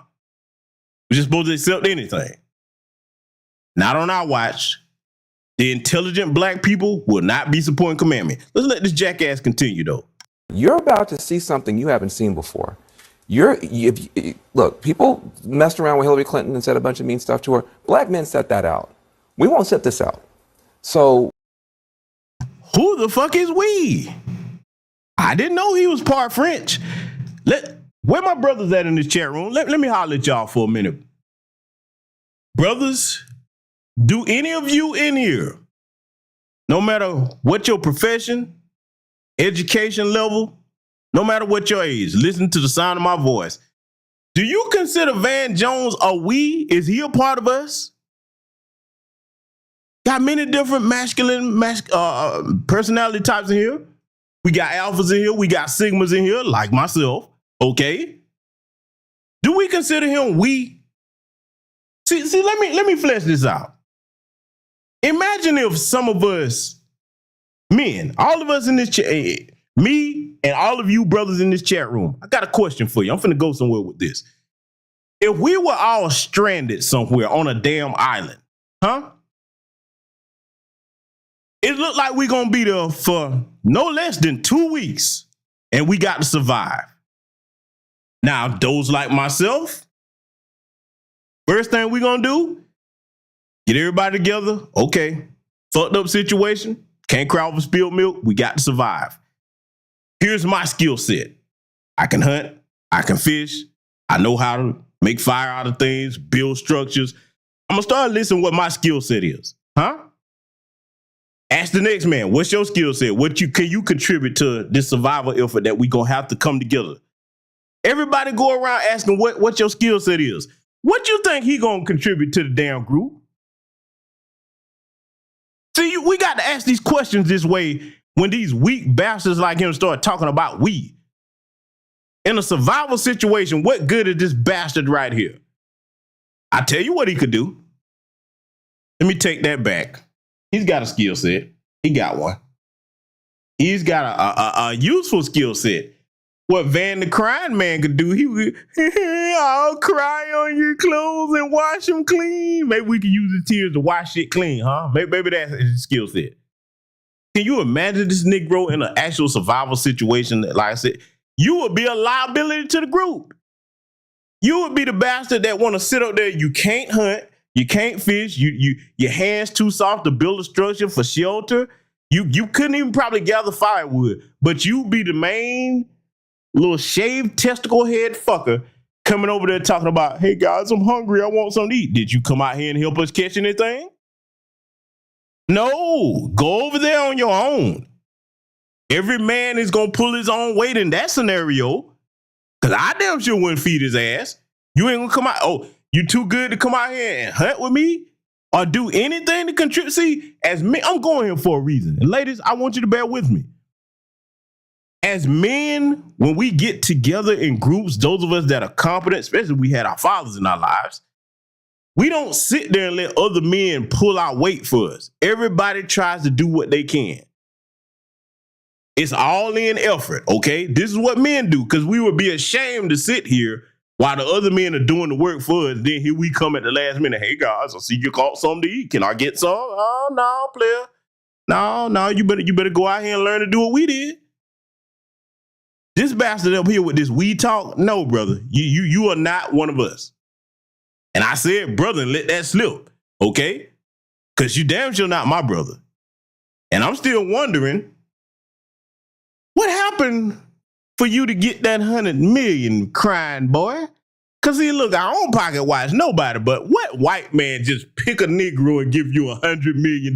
We're just supposed to accept anything. Not on our watch. The intelligent black people will not be supporting Kamami. Let's let this jackass continue, though. You're about to see something you haven't seen before. Look, people messed around with Hillary Clinton and said a bunch of mean stuff to her. Black men set that out. We won't set this out. So who the fuck is we? I didn't know he was part French. Where my brothers at in this chat room? Let me holler at y'all for a minute. Brothers, do any of you in here, no matter what your profession, education level, no matter what your age, listen to the sound of my voice. Do you consider Van Jones a we? Is he a part of us? Got many different masculine personality types in here. We got alphas in here. We got sigmas in here, like myself. Okay. Do we consider him we? See, let me flesh this out. Imagine if some of us, men, all of us in this chat, me and all of you brothers in this chat room, I got a question for you. I'm finna go somewhere with this. If we were all stranded somewhere on a damn island, huh? It looked like we're gonna be there for no less than 2 weeks, and we got to survive. Now, those like myself, first thing we gonna do, get everybody together. Okay, fucked up situation, can't cry over spilled milk, we got to survive. Here's my skill set. I can hunt, I can fish, I know how to make fire out of things, build structures. I'm gonna start listening what my skill set is, huh? Ask the next man, what's your skill set? Can you contribute to this survival effort that we gonna have to come together? Everybody go around asking what your skill set is. What you think he gonna contribute to the damn group? See, we got to ask these questions this way when these weak bastards like him start talking about we. In a survival situation, what good is this bastard right here? I tell you what he could do. Let me take that back. He's got a skill set. He got one. He's got a useful skill set. What Van the Crying Man could do, he would, I'll cry on your clothes and wash them clean. Maybe we can use the tears to wash it clean, huh? Maybe that's his skill set. Can you imagine this Negro in an actual survival situation? That, like I said, you would be a liability to the group. You would be the bastard that want to sit up there. You can't hunt. You can't fish. Your hands too soft to build a structure for shelter. You couldn't even probably gather firewood, but you be the main little shaved testicle head fucker coming over there talking about, hey guys, I'm hungry. I want something to eat. Did you come out here and help us catch anything? No, go over there on your own. Every man is going to pull his own weight in that scenario, because I damn sure wouldn't feed his ass. You ain't going to come out. Oh, you too good to come out here and hunt with me or do anything to contribute. See, as me, I'm going here for a reason. And ladies, I want you to bear with me. As men, when we get together in groups, those of us that are competent, especially we had our fathers in our lives, we don't sit there and let other men pull our weight for us. Everybody tries to do what they can. It's all in effort, okay? This is what men do, because we would be ashamed to sit here while the other men are doing the work for us. Then here we come at the last minute. Hey, guys, I see you caught something to eat. Can I get some? Oh, no, player. No, you better go out here and learn to do what we did. This bastard up here with this we talk, no, brother. You are not one of us. And I said, brother, and let that slip, okay? Because you damn sure not my brother. And I'm still wondering, what happened for you to get that 100 million, crying boy? Because see, look, I don't pocket watch nobody, but what white man just pick a Negro and give you $100 million?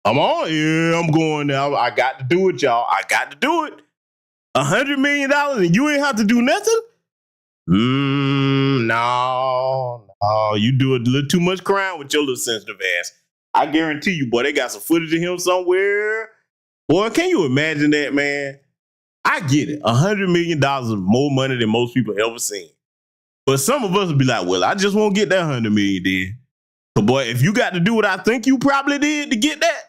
I'm on, yeah, I'm going now. I got to do it, y'all. I got to do it. $100 million and you ain't have to do nothing? No, you do a little too much crying with your little sensitive ass. I guarantee you, boy, they got some footage of him somewhere. Boy, can you imagine that, man? I get it. $100 million is more money than most people ever seen. But some of us will be like, well, I just won't get that $100 million then. But boy, if you got to do what I think you probably did to get that,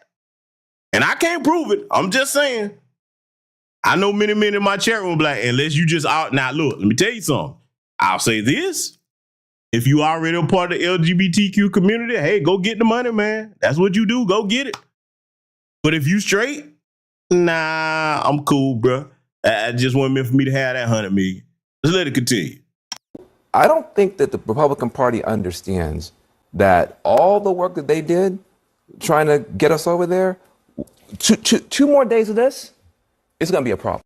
and I can't prove it, I'm just saying. I know many men in my chat room be like, unless you just out. Now, look, let me tell you something. I'll say this. If you already a part of the LGBTQ community, hey, go get the money, man. That's what you do. Go get it. But if you straight, nah, I'm cool, bro. I just wasn't meant for me to have that 100 million. Let's let it continue. I don't think that the Republican Party understands that all the work that they did trying to get us over there, two more days of this, it's going to be a problem.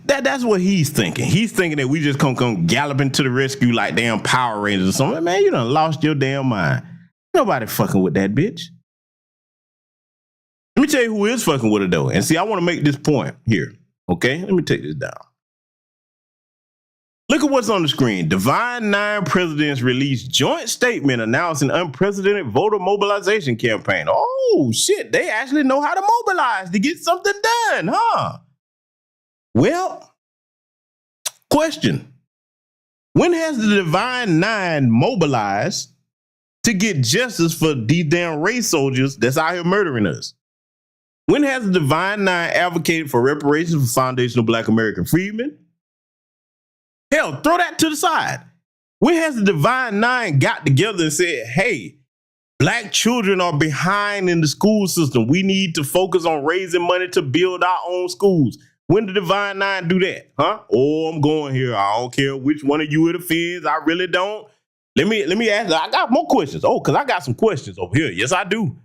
That's what he's thinking. He's thinking that we just come galloping to the rescue like damn Power Rangers or something. Man, you done lost your damn mind. Nobody fucking with that bitch. Let me tell you who is fucking with her though. And see, I want to make this point here. Okay, let me take this down. Look at what's on the screen. Divine Nine presidents released joint statement announcing unprecedented voter mobilization campaign. Oh shit, they actually know how to mobilize to get something done, huh? Well, Question. When has the Divine Nine mobilized to get justice for these damn race soldiers that's out here murdering us? When has the Divine Nine advocated for reparations for foundational Black American freedmen? Hell, throw that to the side. When has the Divine Nine got together and said, hey, Black children are behind in the school system. We need to focus on raising money to build our own schools. When did the Divine Nine do that? Huh? Oh, I'm going here. I don't care which one of you it offends. I really don't. Let me ask. I got more questions. Oh, because I got some questions over here. Yes, I do.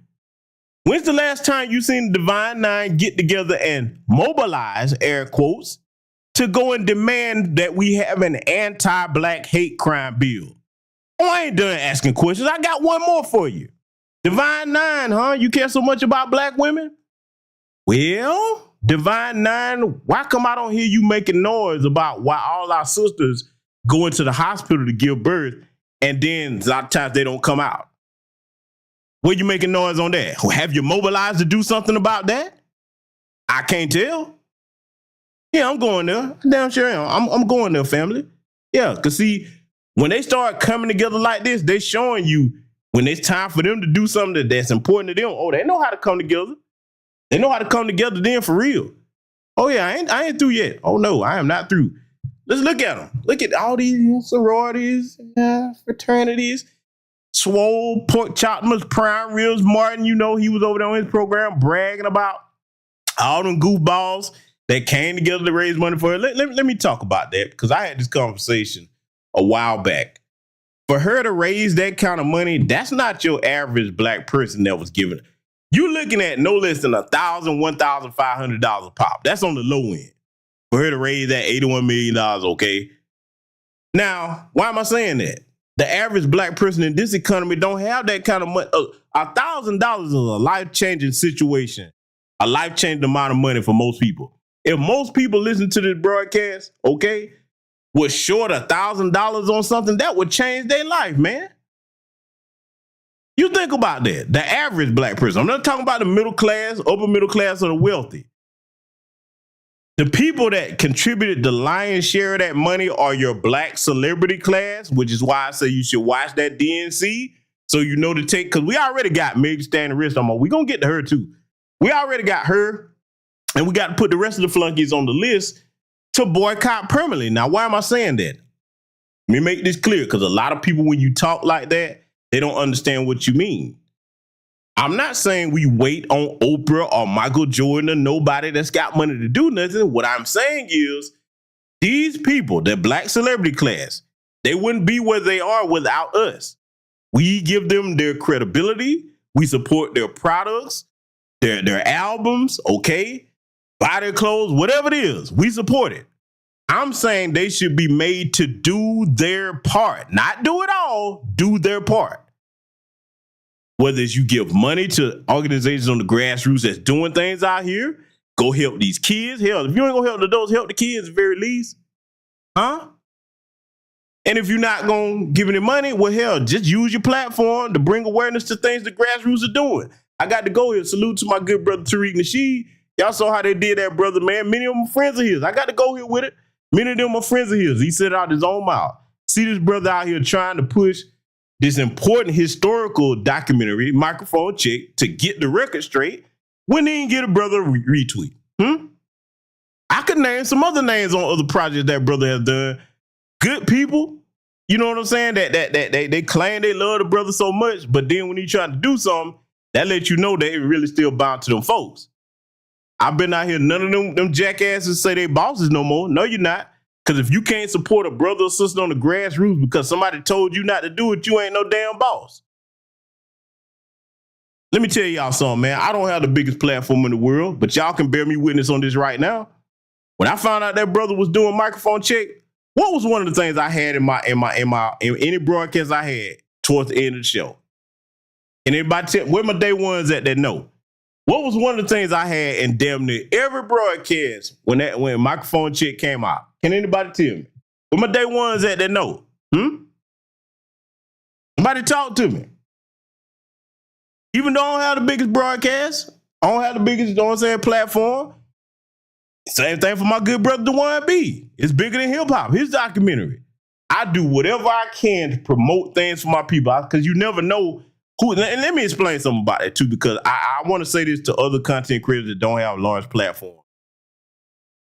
When's the last time you seen the Divine Nine get together and mobilize, air quotes, to go and demand that we have an anti-Black hate crime bill? Oh, I ain't done asking questions. I got one more for you. Divine Nine, huh? You care so much about Black women? Well, Divine Nine, why come I don't hear you making noise about why all our sisters go into the hospital to give birth and then a lot of times they don't come out? Where you making noise on that? Have you mobilized to do something about that? I can't tell. Yeah, I'm going there. Damn sure am. I'm going there, family. Yeah, because see, when they start coming together like this, they showing you when it's time for them to do something that's important to them. Oh, they know how to come together. They know how to come together then for real. Oh yeah, I ain't through yet. Oh no, I am not through. Let's look at them. Look at all these sororities, fraternities. Swole, Pork Chopmas, Prime Ribs, Martin, you know, he was over there on his program bragging about all them goofballs that came together to raise money for her. Let me talk about that because I had this conversation a while back. For her to raise that kind of money, that's not your average Black person that was giving it. You're looking at no less than $1,000, $1,500 pop. That's on the low end. For her to raise that $81 million, okay? Now, why am I saying that? The average Black person in this economy don't have that kind of money. $1,000 is a life-changing situation, a life-changing amount of money for most people. If most people listen to this broadcast, okay, was short $1,000 on something, that would change their life, man. You think about that. The average Black person. I'm not talking about the middle class, upper middle class, or the wealthy. The people that contributed the lion's share of that money are your Black celebrity class, which is why I say you should watch that DNC so you know to take, because we already got Maybe Stand the Risk. We're going to get to her too. We already got her, and we got to put the rest of the flunkies on the list to boycott permanently. Now, why am I saying that? Let me make this clear, because a lot of people, when you talk like that, they don't understand what you mean. I'm not saying we wait on Oprah or Michael Jordan or nobody that's got money to do nothing. What I'm saying is these people, the Black celebrity class, they wouldn't be where they are without us. We give them their credibility. We support their products, their albums, okay? Buy their clothes, whatever it is, we support it. I'm saying they should be made to do their part. Not do it all, do their part. Whether it's you give money to organizations on the grassroots that's doing things out here, go help these kids. Hell, if you ain't gonna help the adults, help the kids at the very least. Huh? And if you're not gonna give any money, well, hell, just use your platform to bring awareness to things the grassroots are doing. I got to go here. Salute to my good brother Tariq Nasheed. Y'all saw how they did that, brother, man. Many of them are friends of his. I got to go here with it. Many of them are friends of his. He said it out his own mouth. See this brother out here trying to push this important historical documentary, Microphone Check, to get the record straight when they didn't get a brother retweet. I could name some other names on other projects that brother has done. Good people, you know what I'm saying? That they claim they love the brother so much, but then when he trying to do something, that lets you know they really still bound to them folks. I've been out here, none of them jackasses say they bosses no more. No, you're not. Because if you can't support a brother or sister on the grassroots because somebody told you not to do it, you ain't no damn boss. Let me tell y'all something, man. I don't have the biggest platform in the world, but y'all can bear me witness on this right now. When I found out that brother was doing Microphone Check, what was one of the things I had in any broadcast I had towards the end of the show? And everybody tell where my day ones at that know? What was one of the things I had in damn near every broadcast when Microphone Check came out? Can anybody tell me? Where my day ones at that know? Somebody talk to me. Even though I don't have the biggest broadcast, I don't have the biggest, you know what I'm saying, platform, Same thing for my good brother Dewan B. It's bigger than hip hop. His documentary. I do whatever I can to promote things for my people because you never know who. And let me explain something about that too, because I want to say this to other content creators that don't have large platforms.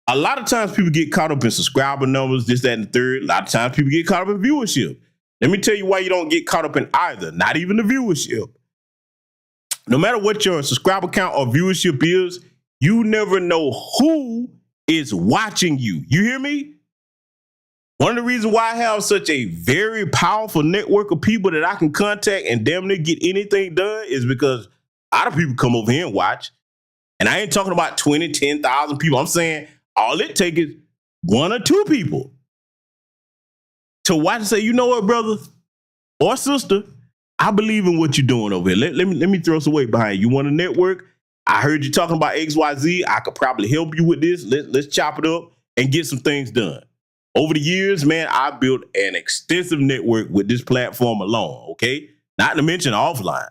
A lot of times people get caught up in subscriber numbers, this, that, and the third. A lot of times people get caught up in viewership. Let me tell you why you don't get caught up in either, not even the viewership. No matter what your subscriber count or viewership is, you never know who is watching you. You hear me? One of the reasons why I have such a very powerful network of people that I can contact and damn near get anything done is because a lot of people come over here and watch. And I ain't talking about 20, 10,000 people. I'm saying all it takes is 1 or 2 people to watch and say, you know what, brother or sister, I believe in what you're doing over here. Let me throw some weight behind you. You want a network? I heard you talking about XYZ. I could probably help you with this. Let's chop it up and get some things done. Over the years, man, I built an extensive network with this platform alone, okay? Not to mention offline.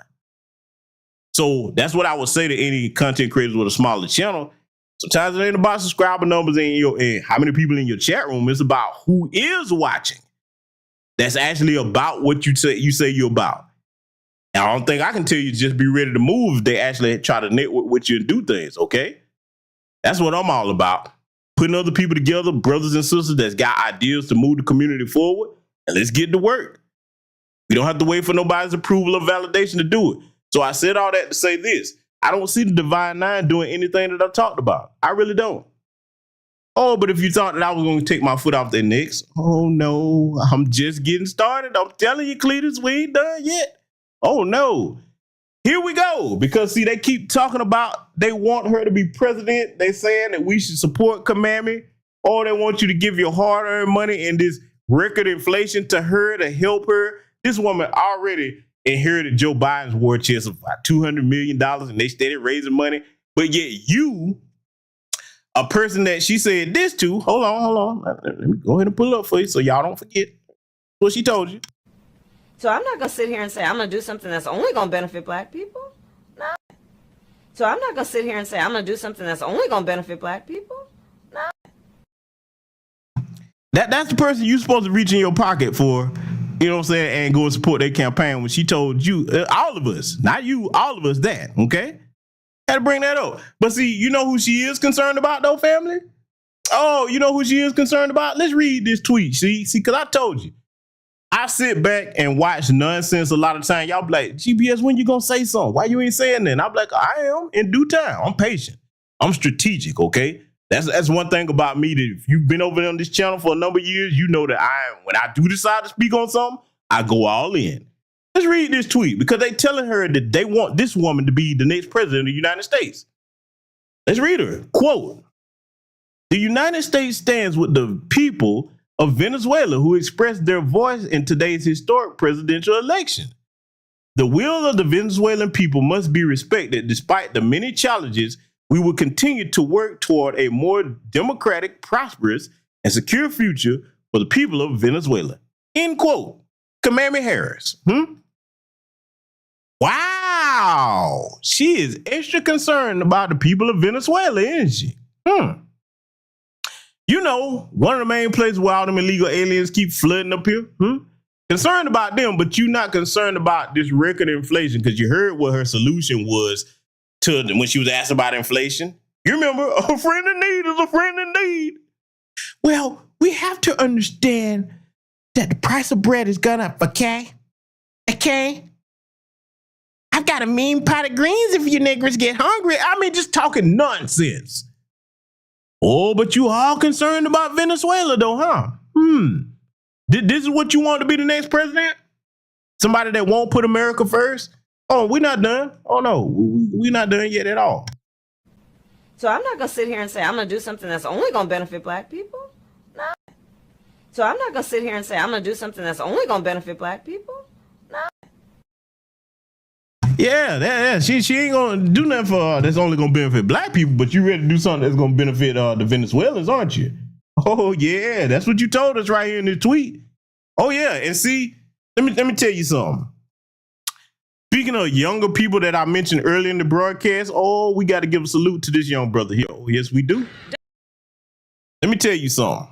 So that's what I would say to any content creators with a smaller channel. Sometimes it ain't about subscriber numbers and how many people in your chat room. It's about who is watching. That's actually about what you say you're about. And I don't think I can tell you just be ready to move if they actually try to network with you and do things, okay? That's what I'm all about. Putting other people together, brothers and sisters that's got ideas to move the community forward, and let's get to work. We don't have to wait for nobody's approval or validation to do it. So I said all that to say this. I don't see the Divine Nine doing anything that I've talked about. I really don't. Oh, but if you thought that I was going to take my foot off their necks, oh no, I'm just getting started. I'm telling you, Cletus, we ain't done yet. Oh no. Here we go. Because see, they keep talking about they want her to be president. They saying that we should support Kamami, or they want you to give your hard-earned money and this record inflation to her to help her. This woman already inherited Joe Biden's war chest of about $200 million, and they steady raising money. But yet you, a person that she said this to, hold on. Let me go ahead and pull it up for you so y'all don't forget what she told you. So I'm not going to sit here and say I'm going to do something that's only going to benefit black people. No. So I'm not going to sit here and say I'm going to do something that's only going to benefit black people. No. That's the person you're supposed to reach in your pocket for, you know what I'm saying, and go and support their campaign when she told you, all of us, not you, all of us that, okay? Had to bring that up. But see, you know who she is concerned about though, family? Oh, you know who she is concerned about? Let's read this tweet. See, because I told you. I sit back and watch nonsense a lot of time. Y'all be like, GPS, when you gonna say something? Why you ain't saying that? I'm like, I am in due time. I'm patient. I'm strategic, okay? That's one thing about me that if you've been over on this channel for a number of years, you know that when I do decide to speak on something, I go all in. Let's read this tweet because they telling her that they want this woman to be the next president of the United States. Let's read her. Quote, the United States stands with the people of Venezuela who expressed their voice in today's historic presidential election. The will of the Venezuelan people must be respected despite the many challenges. We will continue to work toward a more democratic, prosperous, and secure future for the people of Venezuela. End quote. Kamala Harris. Wow. She is extra concerned about the people of Venezuela, isn't she? You know, one of the main places where all them illegal aliens keep flooding up here. Concerned about them, but you're not concerned about this record inflation because you heard what her solution was to when she was asked about inflation. You remember, a friend in need is a friend in need. Well, we have to understand that the price of bread is gone up, okay? Okay? I've got a mean pot of greens if you niggers get hungry. I mean, just talking nonsense. Oh, but you all concerned about Venezuela though, huh? This is what you want to be the next president? Somebody that won't put America first? Oh, we're not done. Oh no, we're not done yet at all. So I'm not going to sit here and say I'm going to do something that's only going to benefit black people. No. So I'm not going to sit here and say I'm going to do something that's only going to benefit black people. No. Yeah, she ain't gonna do nothing for that's only gonna benefit black people, but you ready to do something that's gonna benefit the Venezuelans, aren't you? Oh yeah, that's what you told us right here in the tweet. Oh yeah, and see, let me tell you something. Speaking of younger people that I mentioned earlier in the broadcast, oh, we got to give a salute to this young brother here. Oh yes, we do. Let me tell you something.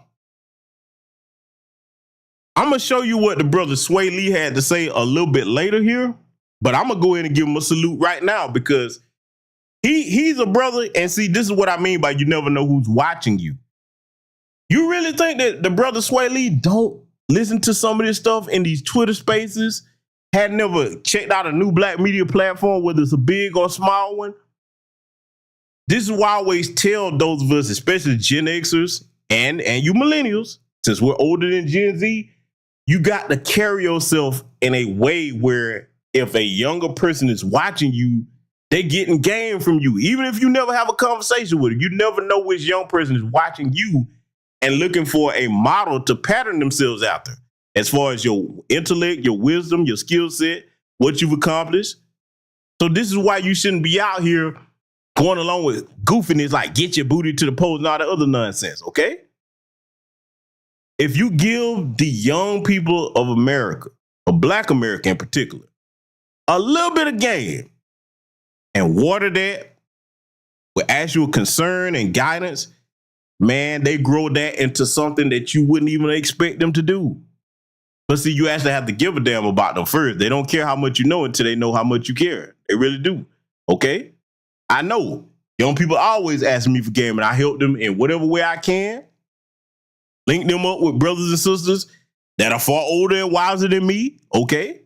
I'm going to show you what the brother Sway Lee had to say a little bit later here, but I'm going to go ahead and give him a salute right now because he's a brother. And see, this is what I mean by you never know who's watching you. You really think that the brother Sway Lee don't listen to some of this stuff in these Twitter spaces, had never checked out a new black media platform, whether it's a big or small one? This is why I always tell those of us, especially Gen Xers and you millennials, since we're older than Gen Z, you got to carry yourself in a way where if a younger person is watching you, they getting game from you. Even if you never have a conversation with them, you never know which young person is watching you and looking for a model to pattern themselves after. As far as your intellect, your wisdom, your skill set, what you've accomplished. So this is why you shouldn't be out here going along with goofiness like get your booty to the pole and all that other nonsense, okay? If you give the young people of America, or Black America in particular, a little bit of game and water that with actual concern and guidance, man, they grow that into something that you wouldn't even expect them to do. But see, you actually have to give a damn about them first. They don't care how much you know until they know how much you care. They really do, okay? I know young people always ask me for game, and I help them in whatever way I can. Link them up with brothers and sisters that are far older and wiser than me, okay?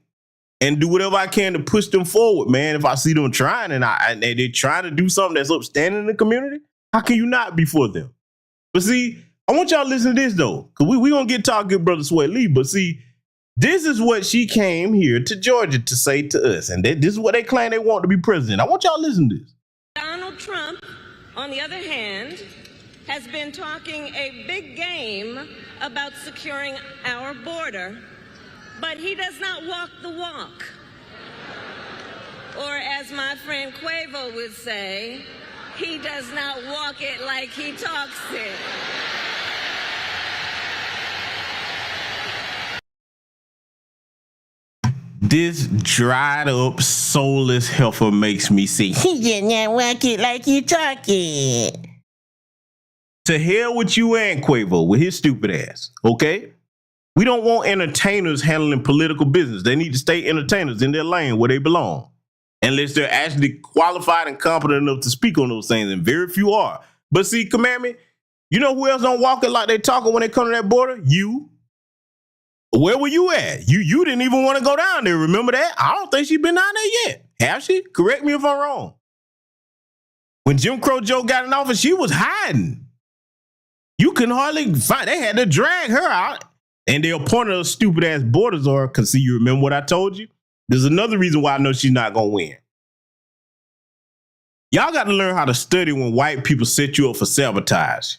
And do whatever I can to push them forward, man. If I see them trying and they're trying to do something that's upstanding in the community, how can you not be for them? But see, I want y'all to listen to this, though, because we going to get to our good brother Sway Lee. But see, this is what she came here to Georgia to say to us. And this is what they claim they want to be president. I want y'all to listen to this. Donald Trump, on the other hand, has been talking a big game about securing our border, but he does not walk the walk. Or as my friend Quavo would say, he does not walk it like he talks it. This dried up, soulless heifer makes me see. He did not walk it like you talk it. To hell with you and Quavo with his stupid ass, okay? We don't want entertainers handling political business. They need to stay entertainers in their lane where they belong. Unless they're actually qualified and competent enough to speak on those things, and very few are. But see, Commandment, you know who else don't walk it like they talking when they come to that border? You. Where were you at? You didn't even want to go down there. Remember that? I don't think she's been down there yet. Have she? Correct me if I'm wrong. When Jim Crow Joe got in office, she was hiding. You can hardly find. They had to drag her out. And they appointed a stupid ass border czar. Because see, you remember what I told you? There's another reason why I know she's not going to win. Y'all got to learn how to study when white people set you up for sabotage.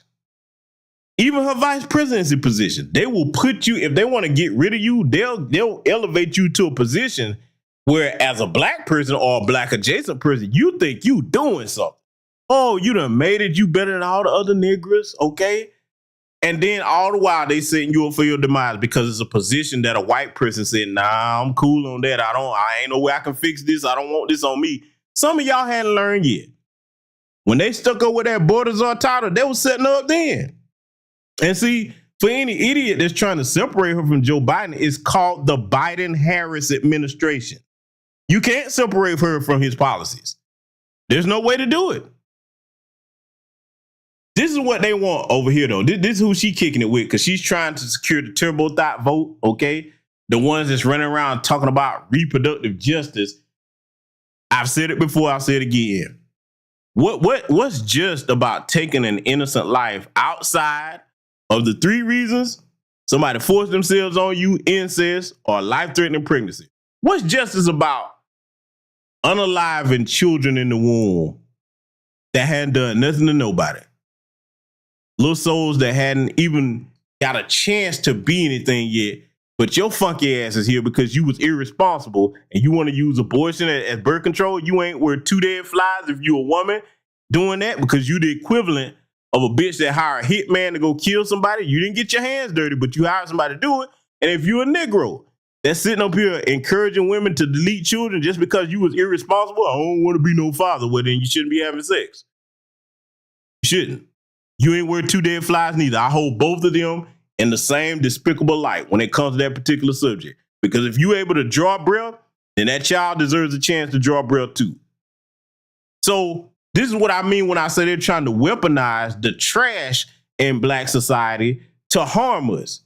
Even her vice presidency position, they will put you, if they want to get rid of you, they'll elevate you to a position where as a black person or a black adjacent person, you think you doing something. Oh, you done made it. You better than all the other niggers, okay? And then all the while they setting you up for your demise because it's a position that a white person said, nah, I'm cool on that. I ain't no way I can fix this. I don't want this on me. Some of y'all hadn't learned yet. When they stuck up with that border czar title, they was setting her up then. And see, for any idiot that's trying to separate her from Joe Biden, it's called the Biden-Harris administration. You can't separate her from his policies. There's no way to do it. This is what they want over here, though. This is who she kicking it with, because she's trying to secure the turbo thought vote, okay? The ones that's running around talking about reproductive justice. I've said it before, I'll say it again. What's just about taking an innocent life outside of the three reasons somebody forced themselves on you, incest, or life-threatening pregnancy? What's justice about unaliving children in the womb that hadn't done nothing to nobody? Little souls that hadn't even got a chance to be anything yet, but your funky ass is here because you was irresponsible and you want to use abortion as birth control. You ain't worth 2 dead flies if you a woman doing that because you the equivalent of a bitch that hired a hitman to go kill somebody. You didn't get your hands dirty, but you hired somebody to do it. And if you a Negro that's sitting up here encouraging women to delete children just because you was irresponsible, I don't want to be no father, well then you shouldn't be having sex. You shouldn't. You ain't worth two dead flies neither. I hold both of them in the same despicable light when it comes to that particular subject. Because if you're able to draw breath, then that child deserves a chance to draw breath too. So this is what I mean when I say they're trying to weaponize the trash in black society to harm us.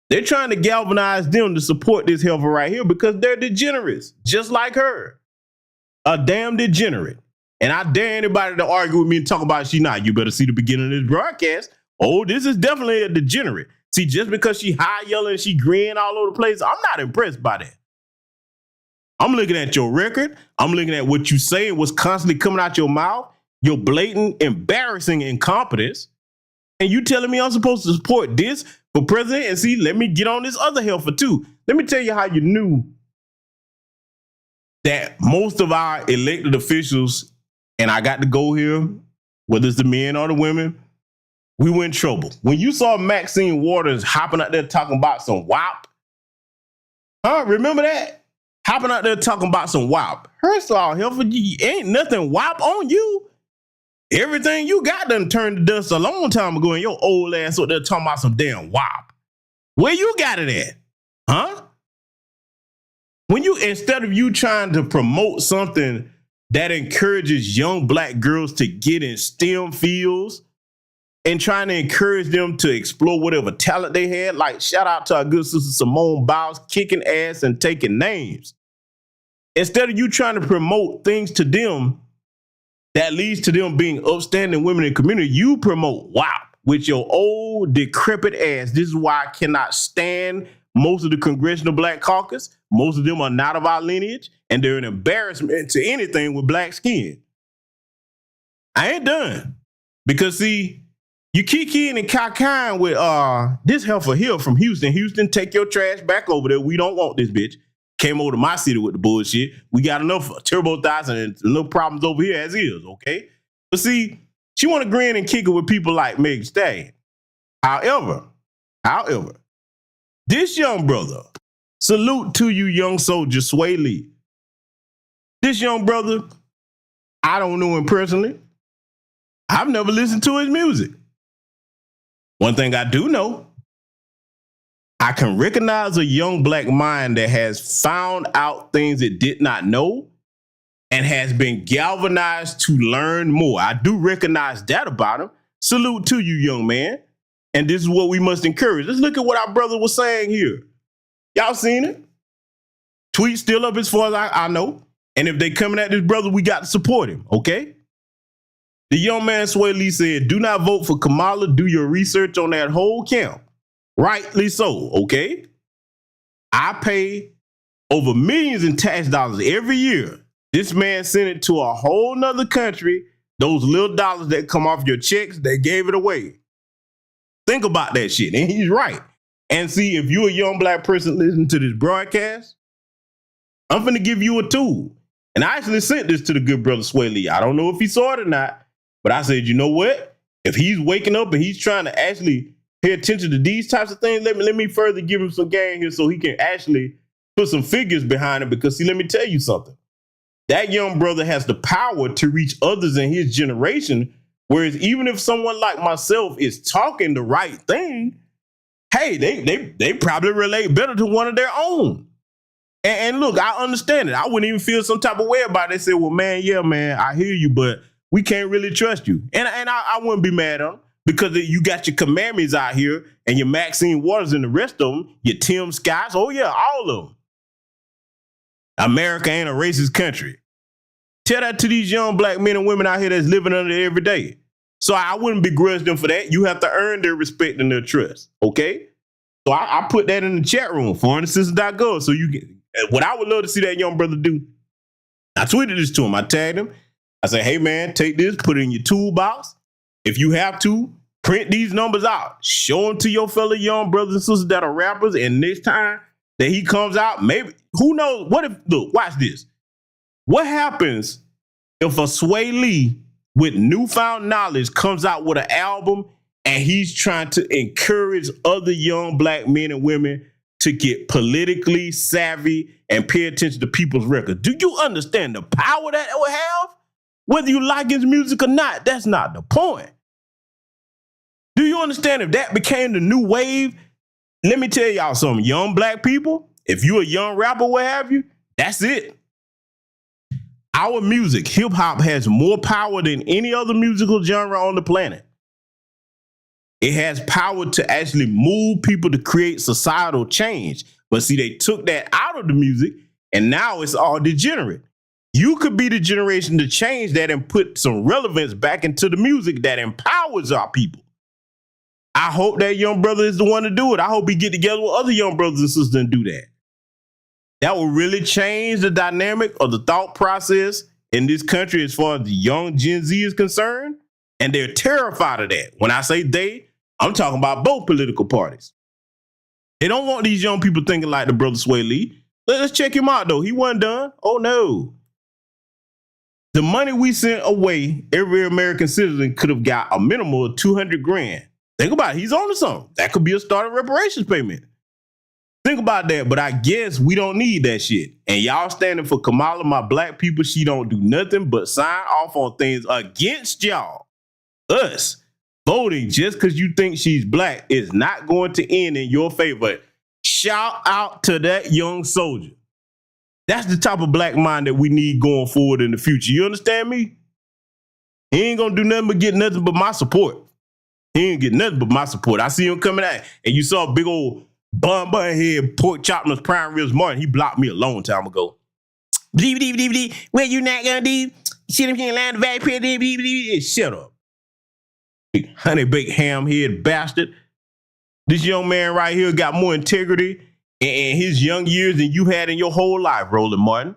They're trying to galvanize them to support this heifer right here because they're degenerates, just like her. A damn degenerate. And I dare anybody to argue with me and talk about she not. You better see the beginning of this broadcast. Oh, this is definitely a degenerate. See, just because she high yelling and she grin all over the place, I'm not impressed by that. I'm looking at your record. I'm looking at what you say and what's constantly coming out your mouth, your blatant, embarrassing incompetence. And you telling me I'm supposed to support this for president? And see, let me get on this other heifer too. Let me tell you how you knew that most of our elected officials, and I got to go here, whether it's the men or the women, we were in trouble. When you saw Maxine Waters hopping out there talking about some WAP, remember that? Hopping out there talking about some WAP. First of all, heifer, ain't nothing WAP on you. Everything you got done turned to dust a long time ago, and your old ass up there talking about some damn WAP. Where you got it at? Huh? When you, instead of you trying to promote something that encourages young black girls to get in STEM fields and trying to encourage them to explore whatever talent they had, like shout out to our good sister Simone Biles, kicking ass and taking names. Instead of you trying to promote things to them that leads to them being upstanding women in the community, you promote WAP with your old decrepit ass. This is why I cannot stand most of the Congressional Black Caucus. Most of them are not of our lineage, and they're an embarrassment to anything with black skin. I ain't done. Because see, you kikiing and cacaing with this heifer here from Houston. Houston, take your trash back over there. We don't want this bitch. Came over to my city with the bullshit. We got enough turbo thighs and enough problems over here as is, okay? But see, she want to grin and kick it with people like Meg Thee Stallion. However, this young brother, salute to you, young soldier, Sway Lee. This young brother, I don't know him personally. I've never listened to his music. One thing I do know, I can recognize a young black mind that has found out things it did not know and has been galvanized to learn more. I do recognize that about him. Salute to you, young man. And this is what we must encourage. Let's look at what our brother was saying here. Y'all seen it? Tweet still up as far as I know. And if they coming at this brother, we got to support him, okay? The young man Sway Lee said, do not vote for Kamala. Do your research on that whole camp. Rightly so, okay? I pay over millions in tax dollars every year. This man sent it to a whole nother country. Those little dollars that come off your checks, they gave it away. Think about that shit, and he's right. And see, if you're a young black person listening to this broadcast, I'm finna give you a tool. And I actually sent this to the good brother Sway Lee. I don't know if he saw it or not, but I said, you know what? If he's waking up and he's trying to actually pay attention to these types of things, let me further give him some game here so he can actually put some figures behind it. Because see, let me tell you something. That young brother has the power to reach others in his generation. Whereas even if someone like myself is talking the right thing, hey, they probably relate better to one of their own. And look, I understand it. I wouldn't even feel some type of way about it. They say, well, man, yeah, man, I hear you, but we can't really trust you. And I wouldn't be mad at them because you got your commandments out here and your Maxine Waters and the rest of them, your Tim Scotts. Oh, yeah, all of them. America ain't a racist country. Tell that to these young black men and women out here that's living under it every day. So I wouldn't begrudge them for that. You have to earn their respect and their trust, okay? So I put that in the chat room, foreignassistance.gov, so you can. What I would love to see that young brother do, I tweeted this to him. I tagged him. I said, hey, man, take this, put it in your toolbox. If you have to, print these numbers out. Show them to your fellow young brothers and sisters that are rappers. And next time that he comes out, maybe, who knows? What if, look, watch this. What happens if a Sway Lee with newfound knowledge comes out with an album and he's trying to encourage other young black men and women to get politically savvy and pay attention to people's records? Do you understand the power that it will have? Whether you like his music or not, that's not the point. Do you understand if that became the new wave? Let me tell y'all something, young black people, if you a young rapper, what have you, that's it. Our music, hip hop, has more power than any other musical genre on the planet. It has power to actually move people to create societal change. But see, they took that out of the music and now it's all degenerate. You could be the generation to change that and put some relevance back into the music that empowers our people. I hope that young brother is the one to do it. I hope he get together with other young brothers and sisters and do that. That will really change the dynamic of the thought process in this country as far as the young Gen Z is concerned. And they're terrified of that. When I say they, I'm talking about both political parties. They don't want these young people thinking like the brother Sway Lee. Let's check him out, though. He wasn't done. Oh, no. The money we sent away, every American citizen could have got a minimum of $200,000. Think about it. He's on to something. That could be a start of reparations payment. Think about that. But I guess we don't need that shit. And y'all standing for Kamala, my black people, she don't do nothing but sign off on things against y'all. Us. Voting just because you think she's black is not going to end in your favor. Shout out to that young soldier. That's the type of black mind that we need going forward in the future. You understand me? He ain't going to do nothing but get nothing but my support. He ain't get nothing but my support. I see him coming out, and you saw a big old bun head, pork chop, and prime ribs Martin. He blocked me a long time ago. What you not gonna do? Shit, I'm here lying back here. Shut up. Big honey baked ham head bastard. This young man right here got more integrity in his young years than you had in your whole life, Roland Martin.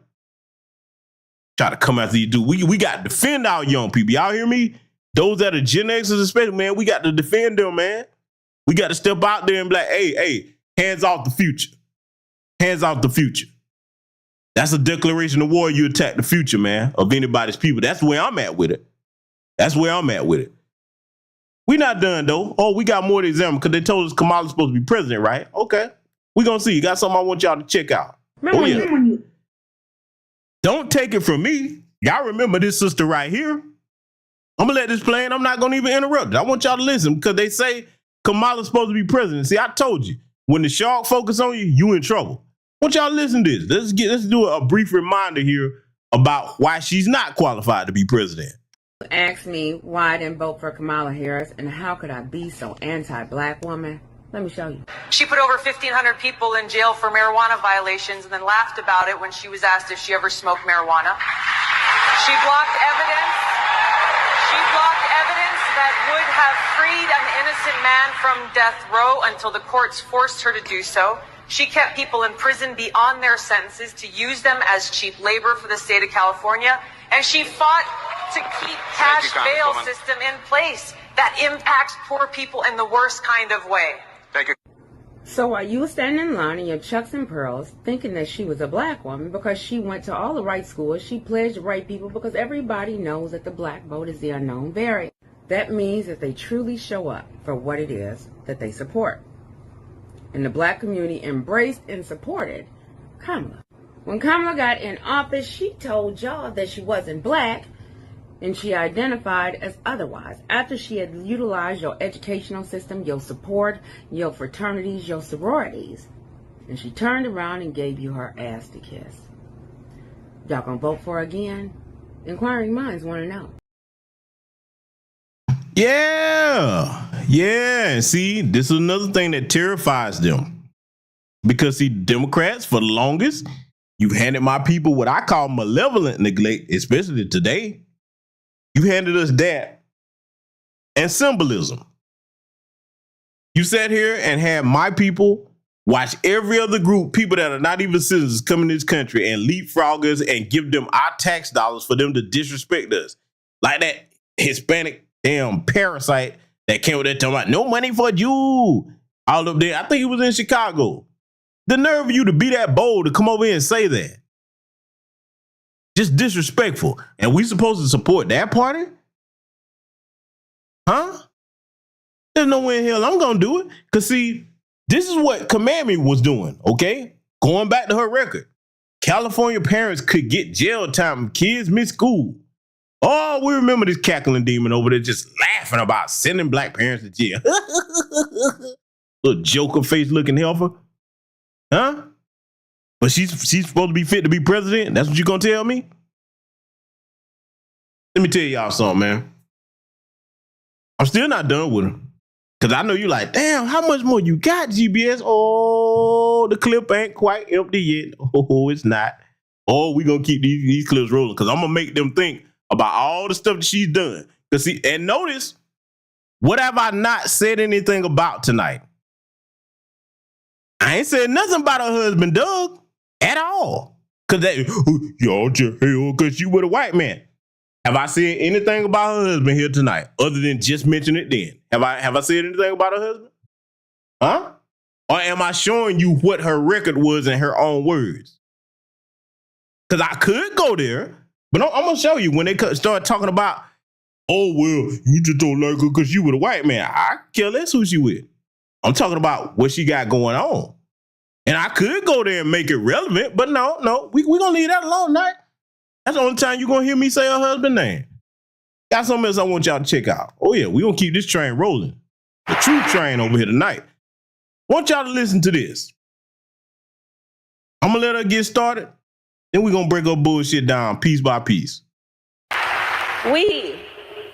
Try to come after you, dude. We got to defend our young people. Y'all hear me? Those that are Gen Xers especially, man, we got to defend them, man. We got to step out there and be like, hey, hands off the future. Hands off the future. That's a declaration of war. You attack the future, man, of anybody's people. That's where I'm at with it. That's where I'm at with it. We not done, though. Oh, we got more to examine because they told us Kamala's supposed to be president, right? Okay. We going to see. Got something I want y'all to check out. Don't take it from me. Y'all remember this sister right here? I'm going to let this play and I'm not going to even interrupt it. I want y'all to listen because they say Kamala's supposed to be president. See, I told you, when the shark focus on you, you in trouble. I want y'all to listen to this. Let's do a brief reminder here about why she's not qualified to be president. Asked me why I didn't vote for Kamala Harris and how could I be so anti-black woman. Let me show you. She put over 1,500 people in jail for marijuana violations and then laughed about it when she was asked if she ever smoked marijuana. She blocked evidence. That would have freed an innocent man from death row until the courts forced her to do so. She kept people in prison beyond their sentences to use them as cheap labor for the state of California. And she fought to keep cash bail system in place that impacts poor people in the worst kind of way. Thank you. So while you were standing in line in your chucks and pearls, thinking that she was a black woman because she went to all the right schools, she pledged to right people because everybody knows that the black vote is the unknown variant. That means that they truly show up for what it is that they support. And the black community embraced and supported Kamala. When Kamala got in office, she told y'all that she wasn't black and she identified as otherwise. After she had utilized your educational system, your support, your fraternities, your sororities, and she turned around and gave you her ass to kiss. Y'all gonna vote for her again? Inquiring minds want to know. Yeah. See, this is another thing that terrifies them. Because, see, Democrats, for the longest, you've handed my people what I call malevolent neglect, especially today. You handed us that and symbolism. You sat here and had my people watch every other group, people that are not even citizens, come in this country and leapfrog us and give them our tax dollars for them to disrespect us. Like that Hispanic damn parasite that came with that talking about no money for you. All up there. I think it was in Chicago. The nerve of you to be that bold to come over here and say that. Just disrespectful. And we supposed to support that party? Huh? There's no way in hell I'm going to do it. Because, see, this is what Kamala was doing, okay? Going back to her record. California parents could get jail time. Kids miss school. Oh, we remember this cackling demon over there just laughing about sending black parents to jail. Little joker face looking helper. Huh? But she's supposed to be fit to be president? That's what you gonna tell me? Let me tell y'all something, man. I'm still not done with her. Cause I know you like, damn, how much more you got, GBS? Oh, the clip ain't quite empty yet. Oh, it's not. Oh, we gonna keep these clips rolling. Cause I'm gonna make them think about all the stuff that she's done. Cause see, and notice, what have I not said anything about tonight? I ain't said nothing about her husband, Doug, at all. Cause that, y'all just hell, cause you with a white man. Have I said anything about her husband here tonight, other than just mention it then? Have I said anything about her husband? Huh? Or am I showing you what her record was in her own words? Because I could go there, but I'm going to show you when they start talking about, oh, well, you just don't like her because you with a white man. I care less who she with. I'm talking about what she got going on. And I could go there and make it relevant, but no, we going to leave that alone tonight. That's the only time you're going to hear me say her husband's name. Got something else I want y'all to check out. Oh, yeah, we're going to keep this train rolling. The truth train over here tonight. Want y'all to listen to this. I'm going to let her get started. Then we're going to break her bullshit down piece by piece. We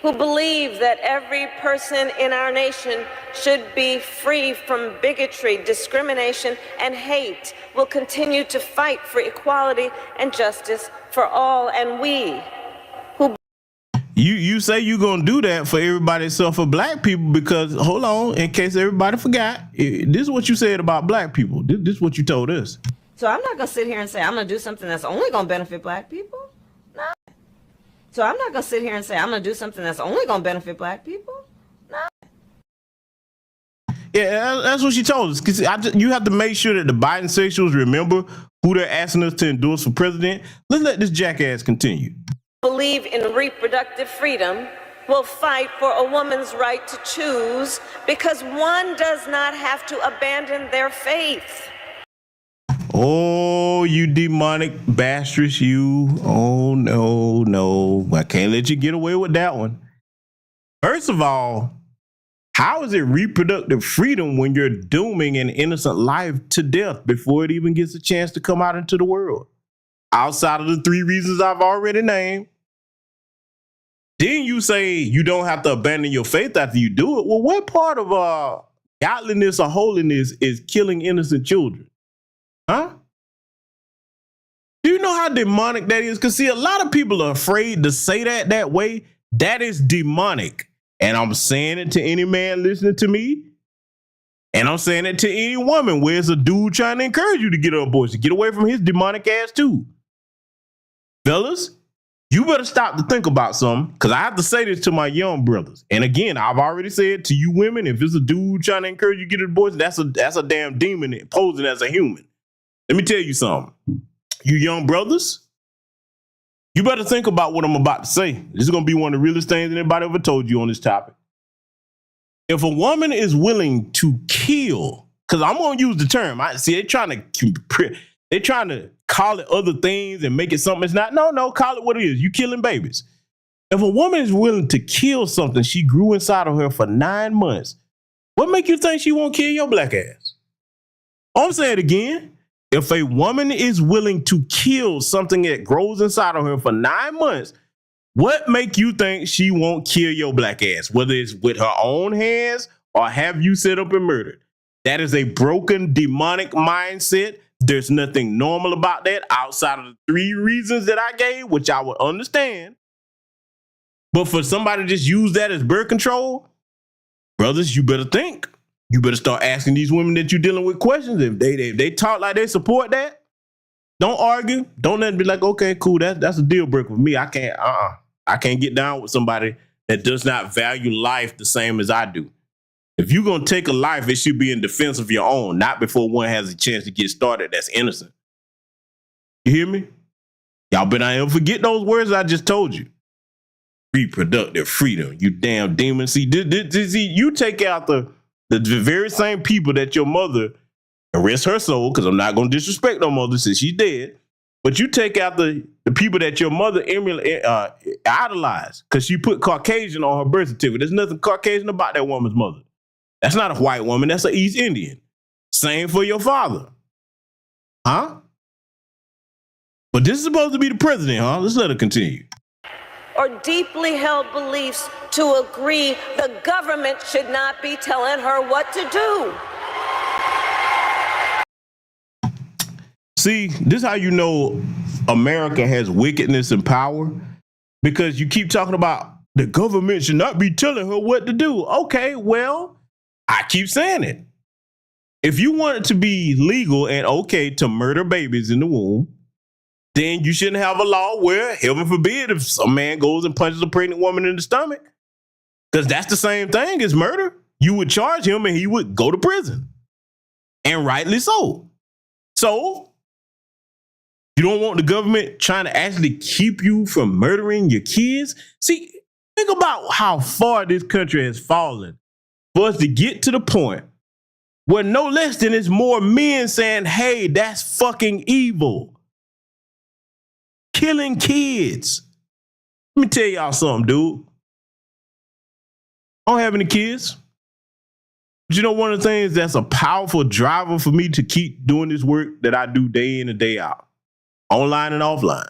who believe that every person in our nation should be free from bigotry, discrimination, and hate will continue to fight for equality and justice for all. And we who... You say you're going to do that for everybody except for black people because, hold on, in case everybody forgot, this is what you said about black people. This is what you told us. So I'm not going to sit here and say I'm going to do something that's only going to benefit black people. No. So I'm not going to sit here and say I'm going to do something that's only going to benefit black people. No. Yeah, that's what she told us. Because you have to make sure that the Biden sexuals remember who they're asking us to endorse for president. Let's let this jackass continue. Believe in reproductive freedom will fight for a woman's right to choose because one does not have to abandon their faith. Oh, you demonic bastard, you. Oh, no. I can't let you get away with that one. First of all, how is it reproductive freedom when you're dooming an innocent life to death before it even gets a chance to come out into the world? Outside of the 3 reasons I've already named. Then you say you don't have to abandon your faith after you do it. Well, what part of godliness or holiness is killing innocent children? Huh? Do you know how demonic that is? Because see, a lot of people are afraid to say that way. That is demonic. And I'm saying it to any man listening to me. And I'm saying it to any woman where it's a dude trying to encourage you to get an abortion. Get away from his demonic ass too. Fellas, you better stop to think about something, because I have to say this to my young brothers. And again, I've already said to you women, if it's a dude trying to encourage you to get an abortion, that's a damn demon posing as a human. Let me tell you something. You young brothers, you better think about what I'm about to say. This is going to be one of the realest things anybody ever told you on this topic. If a woman is willing to kill, because I'm going to use the term. They're trying to call it other things and make it something it's not. No, call it what it is. You killing babies. If a woman is willing to kill something she grew inside of her for 9 months, what make you think she won't kill your black ass? I'm saying it again. If a woman is willing to kill something that grows inside of her for 9 months, what make you think she won't kill your black ass? Whether it's with her own hands or have you set up and murdered. That is a broken demonic mindset. There's nothing normal about that outside of the 3 reasons that I gave, which I would understand. But for somebody to just use that as birth control, brothers, you better think. You better start asking these women that you're dealing with questions. If they talk like they support that, don't argue. Don't let them be like, okay, cool, that's a deal breaker for me. I can't get down with somebody that does not value life the same as I do. If you're going to take a life, it should be in defense of your own, not before one has a chance to get started that's innocent. You hear me? Y'all better not ever forget those words I just told you. Reproductive freedom, you damn demon. See, you take out the very same people that your mother, rest her soul, because I'm not going to disrespect no mother since she's dead, But you take out the people that your mother idolized because she put Caucasian on her birth certificate. There's nothing Caucasian about that woman's mother. That's not a white woman. That's an East Indian. Same for your father. Huh? But this is supposed to be the president, huh? Let's let her continue. Or deeply held beliefs to agree the government should not be telling her what to do. See, this is how you know America has wickedness and power, because you keep talking about the government should not be telling her what to do. Okay, well, I keep saying it. If you want it to be legal and okay to murder babies in the womb, then you shouldn't have a law where, heaven forbid, if some man goes and punches a pregnant woman in the stomach, because that's the same thing as murder. You would charge him and he would go to prison. And rightly so. So, you don't want the government trying to actually keep you from murdering your kids? See, think about how far this country has fallen for us to get to the point where no less than it's more men saying, hey, that's fucking evil. Killing kids. Let me tell y'all something, dude. I don't have any kids. But you know, one of the things that's a powerful driver for me to keep doing this work that I do day in and day out, online and offline.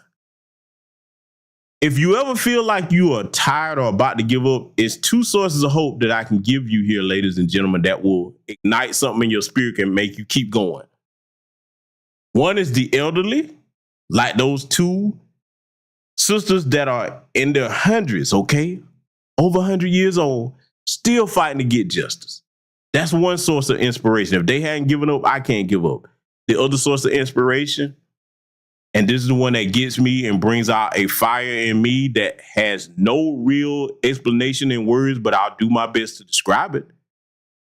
If you ever feel like you are tired or about to give up, it's two sources of hope that I can give you here, ladies and gentlemen, that will ignite something in your spirit and make you keep going. One is the elderly, like those two sisters that are in their hundreds, okay? Over 100 years old, still fighting to get justice. That's one source of inspiration. If they hadn't given up, I can't give up. The other source of inspiration, and this is the one that gets me and brings out a fire in me that has no real explanation in words, but I'll do my best to describe it.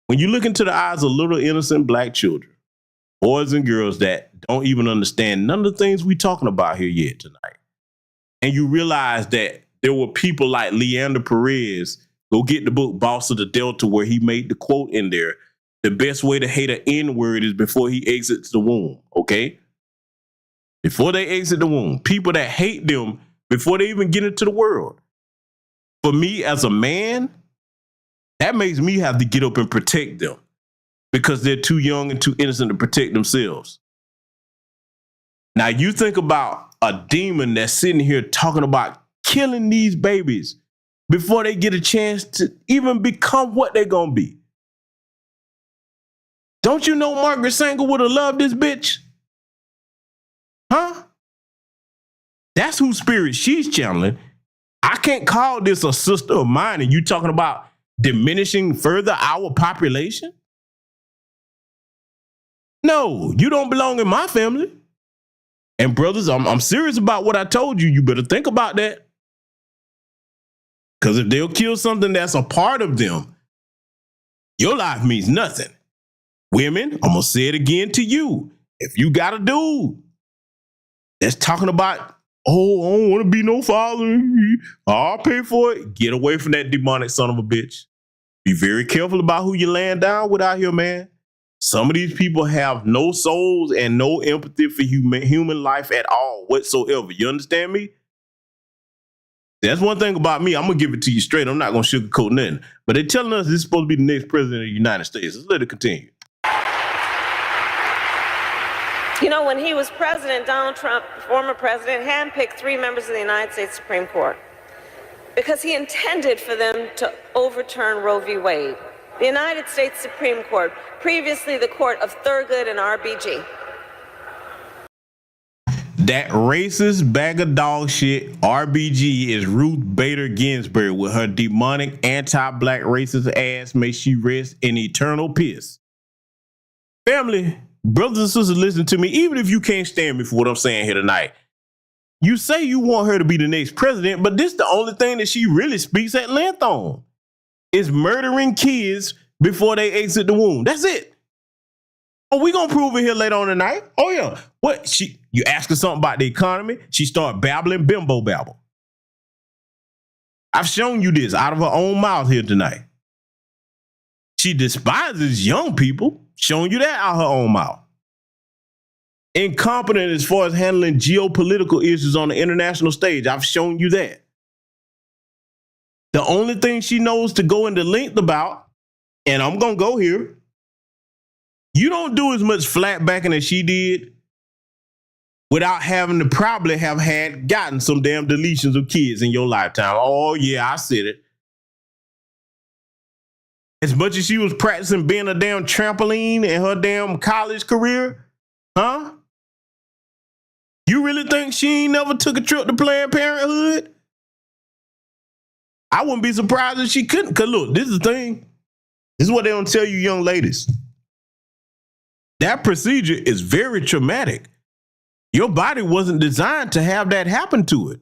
When you look into the eyes of little innocent black children, boys and girls that don't even understand none of the things we're talking about here yet tonight, and you realize that there were people like Leander Perez, go get the book Boss of the Delta, where he made the quote in there, the best way to hate an N-word is before he exits the womb, okay? Before they exit the womb, people that hate them before they even get into the world. For me as a man, that makes me have to get up and protect them because they're too young and too innocent to protect themselves. Now you think about a demon that's sitting here talking about killing these babies before they get a chance to even become what they're gonna be. Don't you know Margaret Sanger would have loved this bitch? Huh? That's whose spirit she's channeling. I can't call this a sister of mine and you talking about diminishing further our population? No, you don't belong in my family. And brothers, I'm serious about what I told you. You better think about that. Because if they'll kill something that's a part of them, your life means nothing. Women, I'm going to say it again to you. If you got a dude that's talking about, oh, I don't want to be no father, I'll pay for it, get away from that demonic son of a bitch. Be very careful about who you're laying down with out here, man. Some of these people have no souls and no empathy for human life at all whatsoever. You understand me? That's one thing about me. I'm going to give it to you straight. I'm not going to sugarcoat nothing. But they're telling us this is supposed to be the next president of the United States. Let's let it continue. You know, when he was president, Donald Trump, former president, handpicked 3 members of the United States Supreme Court because he intended for them to overturn Roe v. Wade. The United States Supreme Court, previously the court of Thurgood and RBG. That racist bag of dog shit, RBG, is Ruth Bader Ginsburg with her demonic anti-black racist ass. May she rest in eternal piss. Family, brothers and sisters, listen to me. Even if you can't stand me for what I'm saying here tonight, you say you want her to be the next president, but this is the only thing that she really speaks at length on. Is murdering kids before they exit the womb. That's it. Oh, we gonna prove it here later on tonight. Oh yeah. What? You ask her something about the economy, she start babbling bimbo babble. I've shown you this out of her own mouth here tonight. She despises young people. Showing you that out of her own mouth. Incompetent as far as handling geopolitical issues on the international stage. I've shown you that. The only thing she knows to go into length about, and I'm going to go here, you don't do as much flat backing as she did without having to probably have gotten some damn deletions of kids in your lifetime. Oh, yeah, I said it. As much as she was practicing being a damn trampoline in her damn college career, huh? You really think she ain't never took a trip to Planned Parenthood? I wouldn't be surprised if she couldn't. Because look, this is the thing. This is what they don't tell you young ladies. That procedure is very traumatic. Your body wasn't designed to have that happen to it.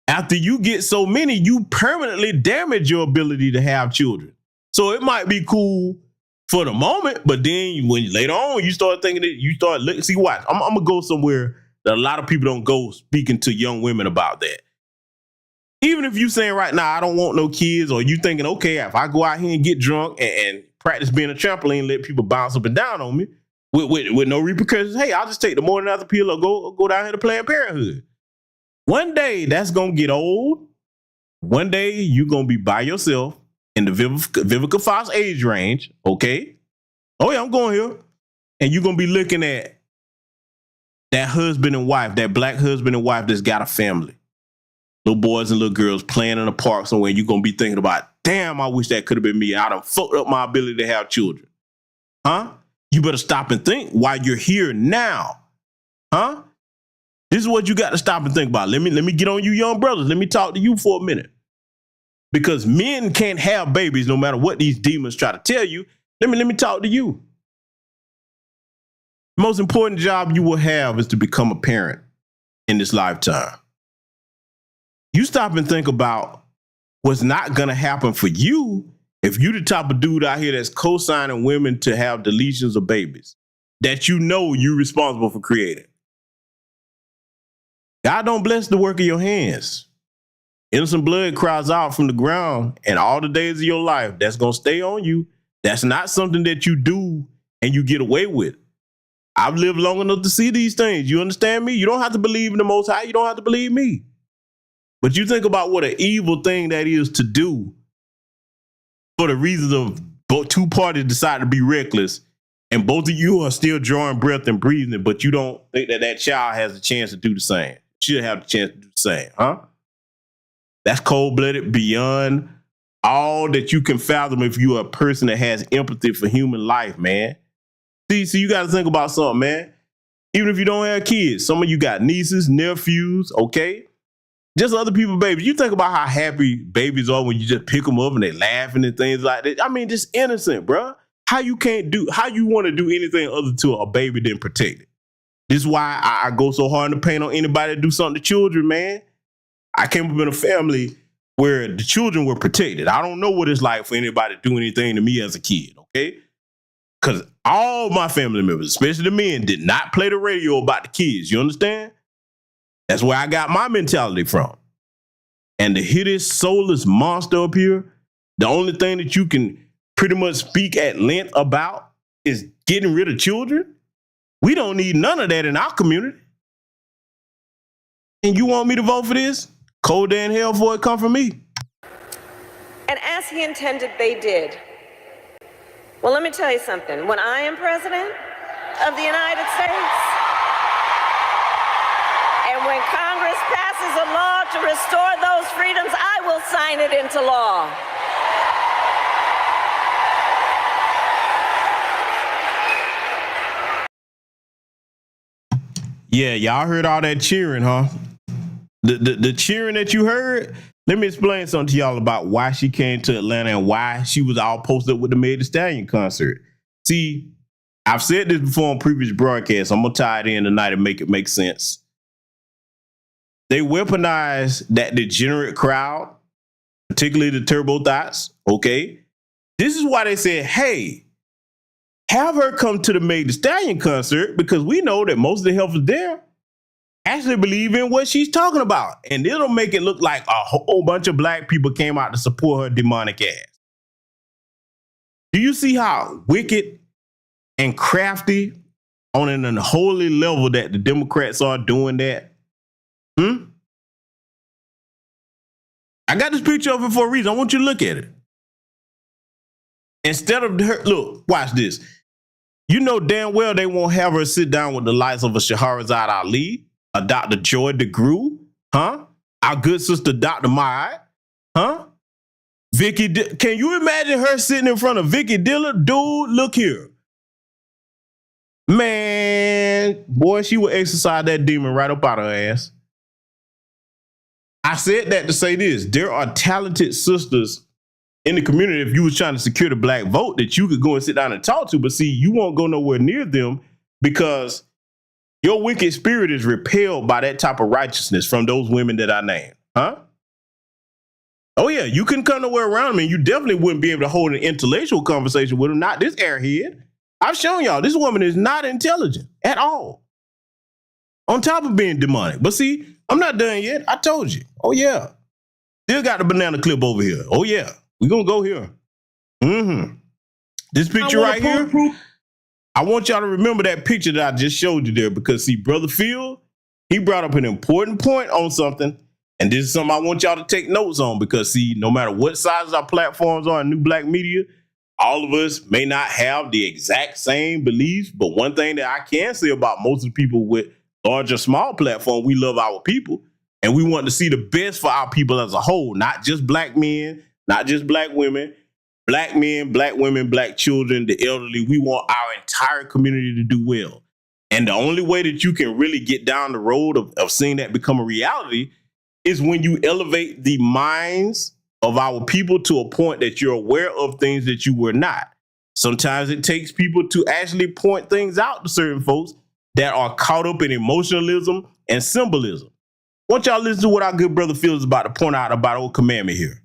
After you get so many, you permanently damage your ability to have children. So it might be cool for the moment, but then when later on you start thinking that you start looking, see what? I'm gonna go somewhere that a lot of people don't go, speaking to young women about that. Even if you saying right now, I don't want no kids, or you thinking, okay, if I go out here and get drunk and practice being a trampoline, let people bounce up and down on me with no repercussions, hey, I'll just take the morning after pill or go down here to Planned Parenthood. One day that's gonna get old. One day you're gonna be by yourself in the Vivica Fox age range, okay? Oh yeah, I'm going here. And you're gonna be looking at that husband and wife, that black husband and wife that's got a family. Little boys and little girls playing in a park somewhere. You're going to be thinking about, damn, I wish that could have been me. I done fucked up my ability to have children. Huh? You better stop and think while you're here now. Huh? This is what you got to stop and think about. Let me get on you young brothers. Let me talk to you for a minute. Because men can't have babies no matter what these demons try to tell you. Let me talk to you. The most important job you will have is to become a parent in this lifetime. You stop and think about what's not going to happen for you if you the type of dude out here that's co-signing women to have deletions of babies that you know you're responsible for creating. God don't bless the work of your hands. Innocent blood cries out from the ground, and all the days of your life, that's going to stay on you. That's not something that you do and you get away with. I've lived long enough to see these things. You understand me? You don't have to believe in the Most High. You don't have to believe me. But you think about what an evil thing that is to do for the reasons of both two parties decide to be reckless, and both of you are still drawing breath and breathing, but you don't think that that child has a chance to do the same. Should have the chance to do the same, huh? That's cold-blooded beyond all that you can fathom if you're a person that has empathy for human life, man. See, you got to think about something, man. Even if you don't have kids, some of you got nieces, nephews, okay? Just other people's babies. You think about how happy babies are when you just pick them up and they laughing and things like that. I mean, just innocent, bro. How you want to do anything other to a baby than protect it? This is why I go so hard in the paint on anybody to do something to children, man. I came up in a family where the children were protected. I don't know what it's like for anybody to do anything to me as a kid, okay? Because all my family members, especially the men, did not play the radio about the kids. You understand? That's where I got my mentality from. And to hear this soulless monster up here, the only thing that you can pretty much speak at length about is getting rid of children. We don't need none of that in our community. And you want me to vote for this? Cold day in hell for it come from me. And as he intended, they did. Well, let me tell you something. When I am president of the United States, and when Congress passes a law to restore those freedoms, I will sign it into law. Yeah, y'all heard all that cheering, huh? The cheering that you heard, let me explain something to y'all about why she came to Atlanta and why she was all posted up with the Meg Thee Stallion concert. See, I've said this before on previous broadcasts. I'm going to tie it in tonight and make it make sense. They weaponize that degenerate crowd, particularly the turbo thoughts, okay? This is why they said, hey, have her come to the Meg Thee Stallion concert because we know that most of the helpers there actually believe in what she's talking about. And it'll make it look like a whole bunch of black people came out to support her demonic ass. Do you see how wicked and crafty on an unholy level that the Democrats are doing that? I got this picture of it for a reason. I want you to look at it. Instead of her, look, watch this. You know damn well they won't have her sit down with the likes of a Shahrazad Ali, a Dr. Joy DeGruy, huh? Our good sister Dr. Mai, huh? Can you imagine her sitting in front of Vicky Diller? Dude, look here. Man, boy, she would exercise that demon right up out of her ass. I said that to say this. There are talented sisters in the community, if you was trying to secure the black vote, that you could go and sit down and talk to. But see, you won't go nowhere near them because your wicked spirit is repelled by that type of righteousness from those women that I named. Huh? Oh, yeah, you couldn't come nowhere around them, and you definitely wouldn't be able to hold an intellectual conversation with them. Not this airhead. I've shown y'all this woman is not intelligent at all. On top of being demonic. But see, I'm not done yet. I told you. Oh, yeah. Still got the banana clip over here. Oh, yeah. We're going to go here. This picture right here, I want y'all to remember that picture that I just showed you there because, see, Brother Phil, he brought up an important point on something, and this is something I want y'all to take notes on because, see, no matter what size our platforms are in New Black Media, all of us may not have the exact same beliefs, but one thing that I can say about most of the people with large or small platform, we love our people, and we want to see the best for our people as a whole, not just black men, not just black women, black men, black women, black children, the elderly. We want our entire community to do well. And the only way that you can really get down the road of seeing that become a reality is when you elevate the minds of our people to a point that you're aware of things that you were not. Sometimes it takes people to actually point things out to certain folks that are caught up in emotionalism and symbolism. I want y'all to listen to what our good brother Phil is about to point out about old commandment here.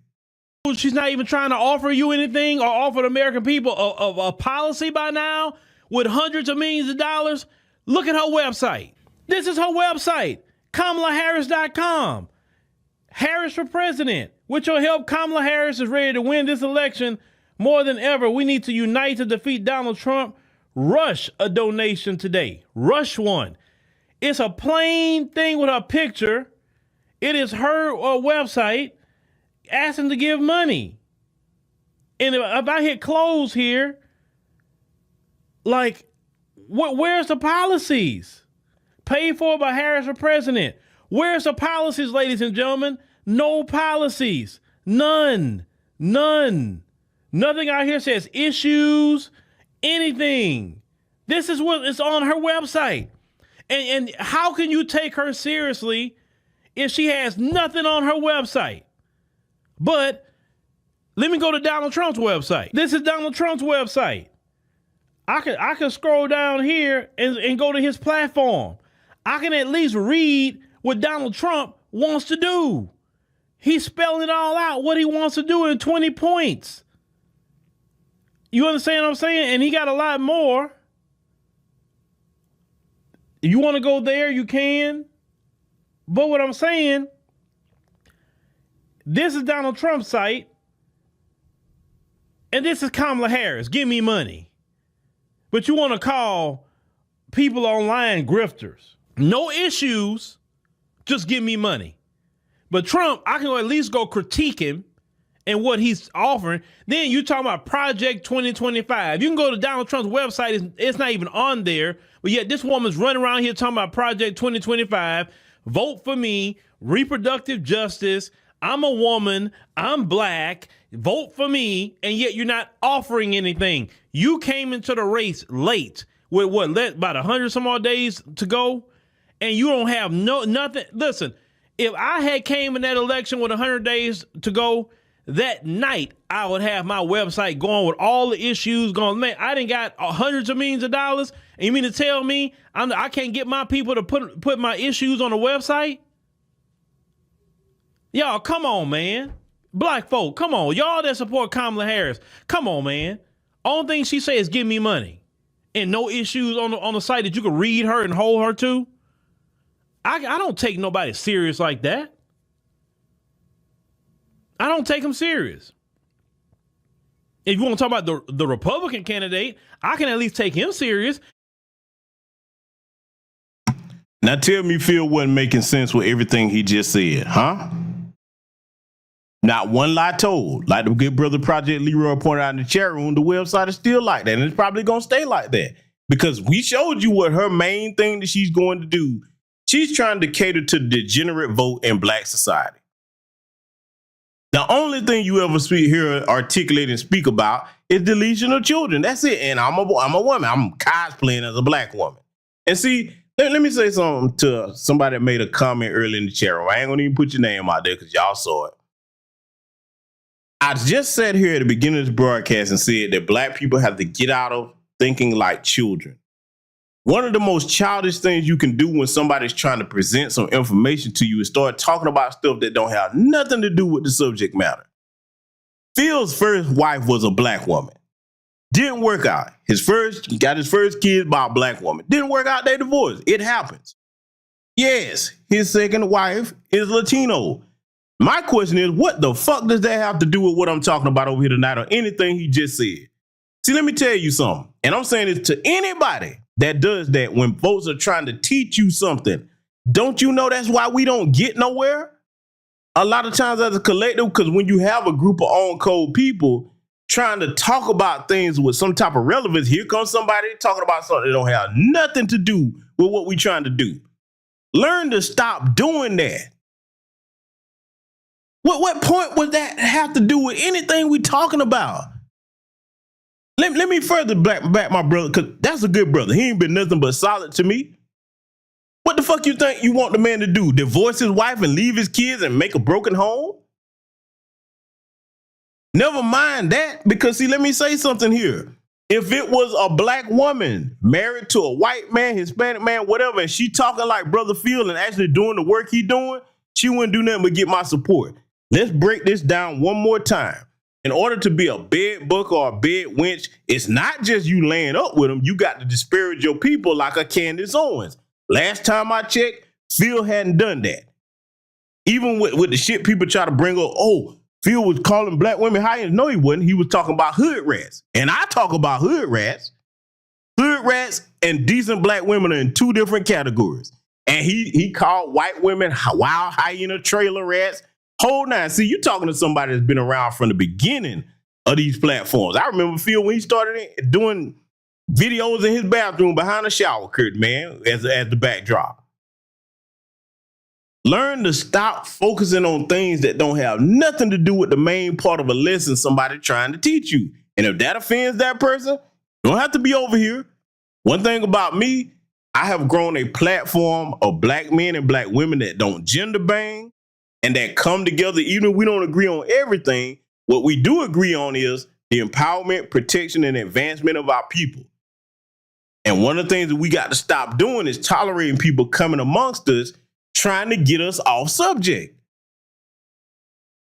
She's not even trying to offer you anything or offer the American people a policy by now with hundreds of millions of dollars. Look at her website. This is her website, KamalaHarris.com. Harris for president. With your help, Kamala Harris is ready to win this election more than ever. We need to unite to defeat Donald Trump. Rush a donation today. Rush one. It's a plain thing with her picture. It is her website. Asking to give money. And if I hit close here, like, where's the policies? Paid for by Harris for president. Where's the policies, ladies and gentlemen? No policies. None. Nothing out here says issues, anything. This is what is on her website. And how can you take her seriously if she has nothing on her website? But let me go to Donald Trump's website. This is Donald Trump's website. I can scroll down here and go to his platform. I can at least read what Donald Trump wants to do. He's spelling it all out, what he wants to do in 20 points. You understand what I'm saying? And he got a lot more. If you want to go there, you can. But what I'm saying, this is Donald Trump's site, and this is Kamala Harris. Give me money. But you want to call people online grifters. No issues, just give me money. But Trump, I can at least go critique him and what he's offering. Then you talking about Project 2025. You can go to Donald Trump's website. It's not even on there. But yet this woman's running around here talking about Project 2025. Vote for me. Reproductive justice. I'm a woman, I'm black, vote for me, and yet you're not offering anything. You came into the race late with about 100 some odd days to go, and you don't have nothing. Listen, if I had came in that election with 100 days to go, that night I would have my website going with all the issues going. Man, I done got hundreds of millions of dollars, and you mean to tell me I can't get my people to put my issues on the website? Y'all, come on, man. Black folk, come on. Y'all that support Kamala Harris, come on, man. Only thing she say is give me money. And no issues on the site that you can read her and hold her to. I don't take nobody serious like that. I don't take them serious. If you want to talk about the Republican candidate, I can at least take him serious. Now tell me Phil wasn't making sense with everything he just said, huh? Not one lie told. Like the good brother Project Leroy pointed out in the chat room, the website is still like that, and it's probably going to stay like that because we showed you what her main thing that she's going to do. She's trying to cater to the degenerate vote in black society. The only thing you ever hear articulate and speak about is deletion of children. That's it. And I'm a woman. I'm cosplaying as a black woman. And see, let me say something to somebody that made a comment early in the chat room. I ain't going to even put your name out there because y'all saw it. I just sat here at the beginning of this broadcast and said that black people have to get out of thinking like children. One of the most childish things you can do when somebody's trying to present some information to you is start talking about stuff that don't have nothing to do with the subject matter. Phil's first wife was a black woman. Didn't work out. He got his first kid by a black woman. Didn't work out, they divorced. It happens. Yes, his second wife is Latino. My question is, what the fuck does that have to do with what I'm talking about over here tonight or anything he just said? See, let me tell you something. And I'm saying this to anybody that does that when folks are trying to teach you something. Don't you know that's why we don't get nowhere? A lot of times as a collective, because when you have a group of on-code people trying to talk about things with some type of relevance, here comes somebody talking about something that don't have nothing to do with what we're trying to do. Learn to stop doing that. What point would that have to do with anything we're talking about? Let me further back my brother, because that's a good brother. He ain't been nothing but solid to me. What the fuck you think you want the man to do? Divorce his wife and leave his kids and make a broken home? Never mind that, because see, let me say something here. If it was a black woman married to a white man, Hispanic man, whatever, and she talking like Brother Phil and actually doing the work he doing, she wouldn't do nothing but get my support. Let's break this down one more time. In order to be a bed book or a bed wench, it's not just you laying up with them. You got to disparage your people like a Candace Owens. Last time I checked, Phil hadn't done that. Even with the shit people try to bring up, oh, Phil was calling black women high. No, he wasn't. He was talking about hood rats. And I talk about hood rats. Hood rats and decent black women are in two different categories. And he called white women wild hyena trailer rats. Hold on. See, you talking to somebody that's been around from the beginning of these platforms. I remember Phil when he started doing videos in his bathroom behind a shower curtain, man, as the backdrop. Learn to stop focusing on things that don't have nothing to do with the main part of a lesson somebody trying to teach you. And if that offends that person, you don't have to be over here. One thing about me, I have grown a platform of black men and black women that don't gender bang and that come together. Even if we don't agree on everything, what we do agree on is the empowerment, protection, and advancement of our people. And one of the things that we got to stop doing is tolerating people coming amongst us trying to get us off subject.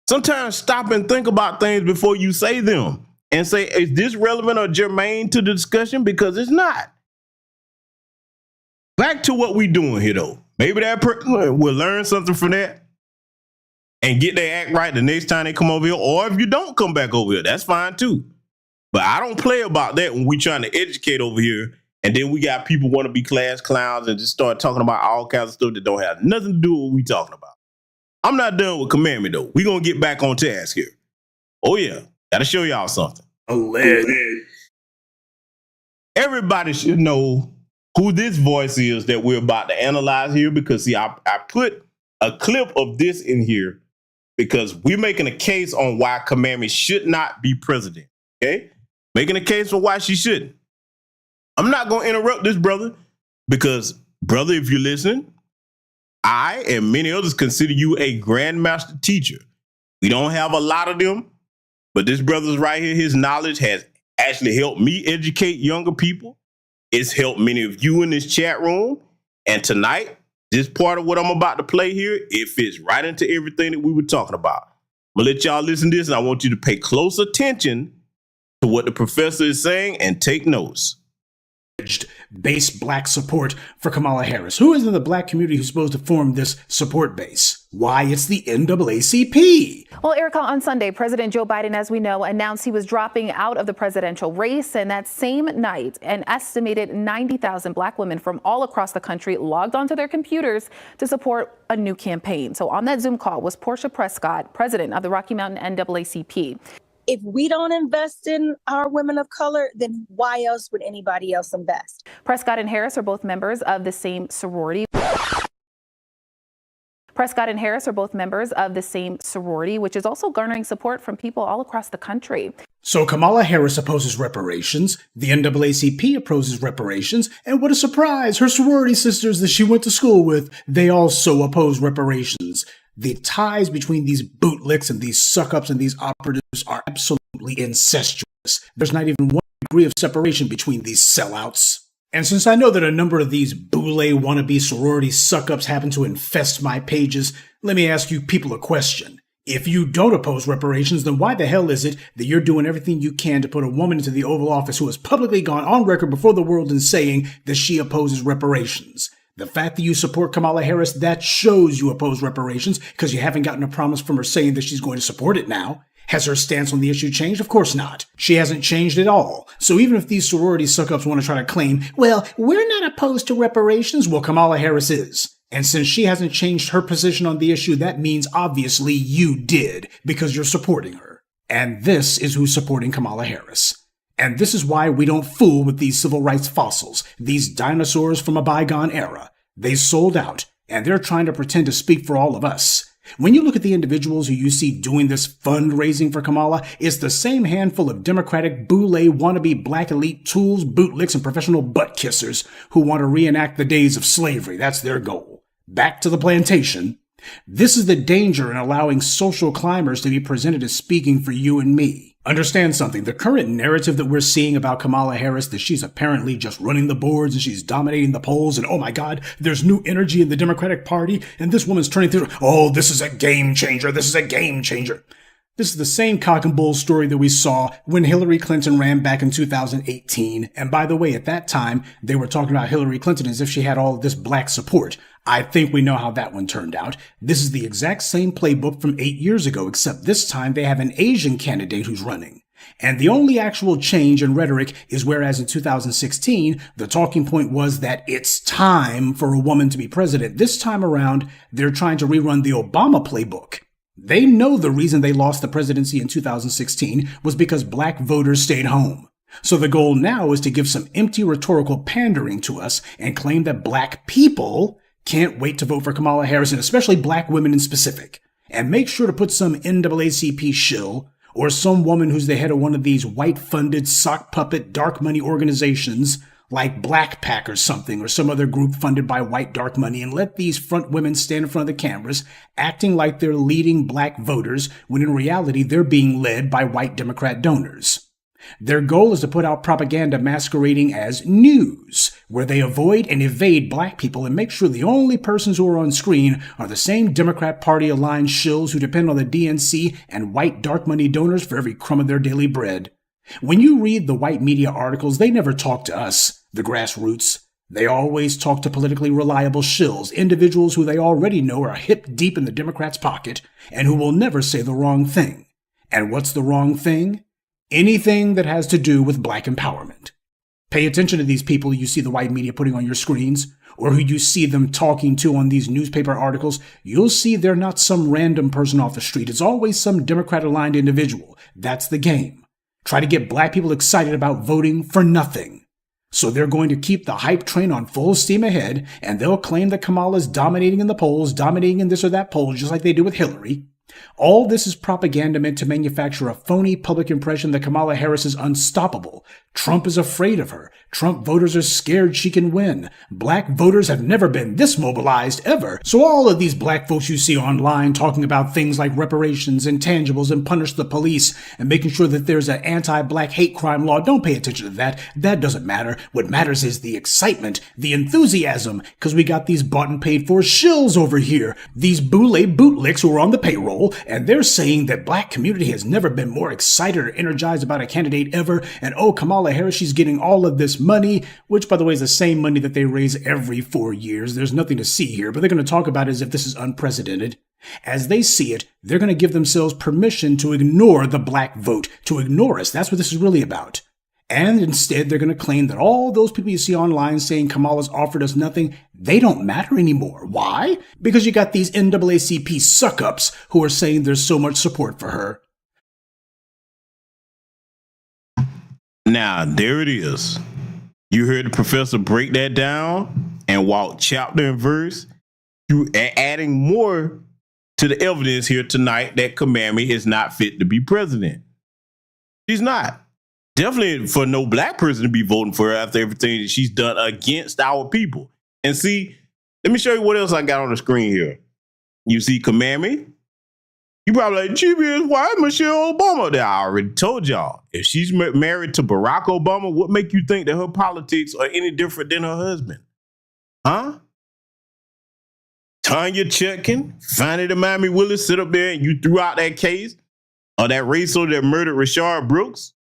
Sometimes stop and think about things before you say them and say, is this relevant or germane to the discussion? Because it's not. Back to what we doing here, though. Maybe that person will learn something from that and get their act right the next time they come over here. Or if you don't come back over here, that's fine too. But I don't play about that when we trying to educate over here. And then we got people want to be class clowns and just start talking about all kinds of stuff that don't have nothing to do with what we talking about. I'm not done with commandment, though. We're going to get back on task here. Oh, yeah. Got to show y'all something. Everybody should know who this voice is that we're about to analyze here because, see, I put a clip of this in here because we're making a case on why Commandment should not be president, okay? Making a case for why she shouldn't. I'm not going to interrupt this brother because, brother, if you're listening, I and many others consider you a grandmaster teacher. We don't have a lot of them, but this brother's right here. His knowledge has actually helped me educate younger people. It's helped many of you in this chat room. And tonight, this part of what I'm about to play here, it fits right into everything that we were talking about. I'm going to let y'all listen to this, and I want you to pay close attention to what the professor is saying and take notes. base black support for Kamala Harris. Who is in the black community who's supposed to form this support base? Why, it's the NAACP. Well, Erica, on Sunday, President Joe Biden, as we know, announced he was dropping out of the presidential race. And that same night, an estimated 90,000 black women from all across the country logged onto their computers to support a new campaign. So on that Zoom call was Portia Prescott, president of the Rocky Mountain NAACP. If we don't invest in our women of color, then why else would anybody else invest? Prescott and Harris are both members of the same sorority. Prescott and Harris are both members of the same sorority, which is also garnering support from people all across the country. So Kamala Harris opposes reparations, the NAACP opposes reparations, and what a surprise, her sorority sisters that she went to school with, they also oppose reparations. The ties between these bootlicks and these suck-ups and these operatives are absolutely incestuous. There's not even one degree of separation between these sellouts. And since I know that a number of these boule wannabe sorority suck-ups happen to infest my pages, let me ask you people a question. If you don't oppose reparations, then why the hell is it that you're doing everything you can to put a woman into the Oval Office who has publicly gone on record before the world in saying that she opposes reparations? The fact that you support Kamala Harris, that shows you oppose reparations because you haven't gotten a promise from her saying that she's going to support it now. Has her stance on the issue changed? Of course not. She hasn't changed at all. So even if these sorority suck-ups want to try to claim, well, we're not opposed to reparations, well, Kamala Harris is. And since she hasn't changed her position on the issue, that means obviously you did, because you're supporting her. And this is who's supporting Kamala Harris. And this is why we don't fool with these civil rights fossils, these dinosaurs from a bygone era. They sold out, and they're trying to pretend to speak for all of us. When you look at the individuals who you see doing this fundraising for Kamala, it's the same handful of Democratic boule wannabe black elite tools, bootlicks, and professional butt kissers who want to reenact the days of slavery. That's their goal. Back to the plantation. This is the danger in allowing social climbers to be presented as speaking for you and me. Understand something. The current narrative that we're seeing about Kamala Harris, that she's apparently just running the boards and she's dominating the polls, and oh my God, there's new energy in the Democratic Party, and this woman's turning through, oh, this is a game changer, this is a game changer. This is the same cock and bull story that we saw when Hillary Clinton ran back in 2018. And by the way, at that time, they were talking about Hillary Clinton as if she had all of this black support. I think we know how that one turned out. This is the exact same playbook from 8 years ago, except this time they have an Asian candidate who's running. And the only actual change in rhetoric is whereas in 2016, the talking point was that it's time for a woman to be president. This time around, they're trying to rerun the Obama playbook. They know the reason they lost the presidency in 2016 was because black voters stayed home. So the goal now is to give some empty rhetorical pandering to us and claim that black people can't wait to vote for Kamala Harris, and especially black women in specific. And make sure to put some NAACP shill or some woman who's the head of one of these white-funded sock puppet dark money organizations like Black Pack or something, or some other group funded by white dark money, and let these front women stand in front of the cameras acting like they're leading black voters when in reality they're being led by white Democrat donors. Their goal is to put out propaganda masquerading as news, where they avoid and evade black people and make sure the only persons who are on screen are the same Democrat Party-aligned shills who depend on the DNC and white dark money donors for every crumb of their daily bread. When you read the white media articles, they never talk to us, the grassroots. They always talk to politically reliable shills, individuals who they already know are hip deep in the Democrats' pocket and who will never say the wrong thing. And what's the wrong thing? Anything that has to do with black empowerment. Pay attention to these people you see the white media putting on your screens, or who you see them talking to on these newspaper articles. You'll see they're not some random person off the street. It's always some Democrat-aligned individual. That's the game. Try to get black people excited about voting for nothing. So they're going to keep the hype train on full steam ahead, and they'll claim that Kamala's dominating in the polls, dominating in this or that poll, just like they do with Hillary. All this is propaganda meant to manufacture a phony public impression that Kamala Harris is unstoppable. Trump is afraid of her. Trump voters are scared she can win. Black voters have never been this mobilized ever. So all of these black folks you see online talking about things like reparations, intangibles, and punish the police, and making sure that there's an anti-black hate crime law, don't pay attention to that. That doesn't matter. What matters is the excitement, the enthusiasm, because we got these bought and paid for shills over here. These boule bootlicks who are on the payroll, poll, and they're saying that black community has never been more excited or energized about a candidate ever. And oh, Kamala Harris, she's getting all of this money, which, by the way, is the same money that they raise every 4 years. There's nothing to see here, but they're going to talk about it as if this is unprecedented. As they see it, they're going to give themselves permission to ignore the black vote, to ignore us. That's what this is really about. And instead, they're going to claim that all those people you see online saying Kamala's offered us nothing, they don't matter anymore. Why? Because you got these NAACP suck-ups who are saying there's so much support for her. Now, there it is. You heard the professor break that down and walk chapter and verse, adding more to the evidence here tonight that Kamala is not fit to be president. She's not. Definitely for no black person to be voting for her after everything that she's done against our people. And see, let me show you what else I got on the screen here. You see Kamala? You probably like, GBS, why Michelle Obama? That I already told y'all. If she's married to Barack Obama, what make you think that her politics are any different than her husband? Huh? Tanya Chutkin, Fannie the Miami Willis sit up there and you threw out that case of that racer that murdered Rashard Brooks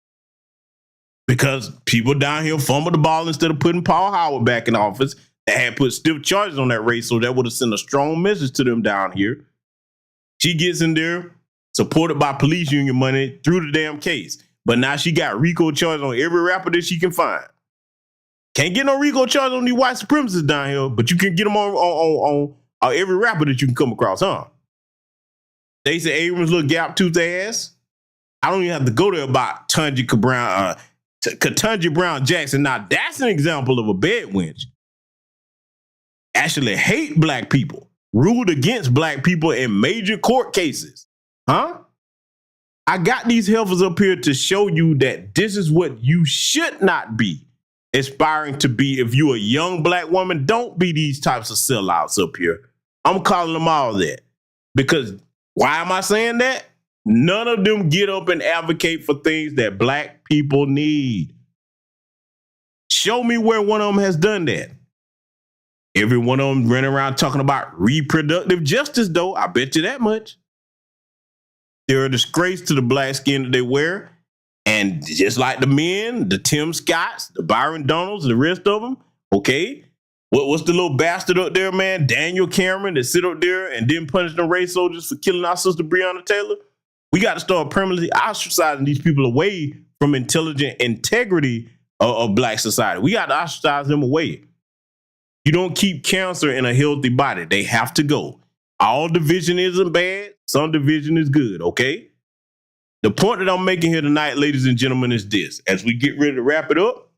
because people down here fumbled the ball instead of putting Paul Howard back in office. They had put stiff charges on that race, so that would have sent a strong message to them down here. She gets in there, supported by police union money, through the damn case. But now she got RICO charges on every rapper that she can find. Can't get no RICO charges on these white supremacists down here, but you can get them on every rapper that you can come across, huh? Stacey Abrams' little gap-toothed ass. I don't even have to go there about Ketanji Brown Jackson. Now, that's an example of a bed wench. Actually hate black people. Ruled against black people in major court cases. Huh? I got these heifers up here to show you that this is what you should not be aspiring to be. If you're a young black woman, don't be these types of sellouts up here. I'm calling them all that. Because why am I saying that? None of them get up and advocate for things that black people need. Show me where one of them has done that. Every one of them running around talking about reproductive justice, though. I bet you that much. They're a disgrace to the black skin that they wear. And just like the men, the Tim Scotts, the Byron Donalds, the rest of them, okay? What's the little bastard up there, man? Daniel Cameron that sit up there and didn't punish the race soldiers for killing our sister Breonna Taylor? We got to start permanently ostracizing these people away from intelligent integrity of black society. We got to ostracize them away. You don't keep cancer in a healthy body. They have to go. All division isn't bad. Some division is good, okay? The point that I'm making here tonight, ladies and gentlemen, is this. As we get ready to wrap it up,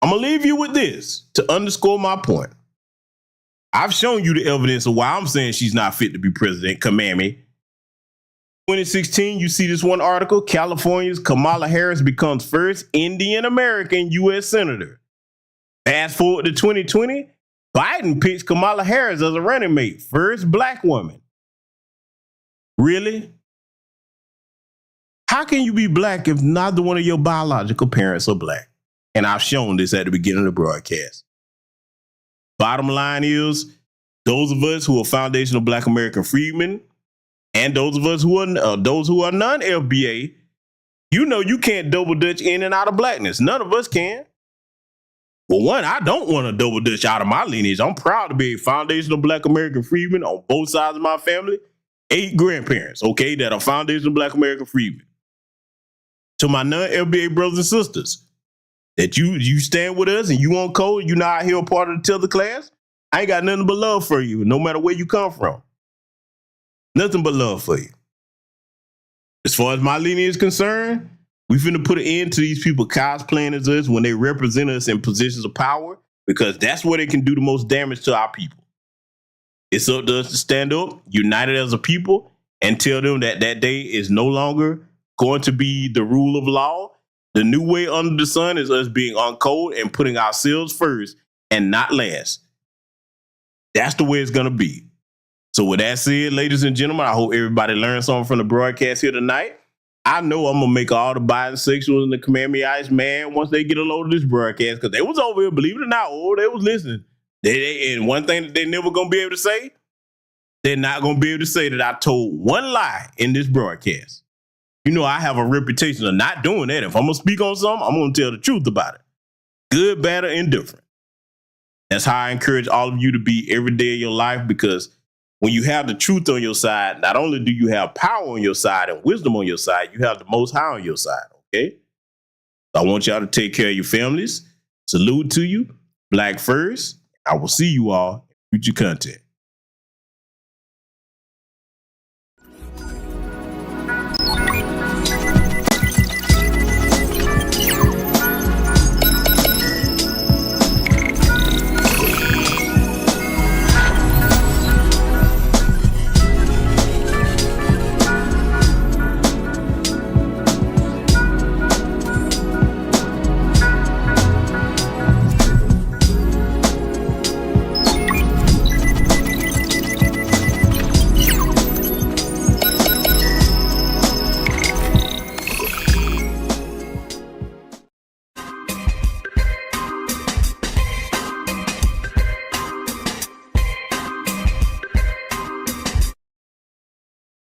I'm going to leave you with this to underscore my point. I've shown you the evidence of why I'm saying she's not fit to be president, Kamala. 2016, you see this one article, California's Kamala Harris becomes first Indian American U.S. Senator. Fast forward to 2020, Biden picks Kamala Harris as a running mate, first black woman. Really? How can you be black if neither one of your biological parents are black? And I've shown this at the beginning of the broadcast. Bottom line is, those of us who are foundational black American freedmen and those of us who are non-FBA, you know you can't double dutch in and out of blackness. None of us can. For one, I don't want to double dutch out of my lineage. I'm proud to be a foundational black American freedman on both sides of my family. 8 grandparents, okay, that are foundational black American freedmen. To my non-FBA brothers and sisters, that you stand with us and you on code, you not here a part of the Tether class, I ain't got nothing but love for you, no matter where you come from. Nothing but love for you. As far as my lineage is concerned, we finna put an end to these people cosplaying as us when they represent us in positions of power, because that's where they can do the most damage to our people. It's up to us to stand up, united as a people, and tell them that that day is no longer going to be the rule of law. The new way under the sun is us being on code and putting ourselves first and not last. That's the way it's going to be. So with that said, ladies and gentlemen, I hope everybody learned something from the broadcast here tonight. I know I'm going to make all the bisexuals and the Kamala mad once they get a load of this broadcast, because they was over here, believe it or not, they was listening. And one thing that they never going to be able to say, they're not going to be able to say that I told one lie in this broadcast. You know, I have a reputation of not doing that. If I'm going to speak on something, I'm going to tell the truth about it. Good, bad, or indifferent. That's how I encourage all of you to be every day of your life, because when you have the truth on your side, not only do you have power on your side and wisdom on your side, you have the Most High on your side, okay? So I want y'all to take care of your families. Salute to you. Black first. I will see you all in future content.